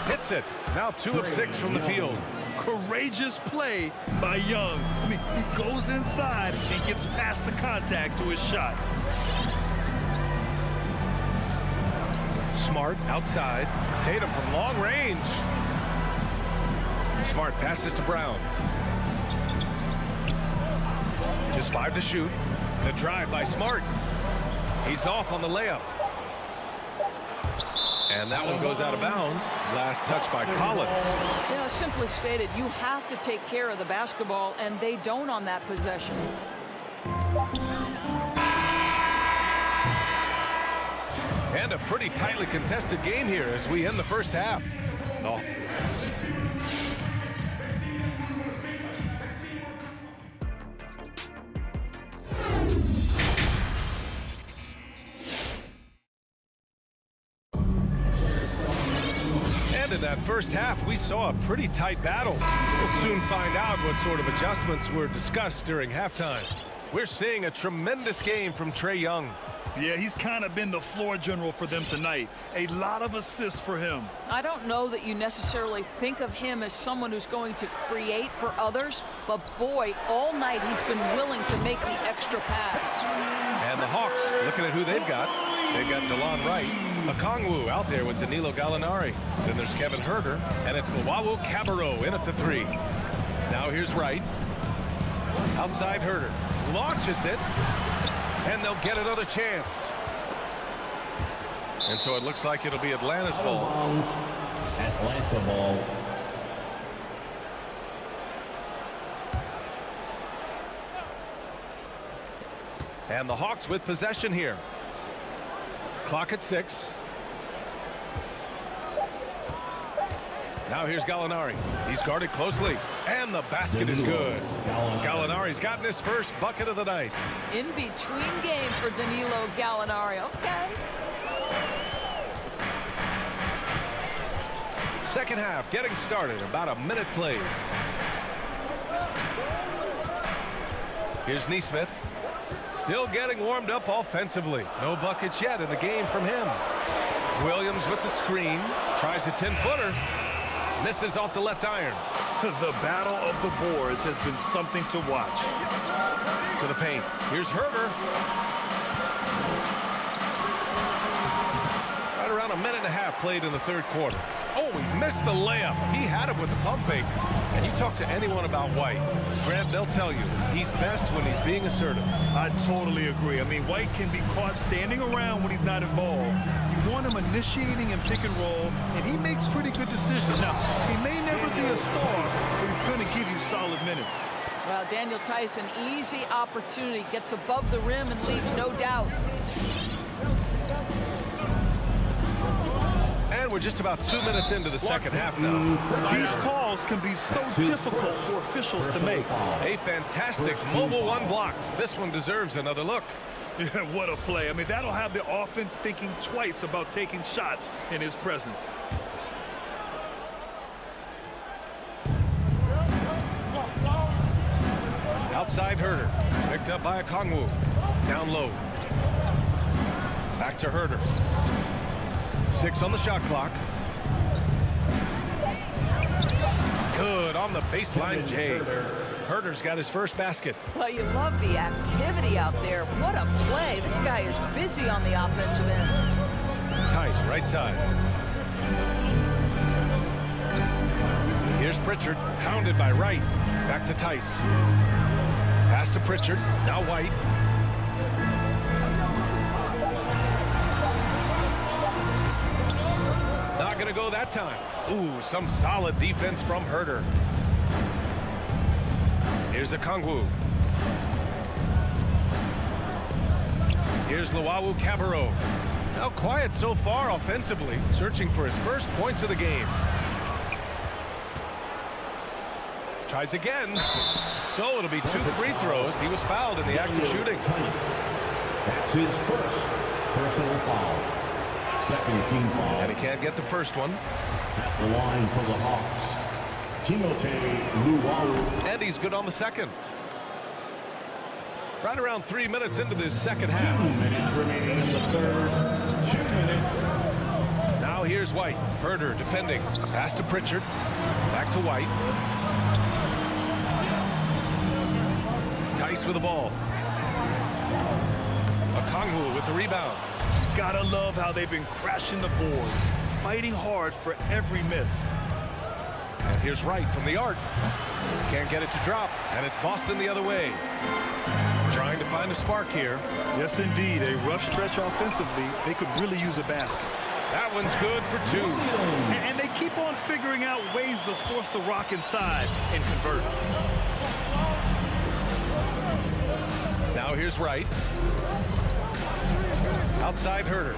Hits it. Now 2 of 6 from the field. Courageous play by Young. I mean, he goes inside and gets past the contact to his shot. Smart outside. Tatum from long range. Smart passes to Brown. Just 5 to shoot. The drive by Smart. He's off on the layup. And that one goes out of bounds. Last touch by Collins. You know, simply stated, you have to take care of the basketball, and they don't on that possession. And a pretty tightly contested game here as we end the first half. Oh. And in that first half, we saw a pretty tight battle. We'll soon find out what sort of adjustments were discussed during halftime. We're seeing a tremendous game from Trae Young. Yeah, he's kind of been the floor general for them tonight. A lot of assists for him. I don't know that you necessarily think of him as someone who's going to create for others, but boy, all night he's been willing to make the extra pass. And the Hawks, looking at who they've got DeLon Wright, Okongwu out there with Danilo Gallinari. Then there's Kevin Huerter, and it's Luwawu Cabarrot in at the 3. Now here's Wright. Outside Huerter. Launches it. And they'll get another chance. And so it looks like it'll be Atlanta's ball. Atlanta ball. And the Hawks with possession here. Clock at 6. Now here's Gallinari. He's guarded closely. And the basket is good. Gallinari's gotten his first bucket of the night. In between game for Danilo Gallinari. Okay. Second half getting started. About a minute played. Here's Nesmith. Still getting warmed up offensively. No buckets yet in the game from him. Williams with the screen. Tries a 10-footer. Misses off the left iron. The battle of the boards has been something to watch. To the paint. Here's Huerter. Right around a minute and a half played in the third quarter. Oh, he missed the layup. He had it with the pump fake. And you talk to anyone about White, Grant, they'll tell you he's best when he's being assertive. I totally agree. I mean, White can be caught standing around when he's not involved. You want him initiating and pick and roll, and he makes pretty good decisions. Now, he may never be a star, but he's going to give you solid minutes. Well, Daniel Tice, an easy opportunity. Gets above the rim and leaves no doubt. And we're just about 2 minutes into the second half now. These calls can be so difficult for officials to make. A fantastic mobile one block. This one deserves another look. Yeah, what a play. I mean, that'll have the offense thinking twice about taking shots in his presence. Outside Huerter. Picked up by Okongwu. Down low. Back to Huerter. 6 on the shot clock. Good on the baseline, Jay. Huerter's got his first basket. Well, you love the activity out there. What a play. This guy is busy on the offensive end. Tice, right side. Here's Pritchard, pounded by Wright. Back to Tice. Pass to Pritchard. Now White. Not going to go that time. Ooh, some solid defense from Herder. Here's a Kongwu. Here's Luawu Cabarro. Now quiet so far offensively, searching for his first points of the game. Tries again. So it'll be 2 free throws. He was fouled in the act of shooting. That's his first personal foul. Second team foul. And he can't get the first one. At the line for the Hawks, Timothé Luawu. And he's good on the second. Right around 3 minutes into this second half. 2 minutes remaining in the third. 2 minutes. Now here's White. Herder defending. Pass to Pritchard. Back to White. Tice with the ball. Okongwu with the rebound. Gotta love how they've been crashing the boards, fighting hard for every miss. And here's Wright from the arc. Can't get it to drop, and it's Boston the other way. Trying to find a spark here. Yes, indeed. A rough stretch offensively. They could really use a basket. That one's good for 2. And they keep on figuring out ways to force the rock inside and convert. Now here's Wright. Outside Herder.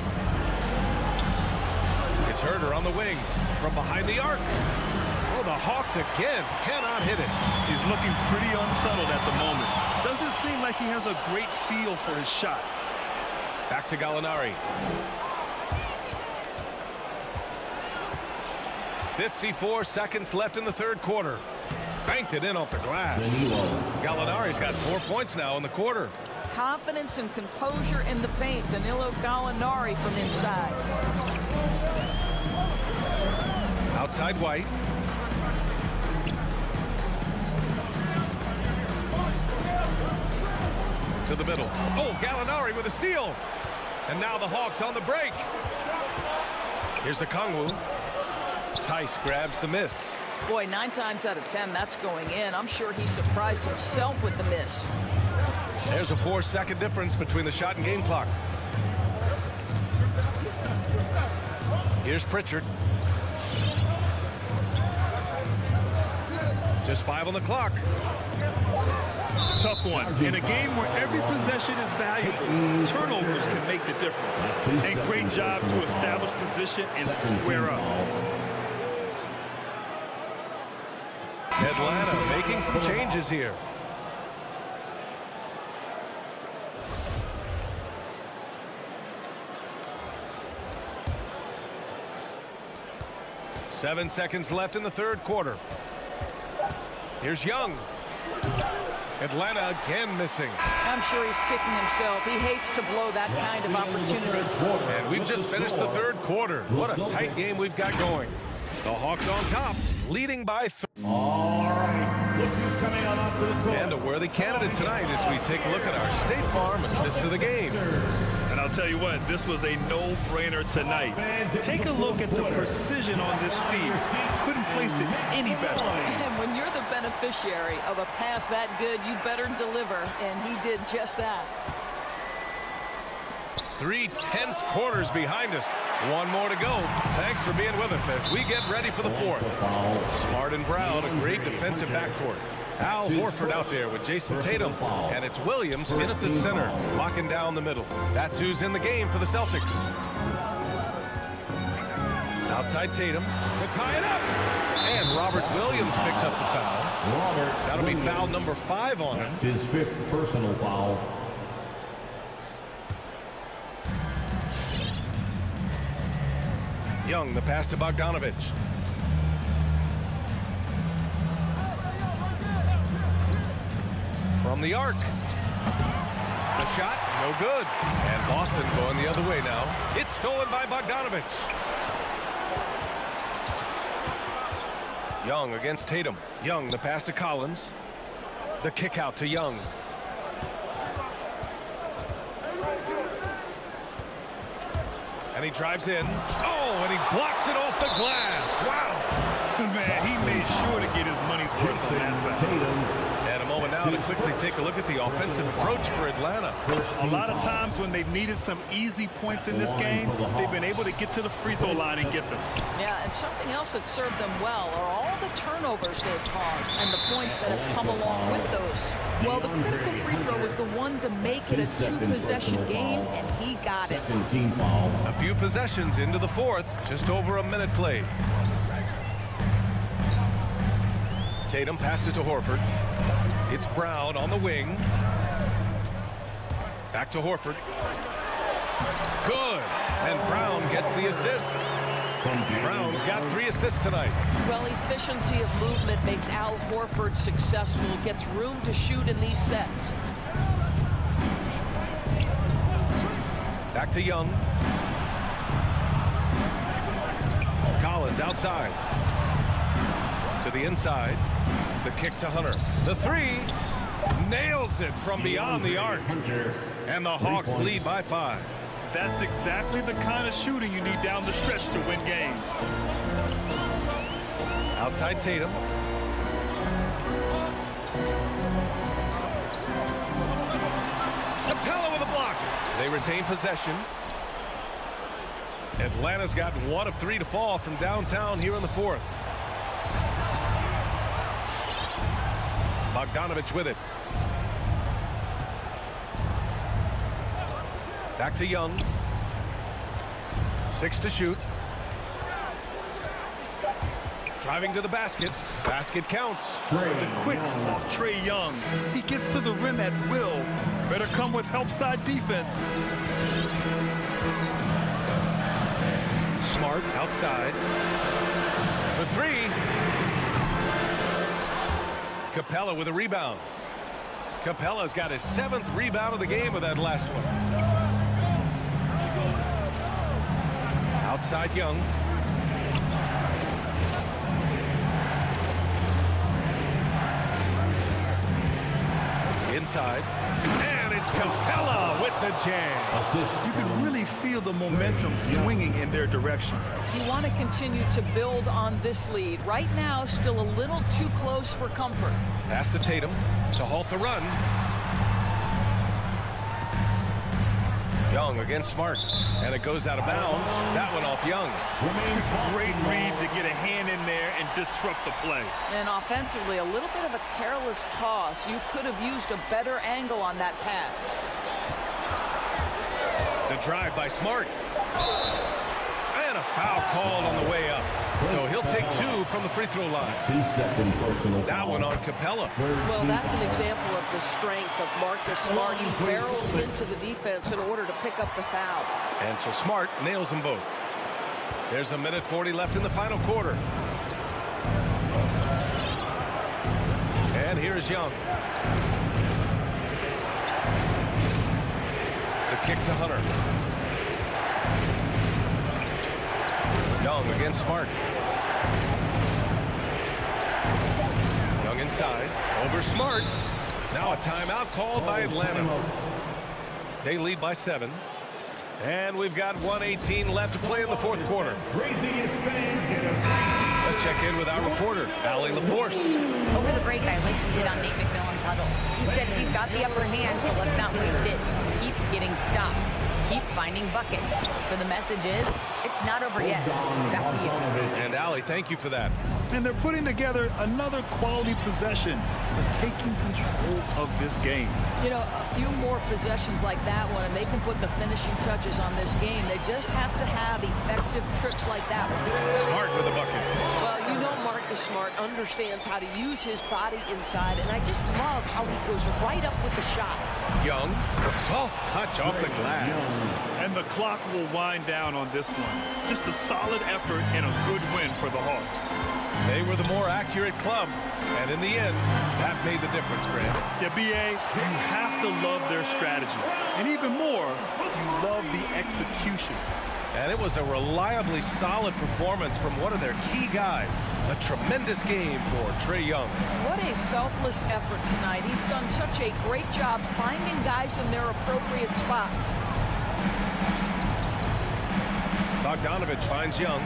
It's Herder on the wing from behind the arc. Oh, the Hawks again cannot hit it. He's looking pretty unsettled at the moment. Doesn't seem like he has a great feel for his shot. Back to Gallinari. 54 seconds left in the third quarter. Banked it in off the glass. Gallinari's got 4 points now in the quarter. Confidence and composure in the paint. Danilo Gallinari from inside. Outside White. To the middle. Oh, Gallinari with a steal. And now the Hawks on the break. Here's a Kongwu. Tice grabs the miss. Boy, 9 times out of 10, that's going in. I'm sure he surprised himself with the miss. There's a 4-second difference between the shot and game clock. Here's Pritchard. Just 5 on the clock. Tough one. In a game where every possession is valuable, turnovers can make the difference. And great job to establish position and square up. Atlanta making some changes here. Seven seconds left in the third quarter. Here's Young. Atlanta again missing. I'm sure he's kicking himself. He hates to blow that kind of opportunity. And we've just finished the third quarter. What a tight game we've got going. The Hawks on top, leading by 3. All right, look who's coming on to the court. And a worthy candidate tonight as we take a look at our State Farm assist of the game. And I'll tell you what, this was a no-brainer tonight. Take a look at the precision on this feed. Couldn't place it any better. And when you're the beneficiary of a pass that good, you better deliver. And he did just that. 3 tense quarters behind us. One more to go. Thanks for being with us as we get ready for the fourth. Smart and Brown, a great defensive backcourt. Al Horford out there with Jason Tatum. And it's Williams in at the center, locking down the middle. That's who's in the game for the Celtics. Outside Tatum to tie it up. And Robert Williams picks up the foul. That'll be foul number 5 on him. That's his 5th personal foul. Young, the pass to Bogdanovich. From the arc. The shot, no good. And Boston going the other way now. It's stolen by Bogdanovich. Young against Tatum. Young, the pass to Collins. The kick out to Young. And he drives in. Oh, and he blocks it off the glass. Wow. Man, he made sure to get his money's money's worth on that foul. And a moment now to quickly take a look at the offensive approach for Atlanta. A lot of times when they've needed some easy points in this game, they've been able to get to the free throw line and get them. Yeah, and something else that served them well are all the turnovers they've caused and the points that have come along with those. Well, the critical free throw was the one to make it a two-possession game, and he got it. A few possessions into the fourth, just over a minute played. Tatum passes to Horford. It's Brown on the wing. Back to Horford. Good. And Brown gets the assist. Brown's got 3 assists tonight. Well, efficiency of movement makes Al Horford successful. Gets room to shoot in these sets. Back to Young. Collins outside. To the inside. The kick to Hunter. The 3. Nails it from beyond the arc. And the Hawks lead by 5. That's exactly the kind of shooting you need down the stretch to win games. Outside Tatum. Capella with a block. They retain possession. Atlanta's got 1 of 3 to fall from downtown here in the fourth. Bogdanovich with it. Back to Young. 6 to shoot. Driving to the basket. Basket counts. The quicks off Trae Young. He gets to the rim at will. Better come with help side defense. Smart outside. For 3. Capella with a rebound. Capella's got his 7th rebound of the game with that last one. Outside Young. Inside. And it's Capella with the jam. You can really feel the momentum swinging in their direction. You want to continue to build on this lead. Right now, still a little too close for comfort. Pass to Tatum to halt the run. Young against Smart. And it goes out of bounds. That one off Young. Great read to get a hand in there and disrupt the play. And offensively, a little bit of a careless toss. You could have used a better angle on that pass. The drive by Smart. And a foul called on the way up. So he'll take 2 from the free throw line. That one on Capella. Well, that's an example of the strength of Marcus Smart. He barrels into the defense in order to pick up the foul. And so Smart nails them both. There's 1:40 left in the final quarter. And here's Young. The kick to Hunter. Young against Smart. Young inside. Over Smart. Now a timeout called by Atlanta. They lead by 7. And we've got 1:18 left to play in the fourth quarter. Let's check in with our reporter, Allie LaForce. Over the break, I listened in on Nate McMillan's huddle. He said, we've got the upper hand, so let's not waste it. Keep getting stops. Keep finding buckets. So the message is, it's not over yet. Back to you. And Allie, thank you for that. And they're putting together another quality possession for taking control of this game. You know, a few more possessions like that one, and they can put the finishing touches on this game. They just have to have effective trips like that one. Smart with the bucket. Well, you know Marcus Smart understands how to use his body inside, and I just love how he goes right up with the shot. Young, soft touch off the glass. And the clock will wind down on this one. Just a solid effort and a good win for the Hawks. They were the more accurate club, and in the end, that made the difference, Grant. Yeah, B.A., you have to love their strategy. And even more, you love the execution. And it was a reliably solid performance from one of their key guys. A tremendous game for Trae Young. What a selfless effort tonight. He's done such a great job finding guys in their appropriate spots. Bogdanovich finds Young.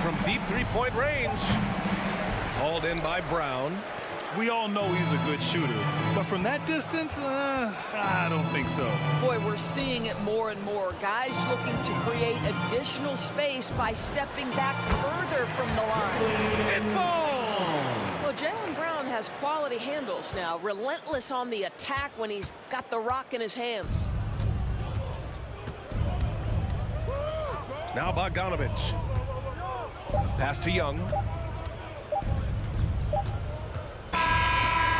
From deep three-point range. Hauled in by Brown. We all know he's a good shooter, but from that distance, I don't think so. Boy, we're seeing it more and more. Guys looking to create additional space by stepping back further from the line. It falls! Well, Jaylen Brown has quality handles now, relentless on the attack when he's got the rock in his hands. Now Bogdanovich. Pass to Young.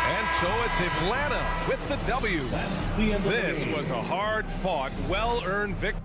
And so it's Atlanta with the W. This was a hard-fought, well-earned victory.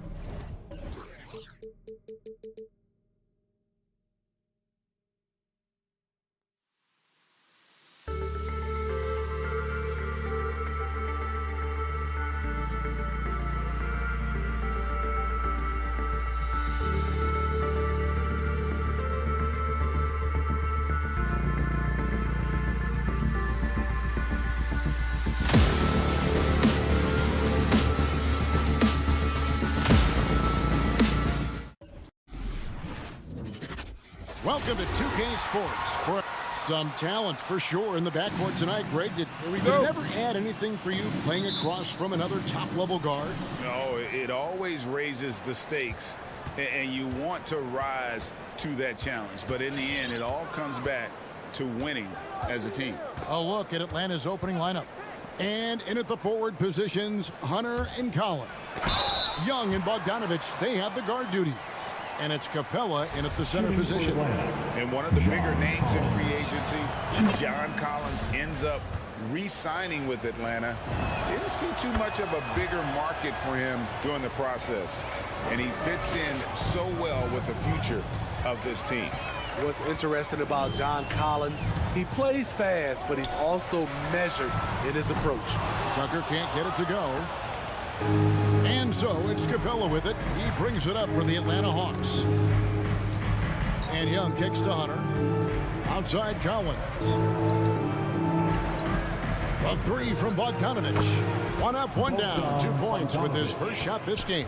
Welcome to 2K Sports. For some talent for sure in the backcourt tonight, Greg. Did it never add anything for you playing across from another top-level guard? No, it always raises the stakes, and you want to rise to that challenge. But in the end, it all comes back to winning as a team. A look at Atlanta's opening lineup. And in at the forward positions, Hunter and Collins. Young and Bogdanovich, they have the guard duties. And it's Capella in at the center position. And one of the bigger names in free agency, John Collins, ends up re-signing with Atlanta. Didn't see too much of a bigger market for him during the process. And he fits in so well with the future of this team. What's interesting about John Collins, he plays fast, but he's also measured in his approach. Tucker can't get it to go. And so it's Capella with it. He brings it up for the Atlanta Hawks. And Young kicks to Hunter. Outside Collins. A three from Bogdanovich. One up, one down. 2 points with his first shot this game.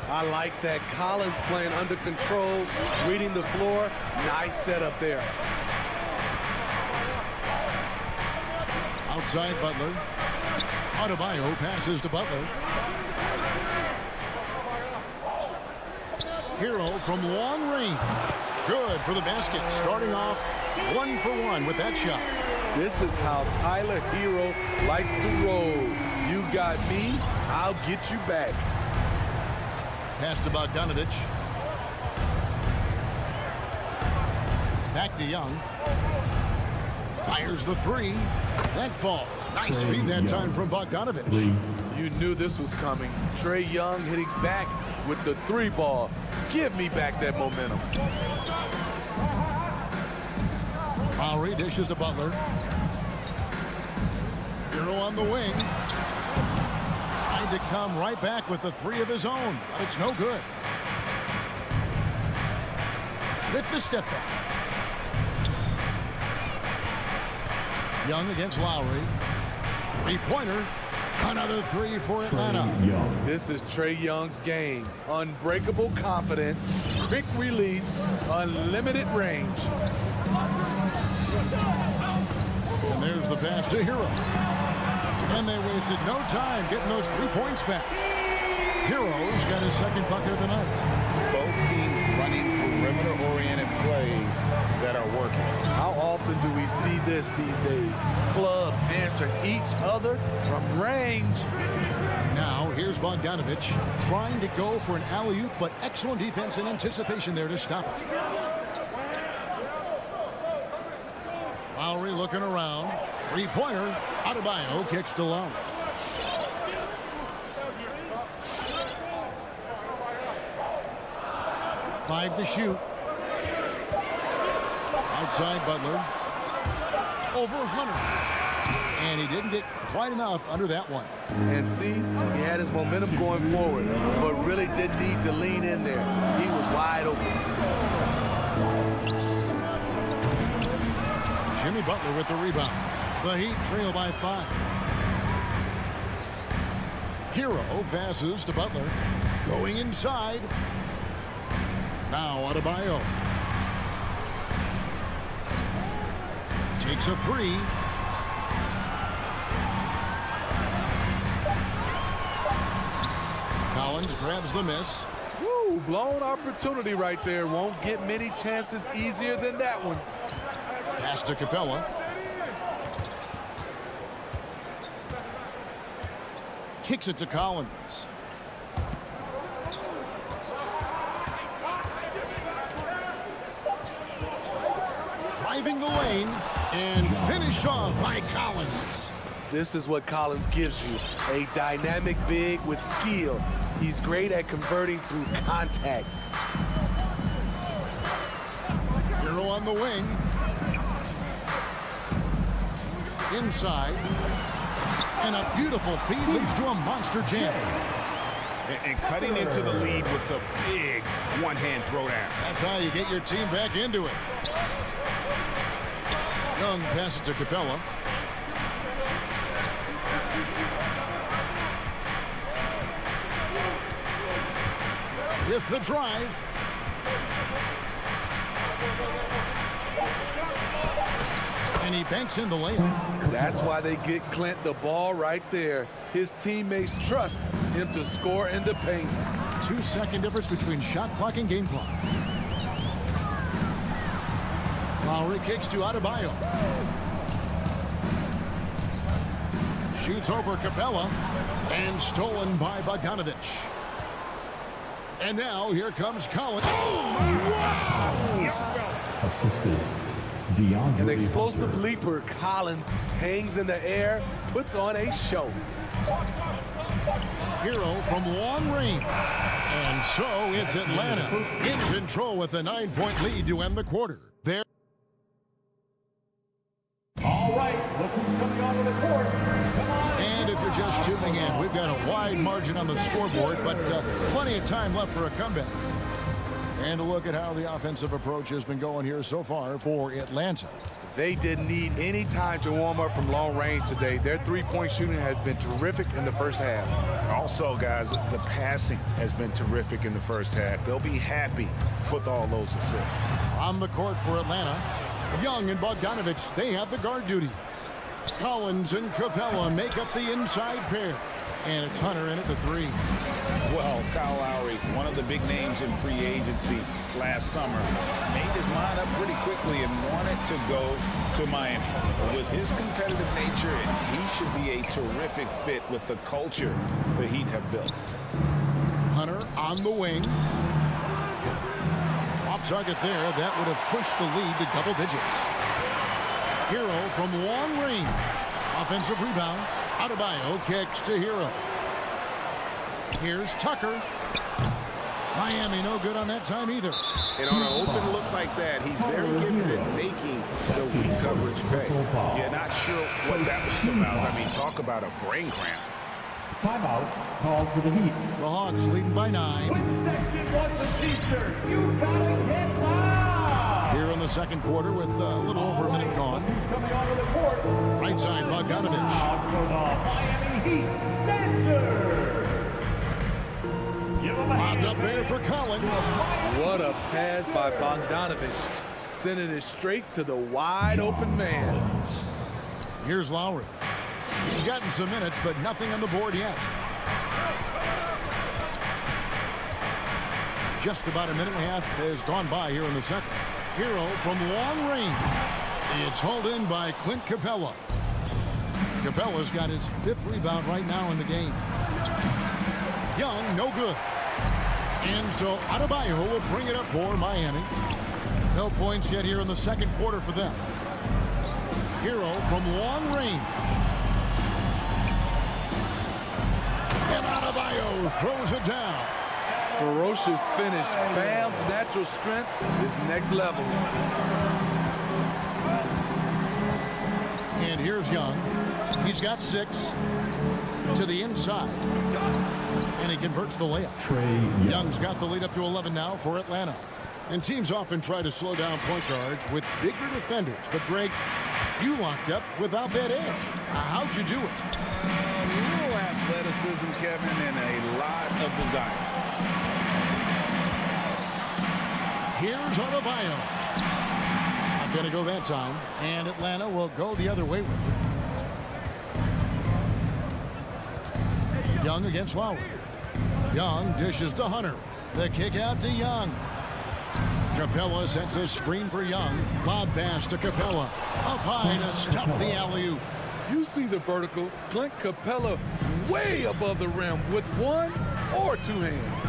I like that. Collins playing under control, reading the floor. Nice setup there. Outside Butler. Adebayo passes to Butler. Hero from long range. Good for the basket. Starting off 1 for 1 with that shot. This is how Tyler Hero likes to roll. You got me, I'll get you back. Pass to Bogdanovich. Back to Young. Fires the three. That falls. Nice feed that time from Bogdanovich. You knew this was coming. Trae Young hitting back with the three ball. Give me back that momentum. Lowry dishes to Butler. Hero on the wing. Tried to come right back with the three of his own, but it's no good. With the step back. Young against Lowry. Three-pointer. Another three for Atlanta. This is Trae Young's game. Unbreakable confidence, quick release, unlimited range. And there's the pass to Hero. And they wasted no time getting those 3 points back. Hero's got his second bucket of the night. Both teams running perimeter-oriented plays that are working. How often do we see this these days? Clubs answering each other from range. Now, here's Bogdanovich trying to go for an alley-oop, but excellent defense and anticipation there to stop it. Lowry looking around. Three-pointer. Adebayo kicks to Lowry. Five to shoot. Outside Butler. Over Hunter. And he didn't get quite enough under that one. And see, he had his momentum going forward, but really didn't need to lean in there. He was wide open. Jimmy Butler with the rebound. The Heat trail by 5. Hero passes to Butler. Going inside. Now Adebayo. Takes a three. Collins grabs the miss. Woo, blown opportunity right there. Won't get many chances easier than that one. Pass to Capella. Kicks it to Collins. Driving the lane and finish off by Collins. This is what Collins gives you, a dynamic big with skill. He's great at converting through contact. Hero on the wing. Inside. And a beautiful feed leads to a monster jam. And cutting into the lead with the big one-hand throwdown. That's how you get your team back into it. Young passes to Capella. With the drive. And he banks in the layup. That's why they get Clint the ball right there. His teammates trust him to score in the paint. 2-second difference between shot clock and game clock. Lowry kicks to Adebayo. Shoots over Capella. And stolen by Bogdanovich. And now here comes Collins. Oh, wow! Assisted. An explosive leaper, Collins hangs in the air, puts on a show. Hero from long range. And so it's Atlanta in control with a 9-point lead to end the quarter. There. All right, look who's coming onto the court. Come on. And if you're just tuning in, we've got a wide margin on the scoreboard, but plenty of time left for a comeback. And a look at how the offensive approach has been going here so far for Atlanta. They didn't need any time to warm up from long range today. Their three-point shooting has been terrific in the first half. Also, guys, the passing has been terrific in the first half. They'll be happy with all those assists. On the court for Atlanta, Young and Bogdanovich, they have the guard duties. Collins and Capella make up the inside pair. And it's Hunter in at the three. Well, Kyle Lowry, one of the big names in free agency last summer, made his mind up pretty quickly and wanted to go to Miami. With his competitive nature, he should be a terrific fit with the culture the Heat have built. Hunter on the wing. Off target there. That would have pushed the lead to double digits. Hero from long range. Offensive rebound. Adebayo kicks to Hero. Here's Tucker. Miami no good on that time either. And on an open look like that, he's very gifted at making the weak coverage pay. You're not sure what that was about. I mean, talk about a brain cramp. Timeout called for the Heat. The Hawks leading by 9. Which section wants a t-shirt? You gotta get loud! Here in the second quarter with a little over a minute gone. Who's coming onto the court? Right side, Bogdanovich. Out for the Miami Heat, Dancer! Give him a Bobbed hand. up there for Collins. What a pass by Bogdanovich, sending it straight to the wide open man. Here's Lowry. He's gotten some minutes, but nothing on the board yet. Just about a minute and a half has gone by here in the second. Hero from long range. It's hauled in by Clint Capella. Capella's got his 5th rebound right now in the game. Young, no good. And so Adebayo will bring it up for Miami. No points yet here in the second quarter for them. Hero from long range. And Adebayo throws it down. Ferocious finish. Bam's natural strength is next level. And here's Young. He's got 6 to the inside. And he converts the layup. Young's got the lead up to 11 now for Atlanta. And teams often try to slow down point guards with bigger defenders. But, Greg, you locked up without that edge. How'd you do it? A little athleticism, Kevin, and a lot of desire. Here's Adebayo. A going to go that time, and Atlanta will go the other way with it. Young against Lowry. Young dishes to Hunter. The kick out to Young. Capella sets a screen for Young. Lob pass to Capella. Up high to stuff the alley-oop. You see the vertical. Clint Capella way above the rim with one or two hands.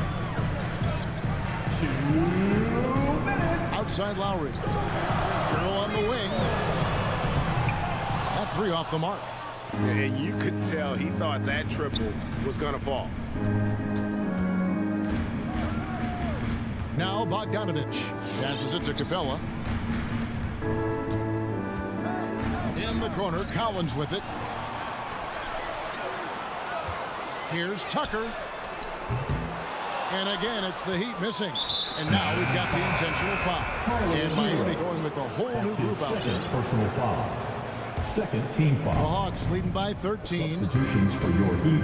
2 minutes. Outside Lowry. Girl on the wing. That three off the mark. And you could tell he thought that triple was going to fall. Now Bogdanovich passes it to Capella. In the corner, Collins with it. Here's Tucker. And again, it's the Heat missing. And now we've got the intentional foul. And Miami going with a whole new group out there. Personal foul. Second team foul. The Hawks leading by 13. Substitutions for your Heat.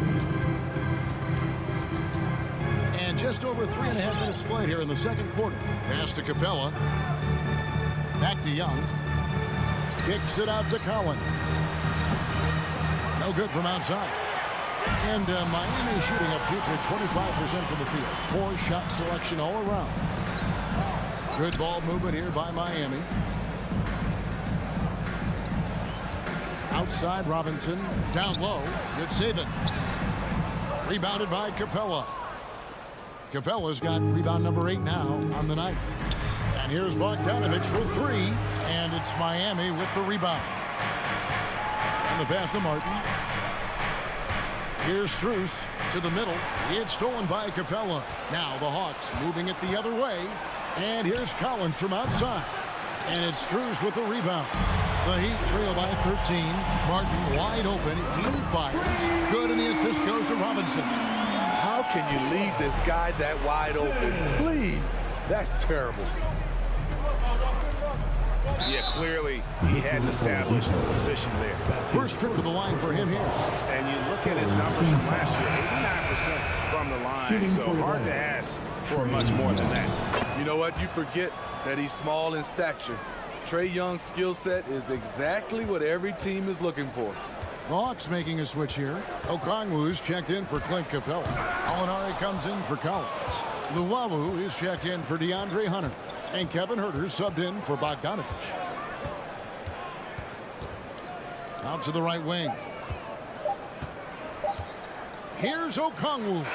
And just over 3.5 minutes played here in the second quarter. Pass to Capella. Back to Young. Kicks it out to Collins. No good from outside. And Miami shooting up to 25% from the field. Poor shot selection all around. Good ball movement here by Miami. Outside Robinson. Down low. Good saving. Rebounded by Capella. Capella's got rebound number 8 now on the night. And here's Bogdanovich for 3. And it's Miami with the rebound. And the pass to Martin. Here's Strus to the middle. It's stolen by Capella. Now the Hawks moving it the other way. And here's Collins from outside. And it's Strus with the rebound. The Heat trail by 13. Martin wide open. He fires. Good, and the assist goes to Robinson. How can you leave this guy that wide open? Please. That's terrible. Yeah, clearly he hadn't established a position there. First trip to the line for him here. And you look at his numbers from last year, 89% from the line, so hard to ask for much more than that. You know what? You forget that he's small in stature. Trae Young's skill set is exactly what every team is looking for. The Hawks making a switch here. Okongwu's checked in for Clint Capella. Alinari comes in for Collins. Luwawu is checked in for DeAndre Hunter. And Kevin Huerter subbed in for Bogdanovich. Out to the right wing. Here's Okongwu.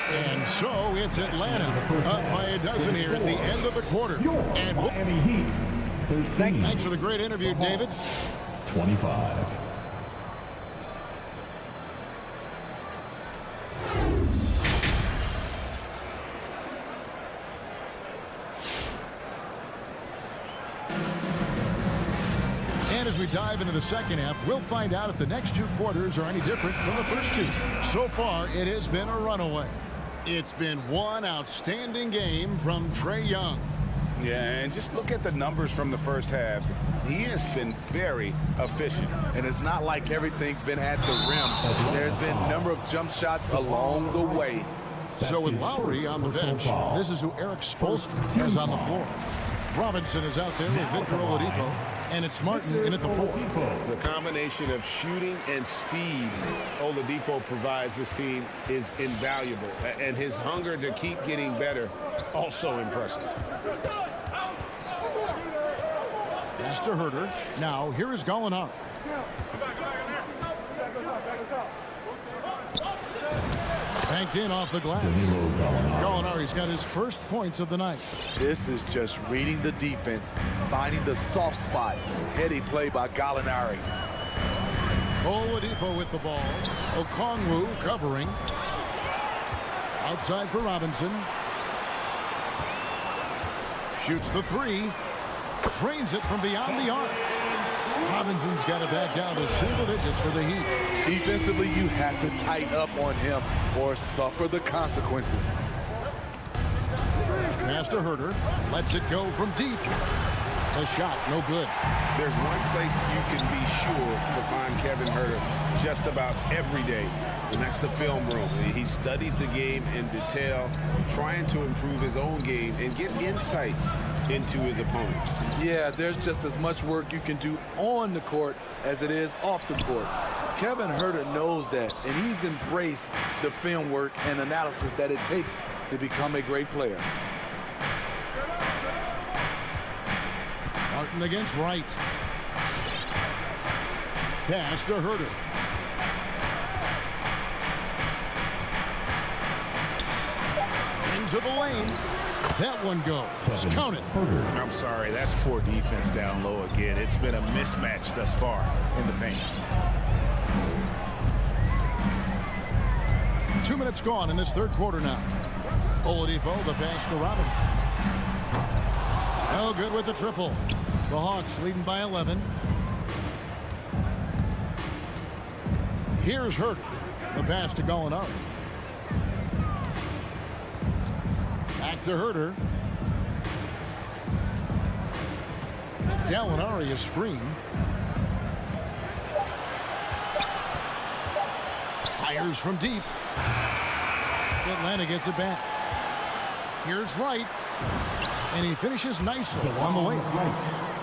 And so it's Atlanta up by a dozen here at the end of the quarter. And Miami Heat, 13. Thanks for the great interview, David. 25. And as we dive into the second half, we'll find out if the next two quarters are any different from the first two. So far, it has been a runaway. It's been one outstanding game from Trae Young. Yeah, and just look at the numbers from the first half. He has been very efficient. And it's not like everything's been at the rim. There's been a number of jump shots along the way. So with Lowry on the bench, this is who Eric Spoelstra has on the floor. Robinson is out there with Victor Oladipo, and it's Martin in at the 4. The combination of shooting and speed Oladipo provides this team is invaluable. And his hunger to keep getting better, also impressive. Pass to Huerter. Now, here is Gallinari. Banked in off the glass. Gallinari's got his first points of the night. This is just reading the defense, finding the soft spot. Heady play by Gallinari. Oladipo with the ball. Okongwu covering. Outside for Robinson. Shoots the 3. Drains it from beyond the arc. Robinson's got it back down to single digits for the Heat. Defensively, you have to tighten up on him or suffer the consequences. Pass to Huerter. Lets it go from deep. The shot, no good. There's one place you can be sure to find Kevin Huerter just about every day, and that's the film room. He studies the game in detail, trying to improve his own game and get insights into his opponents. Yeah, there's just as much work you can do on the court as it is off the court. Kevin Huerter knows that, and he's embraced the film work and analysis that it takes to become a great player. Martin against Wright. Pass to Huerter. Into the lane. That one goes. Count it. I'm sorry, that's poor defense down low again. It's been a mismatch thus far in the paint. 2 minutes gone in this third quarter now. Oladipo, the pass to Robinson. No good with the triple. The Hawks leading by 11. Here's Huerter. The pass to Gallinari. Back to Huerter. Gallinari is screen. Fires from deep. Atlanta gets it back. Here's Wright. And he finishes nicely on the way.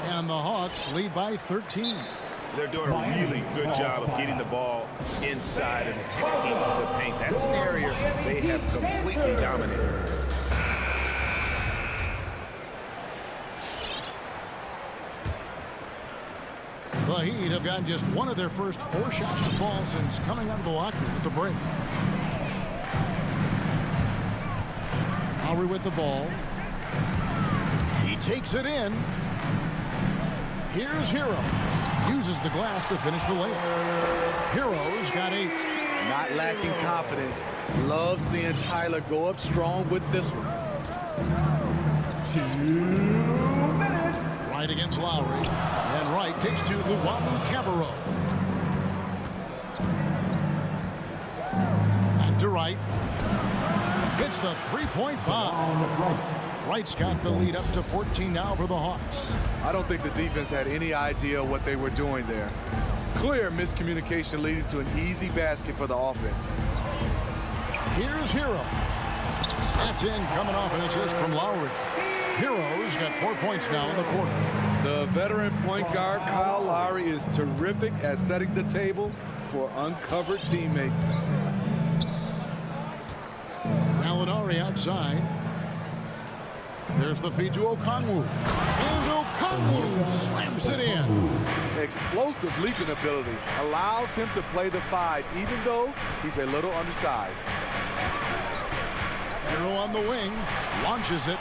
And the Hawks lead by 13. They're doing a really good job of getting the ball inside and attacking the paint. That's an area they have completely dominated. The Heat have gotten just one of their first 4 shots to fall since coming out of the locker room with the break. Lowry with the ball. He takes it in. Here's Hero. Uses the glass to finish the layup. Hero's got 8. Not lacking confidence. Love seeing Tyler go up strong with this one. 2 minutes. Wright against Lowry. And Wright takes to Luwawu Cabarro. Back to Wright. Hits the three-point bomb. Wright's got the lead up to 14 now for the Hawks. I don't think the defense had any idea what they were doing there. Clear miscommunication leading to an easy basket for the offense. Here's Hero. That's in, coming off an assist from Lowry. Hero's got 4 points now in the quarter. The veteran point guard Kyle Lowry is terrific at setting the table for uncovered teammates. Gallinari outside. There's the feed to Okongwu. And Okongwu slams it in. Explosive leaping ability allows him to play the 5 even though he's a little undersized. Hero on the wing. Launches it.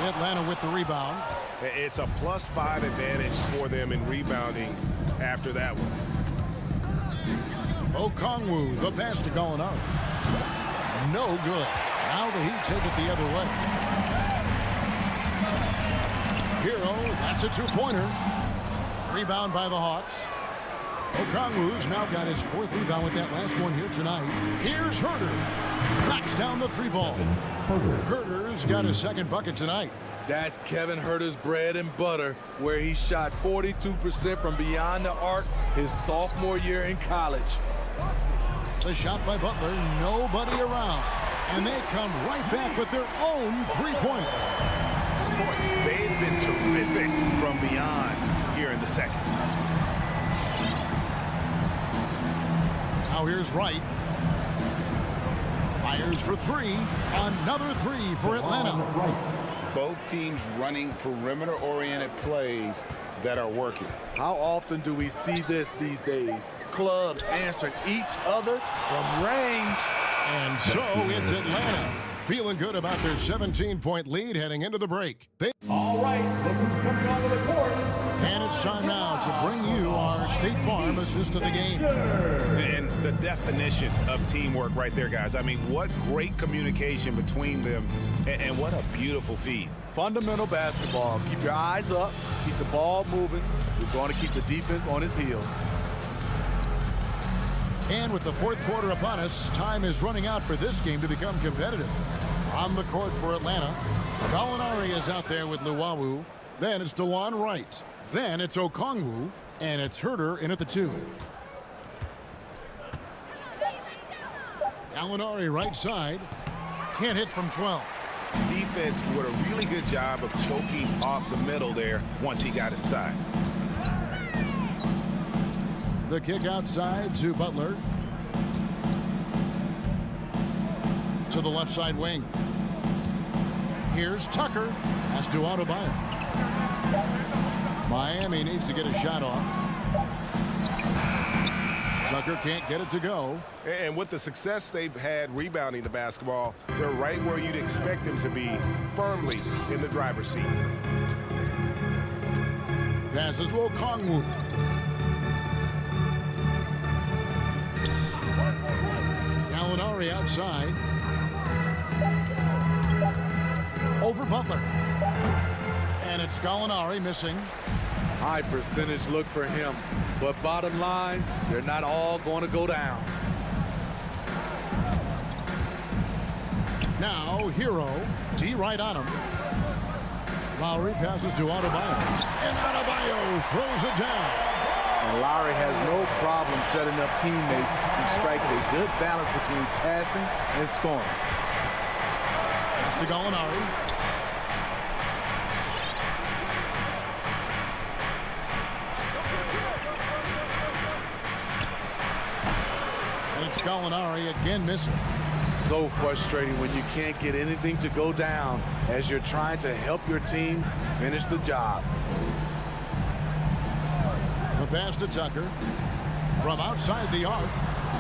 Atlanta with the rebound. It's a +5 advantage for them in rebounding after that one. Okongwu, the pass to Gallinari. No good. Now the Heat take it the other way. Hero, that's a 2-pointer. Rebound by the Hawks. Okongwu's now got his 4th rebound with that last one here tonight. Here's Huerter. Knocks down the 3-ball. Huerter's got his 2nd bucket tonight. That's Kevin Huerter's bread and butter, where he shot 42% from beyond the arc his sophomore year in college. The shot by Butler, nobody around. And they come right back with their own 3-pointer. Boy, they've been terrific from beyond here in the second. Now here's Wright. Fires for 3. Another 3 for Atlanta. Both teams running perimeter-oriented plays that are working. How often do we see this these days? Clubs answering each other from range. And so it's Atlanta feeling good about their 17-point lead heading into the break. All right, look who's coming onto the court. And it's time now to bring you our State Farm assist of the game. And the definition of teamwork right there, guys. I mean, what great communication between them, and what a beautiful feed. Fundamental basketball. Keep your eyes up. Keep the ball moving. You're going to keep the defense on its heels. And with the 4th quarter upon us, time is running out for this game to become competitive. On the court for Atlanta, Gallinari is out there with Luwawu. Then it's DeLon Wright. Then it's Okongwu. And it's Huerter in at the 2. Gallinari right side. Can't hit from 12. defense did a really good job of choking off the middle there once he got inside. The kick outside to Butler. To the left side wing. Here's Tucker. Has to Adebayo. Miami needs to get a shot off. Tucker can't get it to go. And with the success they've had rebounding the basketball, they're right where you'd expect them to be, firmly in the driver's seat. Passes to Okongwu. Gallinari outside. Over Butler. And it's Gallinari missing. High percentage look for him. But bottom line, they're not all going to go down. Now, Hero. D right on him. Lowry passes to Adebayo. And Adebayo throws it down. And Lowry has no problem setting up teammates. He strikes a good balance between passing and scoring. Pass to Gallinari. It's Gallinari again missing. So frustrating when you can't get anything to go down as you're trying to help your team finish the job. The pass to Tucker. From outside the arc.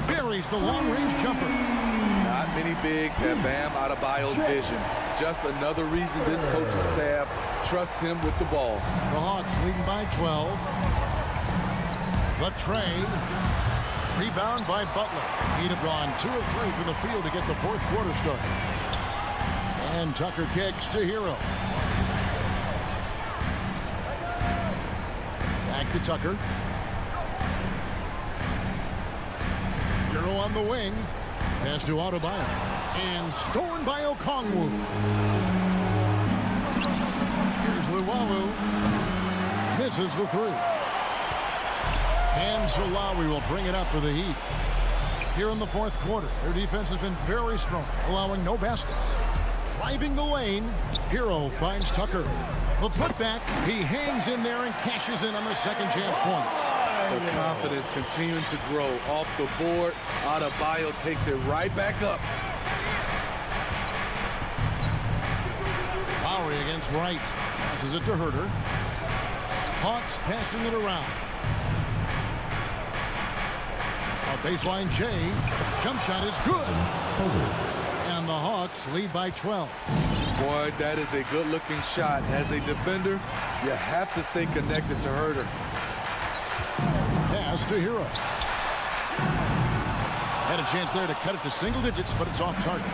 Buries the long-range jumper. Not many bigs have Bam Adebayo's vision. Just another reason this coaching staff trusts him with the ball. The Hawks leading by 12. The tray. Rebound by Butler. He'd have gone 2 or 3 from the field to get the fourth quarter started. And Tucker kicks to Hero. Back to Tucker. Hero on the wing. Pass to Adebayo. And stolen by Okongwu. Here's Luwawu. Misses the 3. And so Lowry will bring it up for the Heat. Here in the fourth quarter, their defense has been very strong, allowing no baskets. Driving the lane, Hero finds Tucker. The putback, he hangs in there and cashes in on the second chance points. The confidence continuing to grow off the board. Adebayo takes it right back up. Lowry against Wright. Passes it to Herter. Hawks passing it around. A baseline J. Jump shot is good. And the Hawks lead by 12. Boy, that is a good-looking shot. As a defender, you have to stay connected to Herter. Pass to Hero. Had a chance there to cut it to single digits, but it's off target.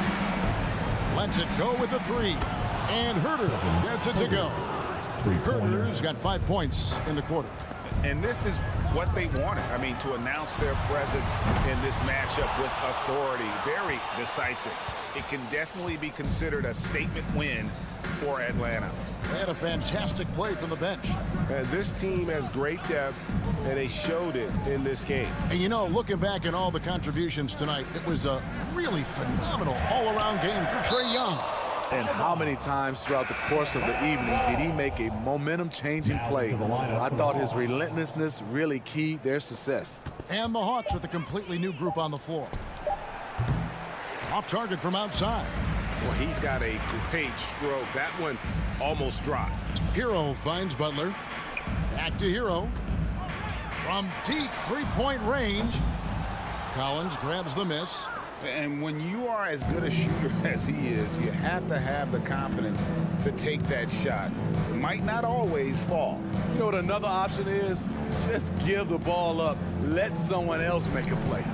Lets it go with a 3. And Herter gets it to go. Herter's got 5 points in the quarter. And this is what they wanted. I mean, to announce their presence in this matchup with authority. Very decisive. It can definitely be considered a statement win for Atlanta. They had a fantastic play from the bench. And this team has great depth, and they showed it in this game. And you know, looking back at all the contributions tonight, it was a really phenomenal all-around game for Trae Young. And how many times throughout the course of the evening did he make a momentum-changing play? I thought his relentlessness really keyed their success. And the Hawks with a completely new group on the floor. Off target from outside. Well, he's got a great stroke. That one almost dropped. Hero finds Butler. Back to Hero. From deep three-point range. Collins grabs the miss. And when you are as good a shooter as he is, you have to have the confidence to take that shot. It might not always fall. You know what another option is? Just give the ball up. Let someone else make a play.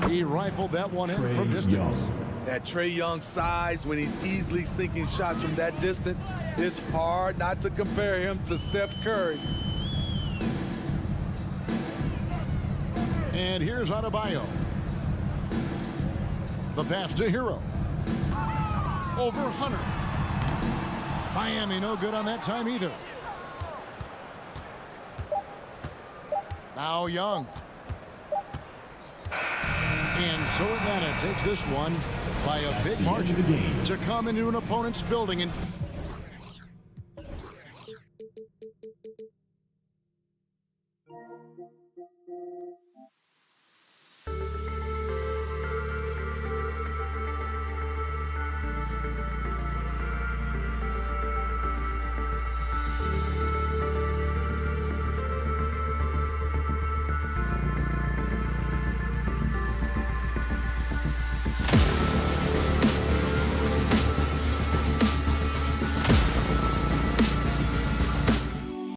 He rifled that one in from distance. At Trae Young's size, when he's easily sinking shots from that distance, it's hard not to compare him to Steph Curry. And here's Adebayo. The pass to Hero. Over Hunter. Miami no good on that time either. Now Young. And so Atlanta takes this one by a big margin to come into an opponent's building and